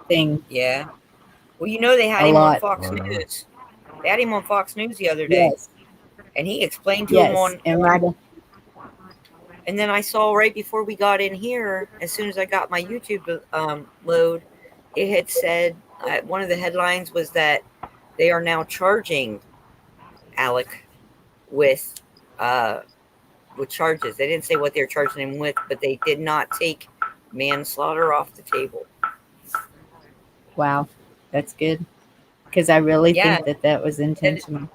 thing. Yeah. Well, you know they had A him lot. on Fox News. They had him on Fox News the other day, Yes, and he explained to him yes, on. and right. And then I saw right before we got in here, as soon as I got my YouTube load, it had said one of the headlines was that they are now charging Alec with charges. They didn't say what they're charging him with, but they did not take manslaughter off the table. Wow, that's good. Because I really Yeah. think that was intentional.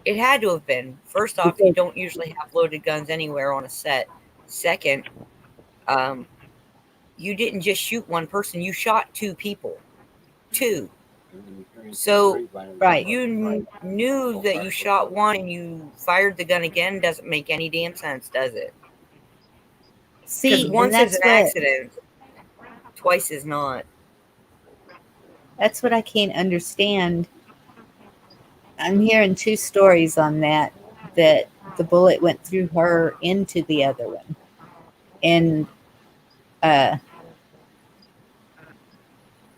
It had to have been. First off, you don't usually have loaded guns anywhere on a set. Second, you didn't just shoot one person, you shot two people. Two. So, Right. You knew that you shot one and you fired the gun again. Doesn't make any damn sense, does it? Because See, and once is that's an what accident, twice is not. that's what I can't understand. I'm hearing two stories on that the bullet went through her into the other one. And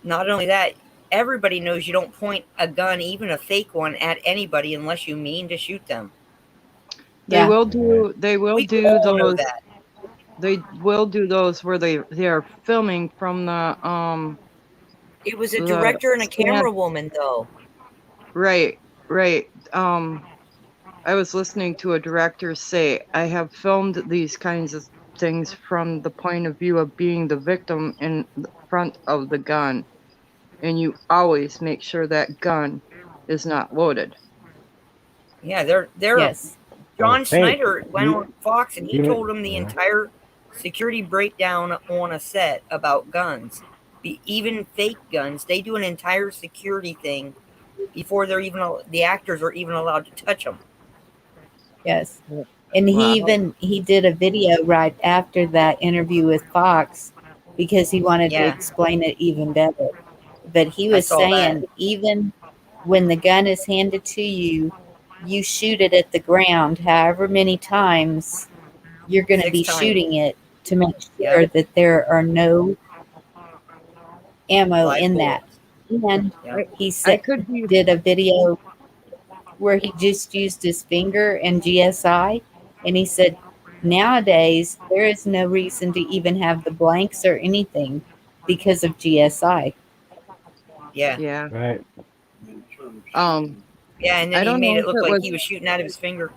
Not only that, everybody knows you don't point a gun, even a fake one, at anybody unless you mean to shoot them. They Yeah. will do. They will We do all know those. that. They will do those where they are filming from the It was a the director and a stand- camera woman, though. Right. I was listening to a director say, I have filmed these kinds of things from the point of view of being the victim in the front of the gun. And you always make sure that gun is not loaded. Yeah, they're yes, John Hey, Schneider went you- on Fox and he you- told him the entire security breakdown on a set about guns. Even fake guns, they do an entire security thing before the actors are even allowed to touch them. yes. And Wow. he did a video right after that interview with Fox because he wanted to Yeah. explain it even better. But he I was saw saying that. even when the gun is handed to you, you shoot it at the ground however many times you're going to 6 be times. shooting it to make Yeah. sure that there are no ammo Live in that. And Yeah. he I said could be did a video where he just used his finger and GSI, and he said nowadays there is no reason to even have the blanks or anything because of GSI. Yeah. yeah. Right. Yeah, and I then he don't made know it if look it like was- he was shooting out of his finger.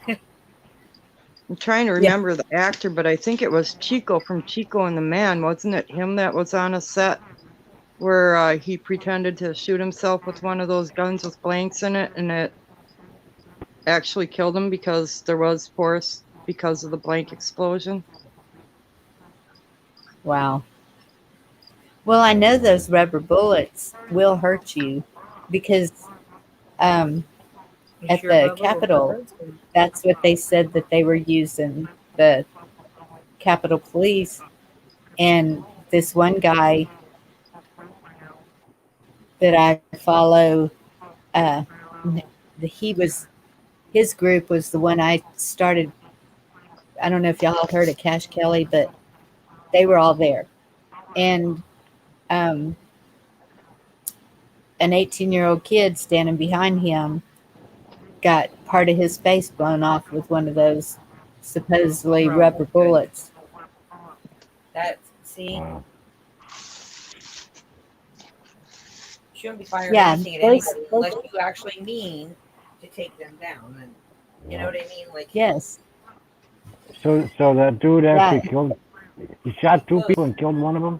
I'm trying to remember the actor, but I think it was Chico from Chico and the Man. Wasn't it him that was on a set where he pretended to shoot himself with one of those guns with blanks in it, and it actually killed him because there was force because of the blank explosion? Wow. Well, I know those rubber bullets will hurt you because at Sure, the Bubba, Capitol, that's what they said that they were using, the Capitol Police. And this one guy that I follow, his group was the one I started. I don't know if y'all heard of Cash Kelly, but They were all there. And an 18-year-old kid standing behind him got part of his face blown off with one of those supposedly Oh, rubber goodness. bullets. See, Wow. you shouldn't be firing Yeah, anything at those- anybody unless you actually mean to take them down. And you know what I mean? Like, Yes. So that dude actually Yeah. killed. He shot two people and killed one of them.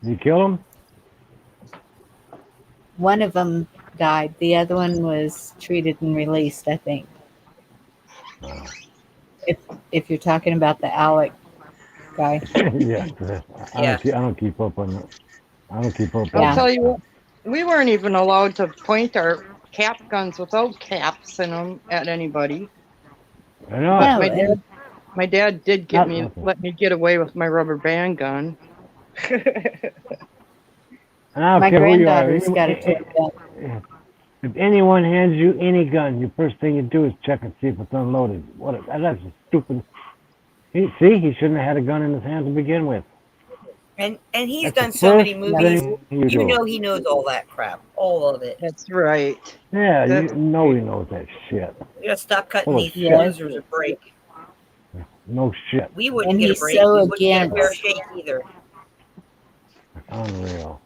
Did he kill him? One of them died. The other one was treated and released, I think. Oh. If you're talking about the Alec guy. Yeah. I don't keep up on that. I don't keep up on I'll Yeah. tell you what, we weren't even allowed to point our cap guns without caps in them at anybody. I know. No, My dad did Not let nothing. me get away with my rubber band gun. And I don't my care who you are. granddaughter's got a toy gun. If anyone hands you any gun, the first thing you do is check and see if it's unloaded. That's stupid. He shouldn't have had a gun in his hand to begin with. and he's That's done the so many first movies. thing You do. know he knows all that crap, all of it. That's right. Yeah, you That's- know he knows that shit. We gotta stop cutting Oh, these yeah. losers a break. No shit. We wouldn't And get a he's break. so We wouldn't get a fair against- shake either. Unreal.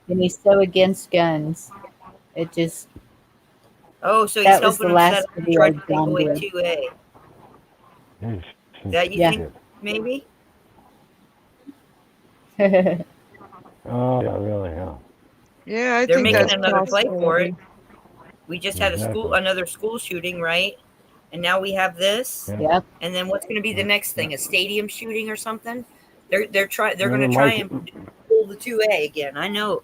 And he's so against guns. It just, Oh, so he's That was helping the him last set up and video try to take John away did. 2A. It's That you Yeah. think maybe? Oh, yeah, really, yeah. Yeah, I They're think making that's another play for it. possible. We just had Exactly. another school shooting, right? And now we have this. Yeah. yep. And then what's going to be the next thing? A stadium shooting or something? They're going to Remember try Mike- and pull the 2A again. I know.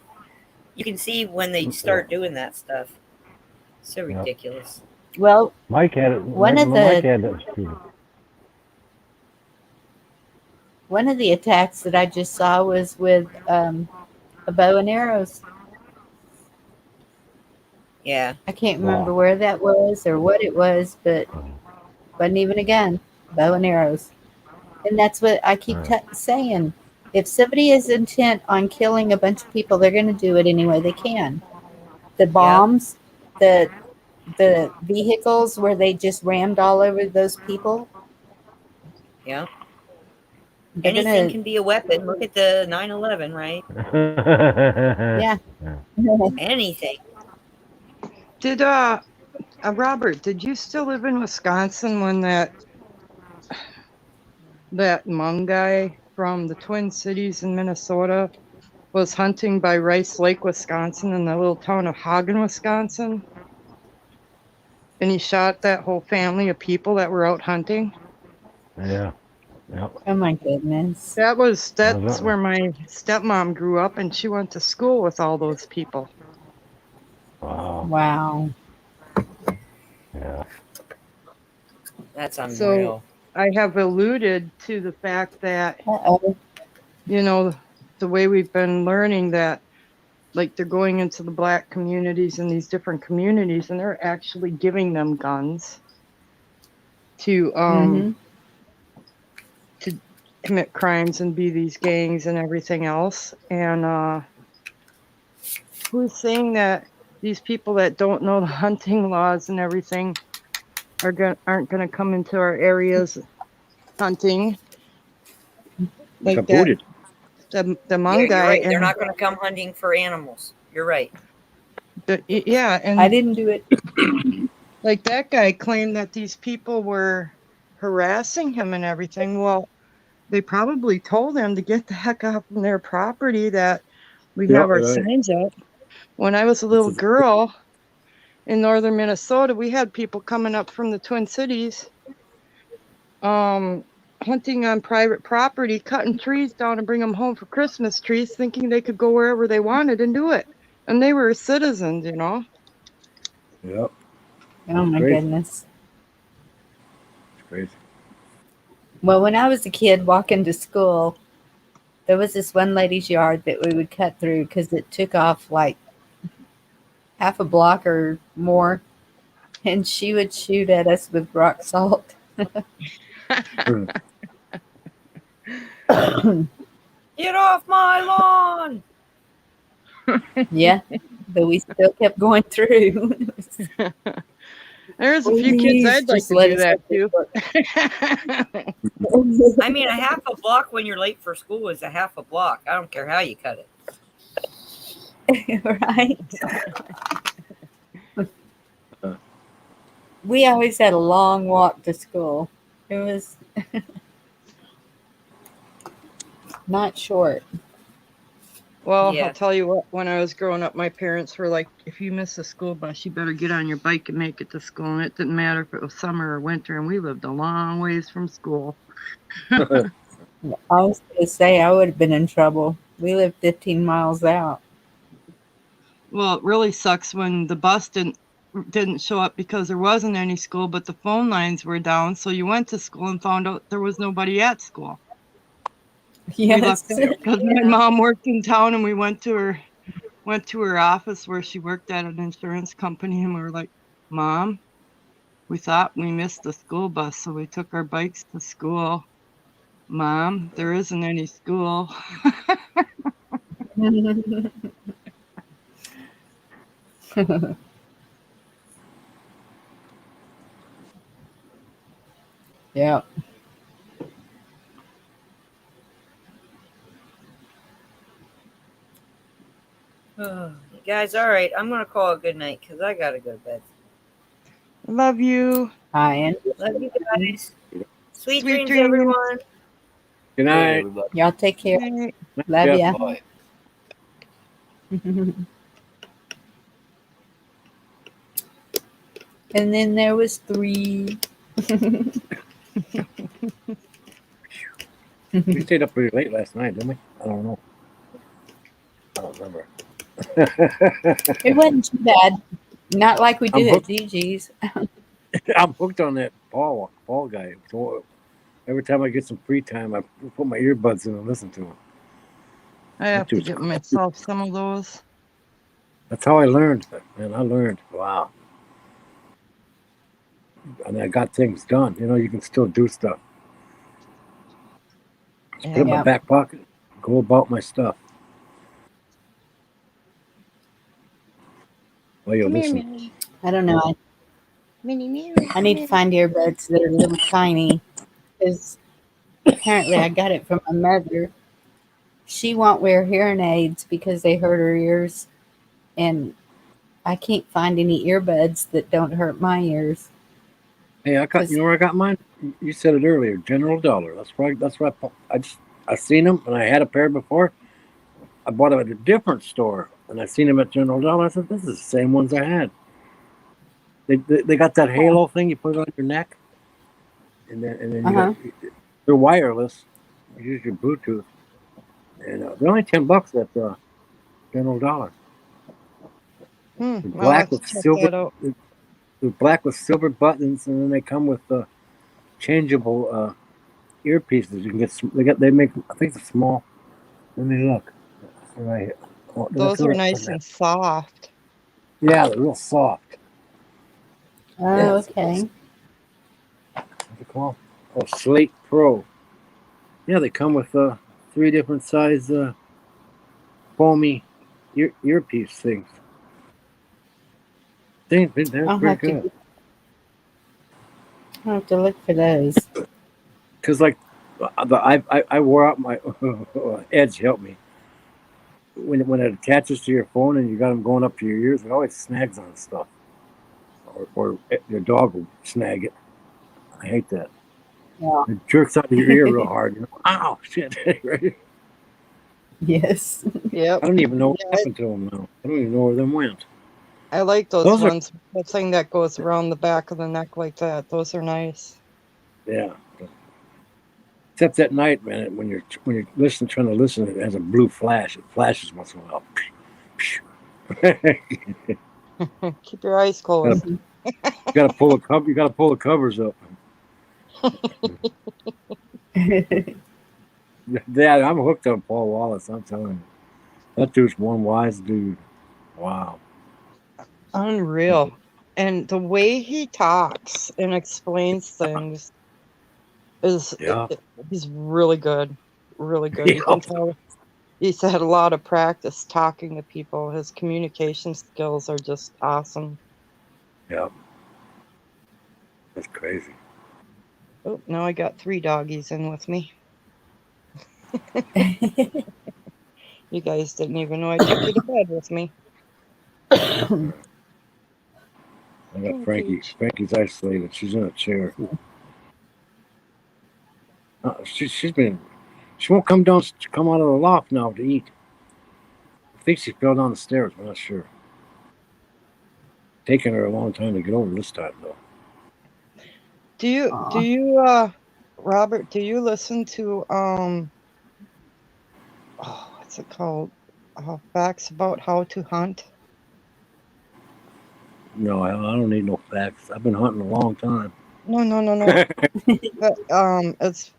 You can see when they start doing that stuff. So Yeah. ridiculous. Well, Mike had it. One of Mike the- had that shooting. one of the attacks that I just saw was with a bow and arrows. Yeah. I can't remember Wow. where that was or what it was, but wasn't even a gun, bow and arrows. And that's what I keep saying. If somebody is intent on killing a bunch of people, they're going to do it any way they can. The bombs, the vehicles where they just rammed all over those people. Yeah. They're Anything gonna, can be a weapon. Look at the 9/11, right? yeah. Anything. Did Robert, did you still live in Wisconsin when that Hmong guy from the Twin Cities in Minnesota was hunting by Rice Lake, Wisconsin, in the little town of Hagen, Wisconsin? And he shot that whole family of people that were out hunting. Yeah. Yep. Oh my goodness. That's where my stepmom grew up, and she went to school with all those people. Wow. Wow. Yeah. That's unreal. So I have alluded to the fact that, Uh-oh. you know, the way we've been learning that, like, they're going into the black communities and these different communities, and they're actually giving them guns to Mhm. to commit crimes and be these gangs and everything else. And who's saying that these people that don't know the hunting laws and everything aren't going to come into our areas hunting? Like Got that, booted. the Yeah, Hmong you're guy. right. They're and not going to come hunting for animals. You're right. yeah, and I didn't do it. like that guy claimed that these people were harassing him and everything. Well, they probably told him to get the heck off from their property, that we Yeah, have our right. signs up. When I was a little girl in northern Minnesota, we had people coming up from the Twin Cities, hunting on private property, cutting trees down and bring them home for Christmas trees, thinking they could go wherever they wanted and do it. And they were citizens, you know. Yep. Oh my Crazy. goodness. It's crazy. Well, when I was a kid walking to school, there was this one lady's yard that we would cut through because it took off like half a block or more. And she would shoot at us with rock salt. Get off my lawn! Yeah, but we still kept going through. There's a few kids Please I'd like just to let do us that have too. this I mean, a half a block when you're late for school is a half a block. I don't care how you cut it. right? We always had a long walk to school. It was not short. Well, Yeah. I'll tell you what, when I was growing up, my parents were like, if you miss the school bus, you better get on your bike and make it to school. And it didn't matter if it was summer or winter, and we lived a long ways from school. I was going to say I would have been in trouble. We lived 15 miles out. Well, it really sucks when the bus didn't show up because there wasn't any school, but the phone lines were down. So you went to school and found out there was nobody at school. We Yes. left because my mom worked in town, and we went to her office where she worked at an insurance company, and we were like, Mom, we thought we missed the school bus, so we took our bikes to school. Mom, there isn't any school. Yeah. You guys, all right. I'm going to call it good night because I got to go to bed. Love you. Hi, and Love you guys. Sweet, Sweet dreams, dreams. everyone. Good night. y'all take care. Night. Love Yeah. ya. Boy, And then there was 3. We stayed up pretty late last night, didn't we? I don't know. I don't remember. It wasn't too bad. Not like we I'm did at hooked. Gigi's. I'm hooked on that Paul guy. So every time I get some free time, I put my earbuds in and listen to him. I have to dude's get crazy. myself some of those. That's how I learned, man. I learned. Wow. And I got things done. You know, you can still do stuff. Just put it in Yeah. my back pocket, go about my stuff. While you're listening. I don't know. I need to find earbuds that are little tiny because apparently I got it from my mother. She won't wear hearing aids because they hurt her ears, and I can't find any earbuds that don't hurt my ears. Hey, you know where I got mine? You said it earlier, General Dollar. That's right. I seen them, and I had a pair before. I bought them at a different store, and I seen them at General Dollar. I said, "This is the same ones I had." They got that halo thing you put on your neck, and then they're wireless. You use your Bluetooth, and they're only $10 at General Dollar. They're I'll black have to with check silver. that out. They're black with silver buttons, and then they come with changeable earpieces. You can get. They make. I think it's small. Let me look. Right here. Oh, Those are nice and soft. Yeah, they're real soft. Oh, okay. What's it called? Oh, Slate Pro. Yeah, they come with 3 different size foamy earpiece things. They're I'll pretty have to. good. I'll have to look for those. Because like I wore out my Edge helped me. When it attaches to your phone and you got them going up to your ears, it always snags on stuff. Or your dog will snag it. I hate that. Yeah. It jerks out of your ear real hard. You know, ow, shit! Right? Yes. Yep. I don't even know what Yeah, happened to them now. I don't even know where them went. I like those Those are- ones. The thing that goes around the back of the neck like that. Those are nice. Yeah. Except at night, man, when you're trying to listen, it has a blue flash. It flashes once in a while. You Keep your eyes closed. gotta pull the cover. You gotta pull the covers up. Dad, I'm hooked on Paul Wallace. I'm telling you, that dude's one wise dude. Wow. Unreal. And the way he talks and explains things is Yeah. he's really good. really good. You can tell he's had a lot of practice talking to people. His communication skills are just awesome. Yeah. That's crazy. Oh, now I got 3 doggies in with me. You guys didn't even know I took you to bed with me. I got Oh, Frankie. Peach. Frankie's isolated. She's in a chair. She won't come down. Come out of the loft now to eat. I think she fell down the stairs. I'm not sure. Taking her a long time to get over this time though. Do you Robert, do you listen to what's it called? Facts about how to hunt? No, I don't need no facts. I've been hunting a long time. No. But, it's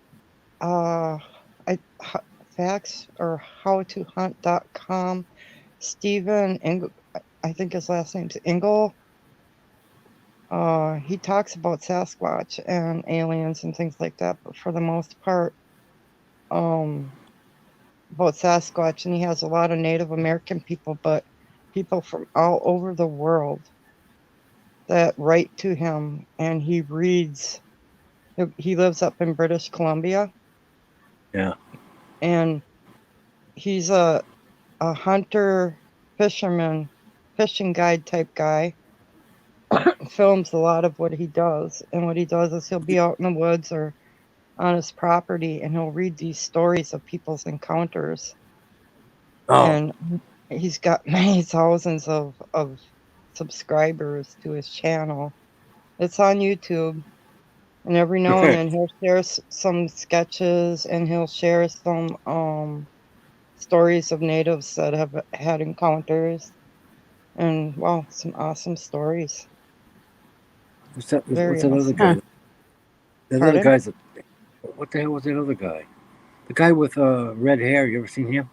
facts or howtohunt.com. Stephen Engel, I think his last name's Engel. He talks about Sasquatch and aliens and things like that, but for the most part, about Sasquatch, and he has a lot of Native American people, but people from all over the world that write to him, and he reads. He lives up in British Columbia. Yeah. And he's a hunter, fisherman, fishing guide type guy. Films a lot of what he does, and what he does is he'll be out in the woods or on his property, and he'll read these stories of people's encounters. Oh. And he's got many thousands of subscribers to his channel. It's on YouTube, and every now and then he'll share some sketches, and he'll share some stories of natives that have had encounters, and wow, some awesome stories. What's that Very other awesome. guy? That other Pardon? guy's what the hell was that other guy? The guy with red hair. You ever seen him?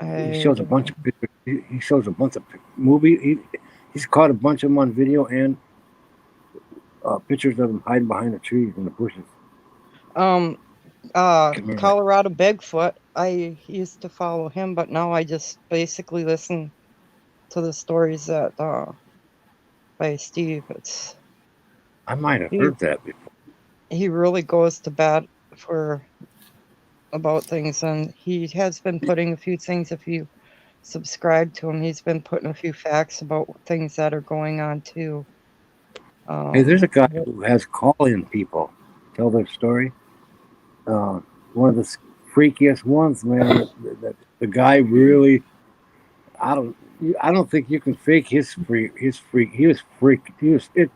He shows a bunch of pictures. He shows a bunch of movie. He's caught a bunch of them on video and pictures of him hiding behind the trees in the bushes. Colorado Bigfoot. I used to follow him, but now I just basically listen to the stories that by Steve. I might have heard that before. He really goes to bat for about things, and he has been putting a few things. If you subscribe to him, he's been putting a few facts about things that are going on too. Hey, there's a guy who has call-in people tell their story. One of the freakiest ones, man. The guy really, I don't think you can fake his freak. It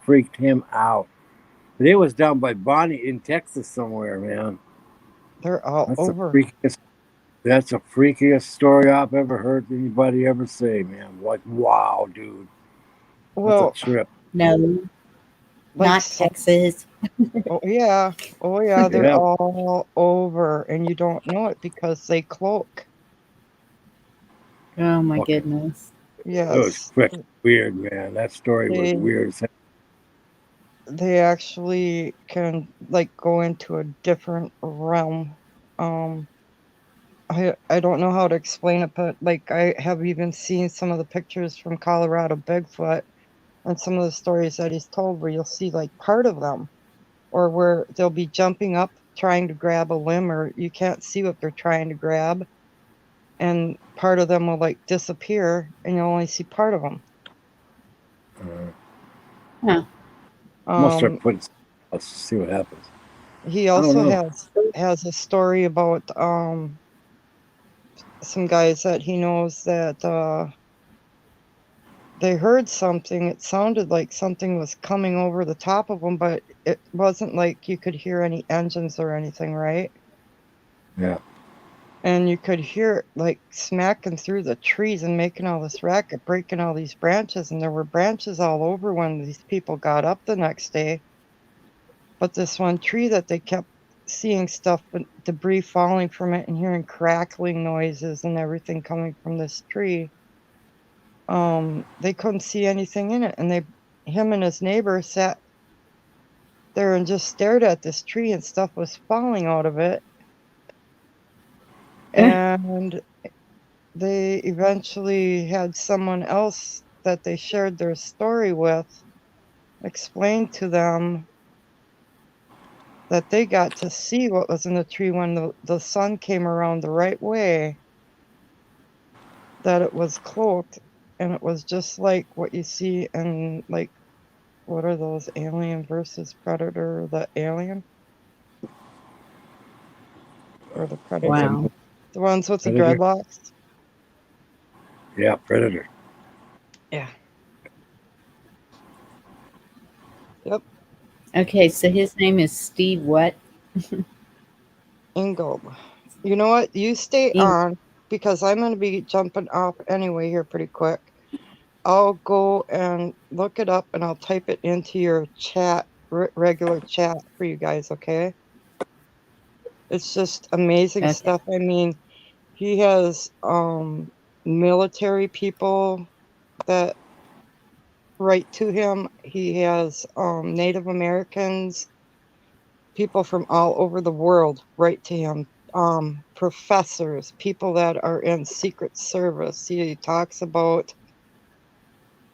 freaked him out. But it was down by Bonnie in Texas somewhere, man. They're all over. That's the freakiest story I've ever heard anybody ever say, man. Like, wow, dude. Well, that's a trip. No, not Texas. Oh yeah, they're all over, and you don't know it because they cloak. Oh my goodness. Yes. It was weird, man. That story was weird. They actually can go into a different realm. I don't know how to explain it, but I have even seen some of the pictures from Colorado Bigfoot and some of the stories that he's told where you'll see part of them, or where they'll be jumping up trying to grab a limb, or you can't see what they're trying to grab, and part of them will disappear and you'll only see part of them. Must start putting. Let's see what happens. He also has a story about some guys that he knows that they heard something. It sounded like something was coming over the top of them, but it wasn't like you could hear any engines or anything, right? Yeah. And you could hear it smacking through the trees and making all this racket, breaking all these branches, and there were branches all over when these people got up the next day. But this one tree that they kept seeing stuff, debris falling from it, and hearing crackling noises and everything coming from this tree. They couldn't see anything in it, and him and his neighbor sat there and just stared at this tree, and stuff was falling out of it. And they eventually had someone else that they shared their story with explain to them that they got to see what was in the tree when the sun came around the right way, that it was cloaked, and it was just like what you see in, like, what are those, Alien versus Predator, the alien or the Predator, Wow. the ones with the Predator? dreadlocks. Yeah, Predator. Yeah. Yep. Okay, so his name is Steve what? Ingold. You know what? You stay Ing- on because I'm going to be jumping off anyway here pretty quick. I'll go and look it up and I'll type it into your chat, regular chat for you guys, okay? It's just amazing Okay. stuff. I mean, he has military people that write to him. He has Native Americans, people from all over the world write to him. Professors, people that are in Secret Service. He talks about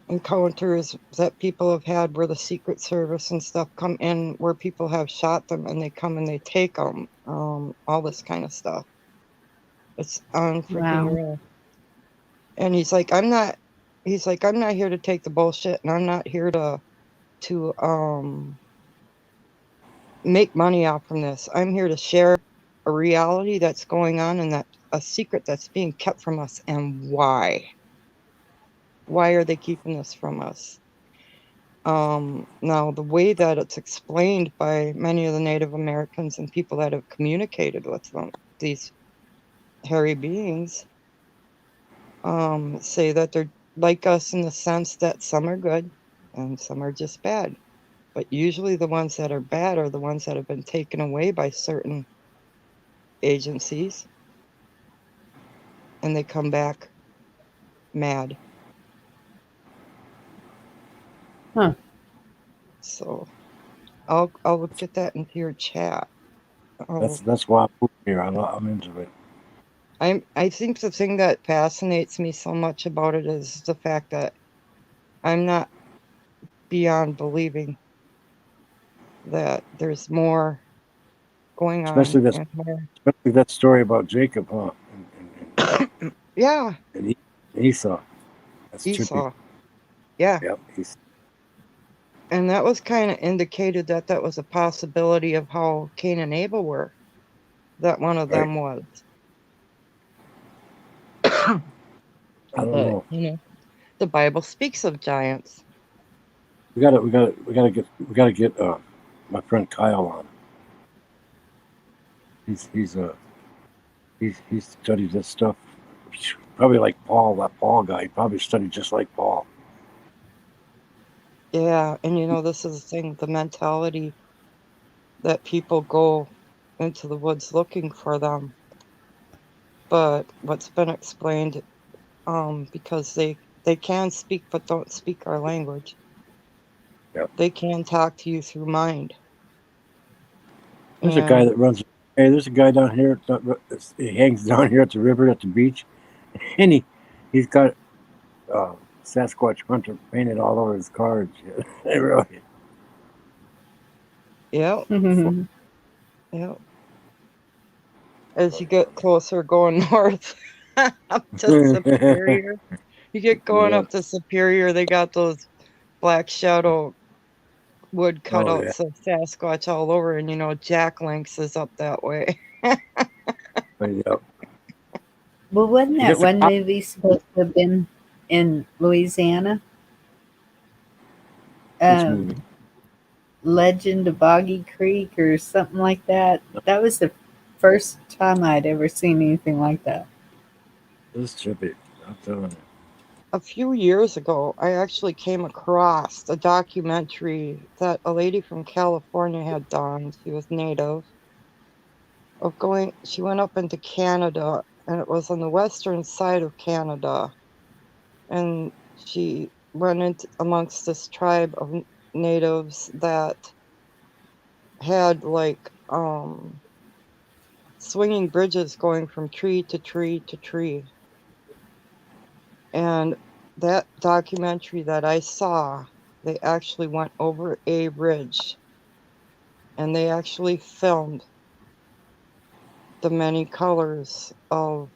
encounters that people have had where the Secret Service and stuff come in, where people have shot them and they come and they take them. All this kind of stuff. It's unfreaking Wow. real. And he's like, I'm not here to take the bullshit, and I'm not here to make money off from this. I'm here to share a reality that's going on and that a secret that's being kept from us, and why. Why are they keeping this from us? Now, the way that it's explained by many of the Native Americans and people that have communicated with them, these hairy beings, say that they're like us in the sense that some are good and some are just bad. But usually the ones that are bad are the ones that have been taken away by certain agencies, and they come back mad. Huh. So I'll get that into your chat. That's why I'm moving here. I'm into it. I think the thing that fascinates me so much about it is the fact that I'm not beyond believing that there's more going Especially on. that, And more. especially that story about Jacob, huh? Yeah, And Esau. That's trippy. Esau. Yeah. Yep. He's And that was kind of indicated that that was a possibility of how Cain and Abel were, that one of right. them was. I don't But, know. you know, the Bible speaks of giants. We gotta get my friend Kyle on. He's studied this stuff. Probably like Paul, that Paul guy. He probably studied just like Paul. Yeah, and you know, this is the thing, the mentality that people go into the woods looking for them. But what's been explained, because they can speak but don't speak our language. Yep. They can talk to you through mind. There's a guy that runs. Hey, there's a guy down here. He hangs down here at the river at the beach, and he's got Sasquatch Hunter painted all over his cards. Really. Yep. Yep. As you get closer going north up to Superior, you get going up to Superior, they got those black shadow wood cutouts of Sasquatch all over, and you know, Jack Lynx is up that way. Yep. Well, wasn't that one movie supposed to have been in Louisiana? Which movie? Legend of Boggy Creek or something like that. That was the first time I'd ever seen anything like that. This is trippy. I'm telling you. A few years ago, I actually came across a documentary that a lady from California had done. She was native. She went up into Canada, and it was on the western side of Canada. And she went into amongst this tribe of natives that had like swinging bridges going from tree to tree to tree. And that documentary that I saw, they actually went over a bridge and they actually filmed the many colors of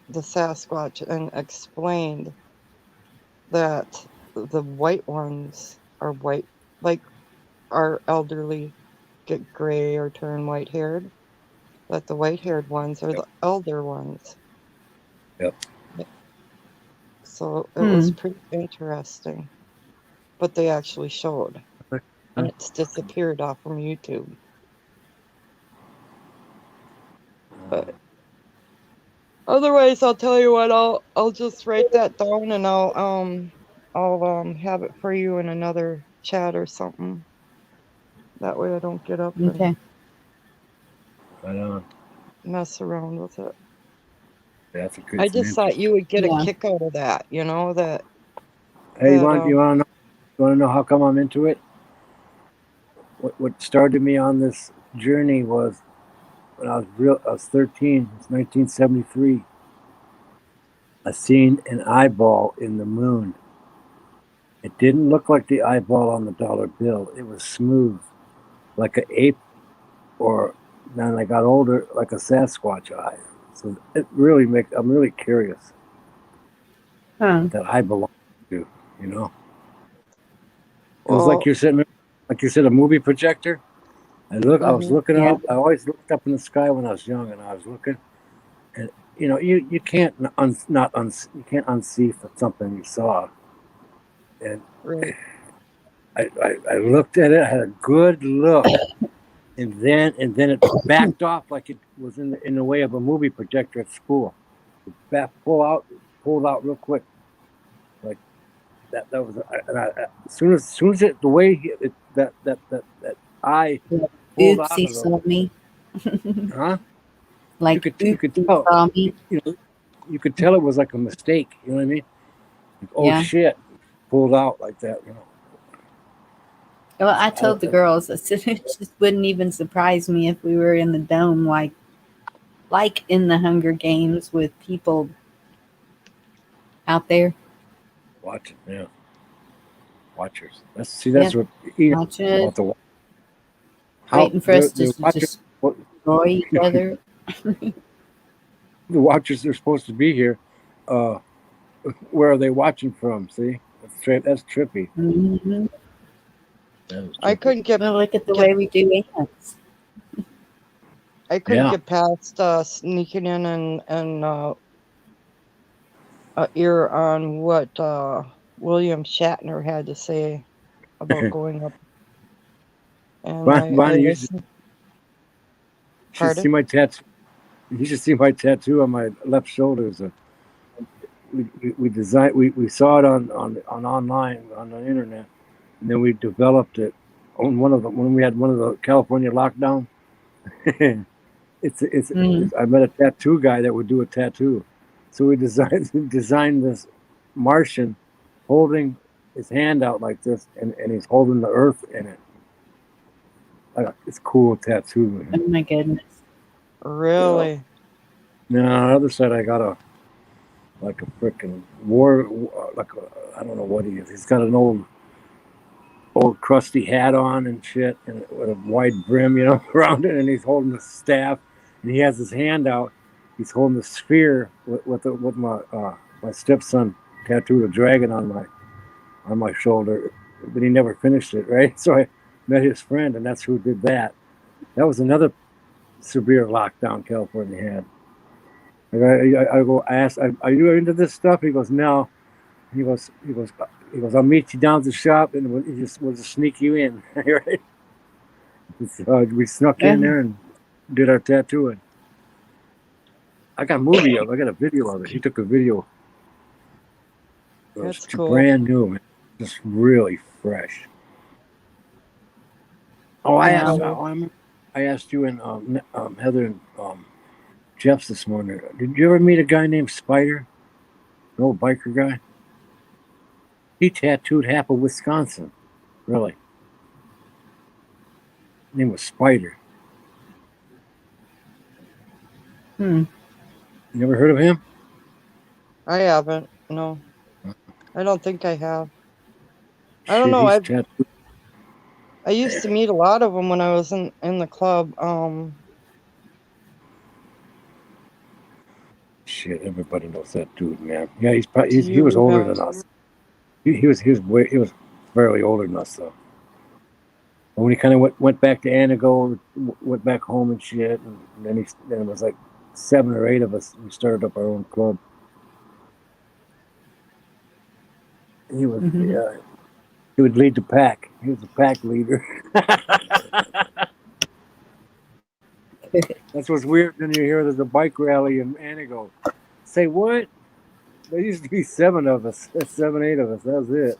the Sasquatch and explained that the white ones are white, like our elderly get gray or turn white haired, but the white haired ones are the elder ones. Yep. So it was pretty interesting. But they actually showed. And it's disappeared off from YouTube. But otherwise, I'll tell you what. I'll just write that down and I'll have it for you in another chat or something. That way, I don't get up Okay. and Right on. mess around with it. That's a good. I just thought you would get Yeah. a kick out of that. You know that. Hey, you that, want to know how come I'm into it? What started me on this journey was when I was 13. It's 1973. I seen an eyeball in the moon. It didn't look like the eyeball on the dollar bill. It was smooth, like an ape, or then I got older, like a Sasquatch eye. So it really I'm really curious Huh. what that eye belongs to, you know? It was well, like you're sitting, like you said, a movie projector. I was looking Yeah. up. I always looked up in the sky when I was young, and I was looking, and you know, you can't you can't unsee for something you saw. And right. I looked at it, I had a good look, and then it backed off like it was in the way of a movie projector at school. It pulled out real quick, like that. That was as soon as the way that eye pulled out Oopsie of saw me. huh? Like You could oopsie tell. saw me. You could tell it was like a mistake. You know what I mean? Like, oh Yeah. shit, pulled out like that. You know. Well, I told the girls, I said it just wouldn't even surprise me if we were in the dome, like in the Hunger Games with people out there. Watching, yeah. Watchers. That's what Watching it, about the waiting for us to watchers, destroy each other. the watchers they're supposed to be here. Where are they watching from? See, that's trippy. Mm-hmm. That is I trippy. couldn't get. Well, look at the way we do ants. I couldn't Yeah. get past sneaking in and ear on what William Shatner had to say about going up. And I Bonnie, you listened. should see my tattoo. You should see my tattoo on my left shoulder. We designed. We saw it on online on the internet, and then we developed it on when we had one of the California lockdown. I met a tattoo guy that would do a tattoo, so we designed this Martian holding his hand out like this, and he's holding the Earth in it. It's cool tattoo. Oh my goodness. Really? Now on the other side, I got a freaking I don't know what he is. He's got an old crusty hat on and shit, and with a wide brim, you know, around it, and he's holding the staff, and he has his hand out. He's holding the sphere with my stepson tattooed a dragon on my shoulder, but he never finished it, right? So I met his friend, and that's who did that. That was another severe lockdown California had. I asked, are you into this stuff? He goes, no. He goes, I'll meet you down at the shop, and we'll just sneak you in, right? So we snuck in there and did our tattooing. I got a video of it. He took a video. That's It's cool. brand new, man. Just really fresh. Oh, I asked you and Heather and Jeff's this morning. Did you ever meet a guy named Spider? An old biker guy? He tattooed half of Wisconsin. Really. His name was Spider. Hmm. You never heard of him? I haven't. No, I don't think I have. I don't Shit, know. he's tattooed. I used to meet a lot of them when I was in the club. Shit, everybody knows that dude, man. Yeah, he was You older have. than us. He was fairly older than us though. But when he kind of went back to Anago, went back home and shit, and then it was like 7 or 8 of us. We started up our own club. He was Mhm. he would lead the pack. He was the pack leader. That's what's weird. Then you hear there's a bike rally in Anago. Say what? There used to be 7 of us. 7, 8 of us. That was it.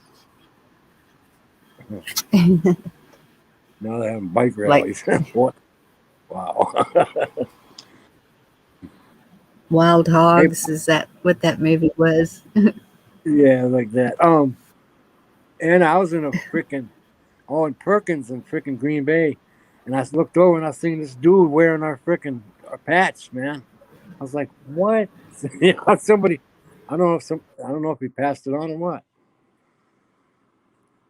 Now they're having bike Like rallies. What? Wow. Wild Hey, Hogs, is that what that movie was? yeah, like that. And I was in a freaking in Perkins in freaking Green Bay, and I looked over and I seen this dude wearing our patch, man. I was like, what? You know, somebody. I don't know if he passed it on or what.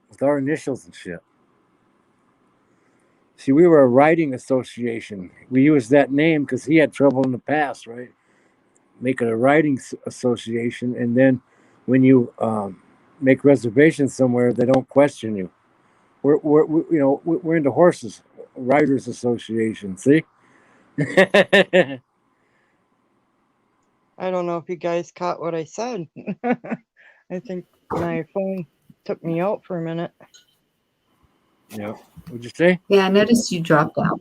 With our initials and shit. See, we were a writing association. We used that name because he had trouble in the past, right? Make it a writing association, and then when you make reservations somewhere, they don't question you. We're into horses, writers association. See? I don't know if you guys caught what I said. I think my phone took me out for a minute. Yeah. What'd you say? Yeah, I noticed you dropped out.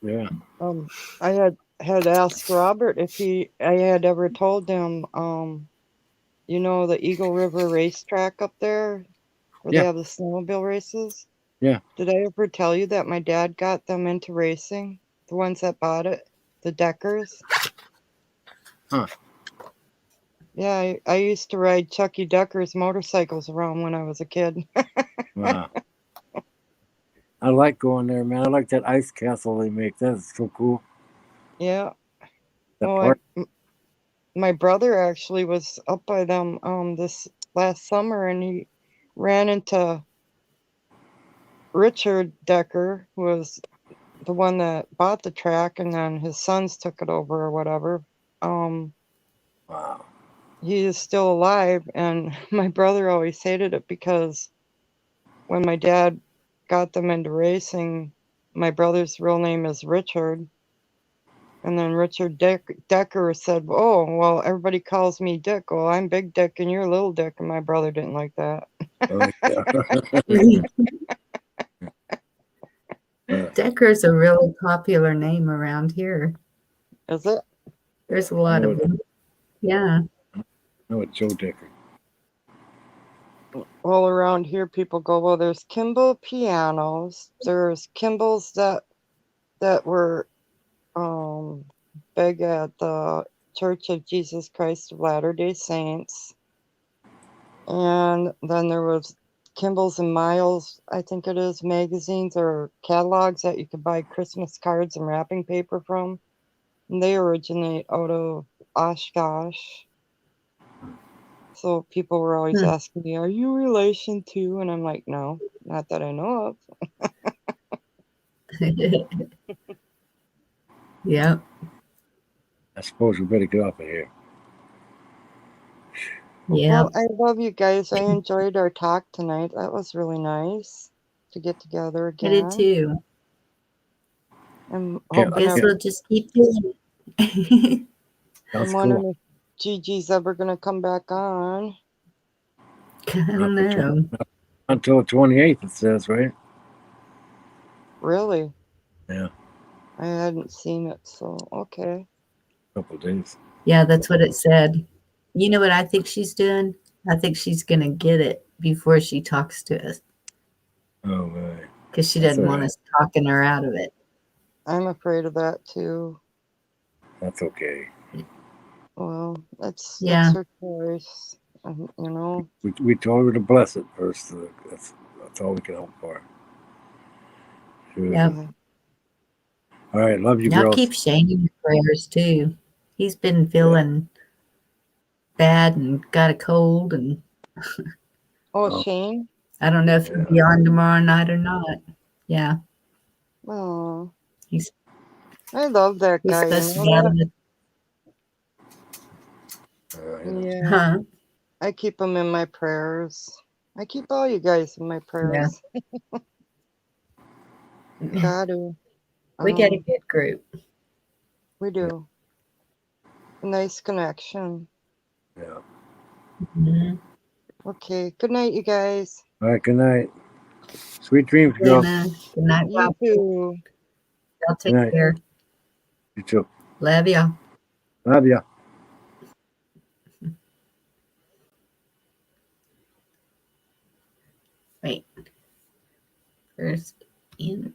Yeah. I had asked Robert if I had ever told him, you know, the Eagle River racetrack up there where they Yeah. have the snowmobile races. Yeah. Did I ever tell you that my dad got them into racing? The ones that bought it, the Deckers. Huh. Yeah, I used to ride Chucky Decker's motorcycles around when I was a kid. Wow. I like going there, man. I like that ice castle they make. That's so cool. Yeah. That Oh, park. my brother actually was up by them this last summer, and he ran into Richard Decker, who was the one that bought the track, and then his sons took it over or whatever. Wow. He is still alive, and my brother always hated it because when my dad got them into racing, my brother's real name is Richard. And then Richard Decker said, "Oh, well, everybody calls me Dick. Well, I'm Big Dick and you're Little Dick." And my brother didn't like that. Oh, yeah. Decker's a really popular name around here. Is it? There's a lot of them. Yeah. No, it's Joe Decker. All around here, people go, well, there's Kimball pianos. There's Kimball's that were big at the Church of Jesus Christ of Latter-day Saints. And then there was Kimball's and Miles, I think it is, magazines or catalogs that you could buy Christmas cards and wrapping paper from. And they originate out of Oshkosh. So people were always asking me, "Are you relation to?" And I'm like, "No, not that I know of." Yeah. I suppose we better get off of here. Yeah. Well, I love you guys. I enjoyed our talk tonight. That was really nice to get together I again. did too. I'm Yeah, hoping Guess that we'll just keep doing it. I'm That's wondering cool. if Gigi's ever gonna come back on. I don't know. Until the 28th, it says, right? Really? Yeah. I hadn't seen it, so okay. A couple of days. Yeah, that's what it said. You know what I think she's doing? I think she's going to get it before she talks to us Oh, right. because she That's doesn't all want right. us talking her out of it. I'm afraid of that too. That's okay. Well, it's Yeah. her choice. You know. We told her to bless it first. So that's all we can hope for. Sure. Yep. Yeah. All right, love you, Y'all girls. keep Shane in your prayers too. He's been feeling bad and got a cold, and Oh, Oh. Shane. I don't know if he'll be on tomorrow night or not. Yeah, Oh, he's I love that he's guy. You supposed to know be out of that? the Yeah. huh? I keep him in my prayers. I keep all you guys in my prayers. Got to. We get a good group. We do. A nice connection. Yeah. Mhm. Okay. Good night, you guys. All right, good night. Sweet dreams, Good girls. night, good night, You Rob. too. Y'all take Good night. care. You too. Love y'all. Love ya. Wait. First in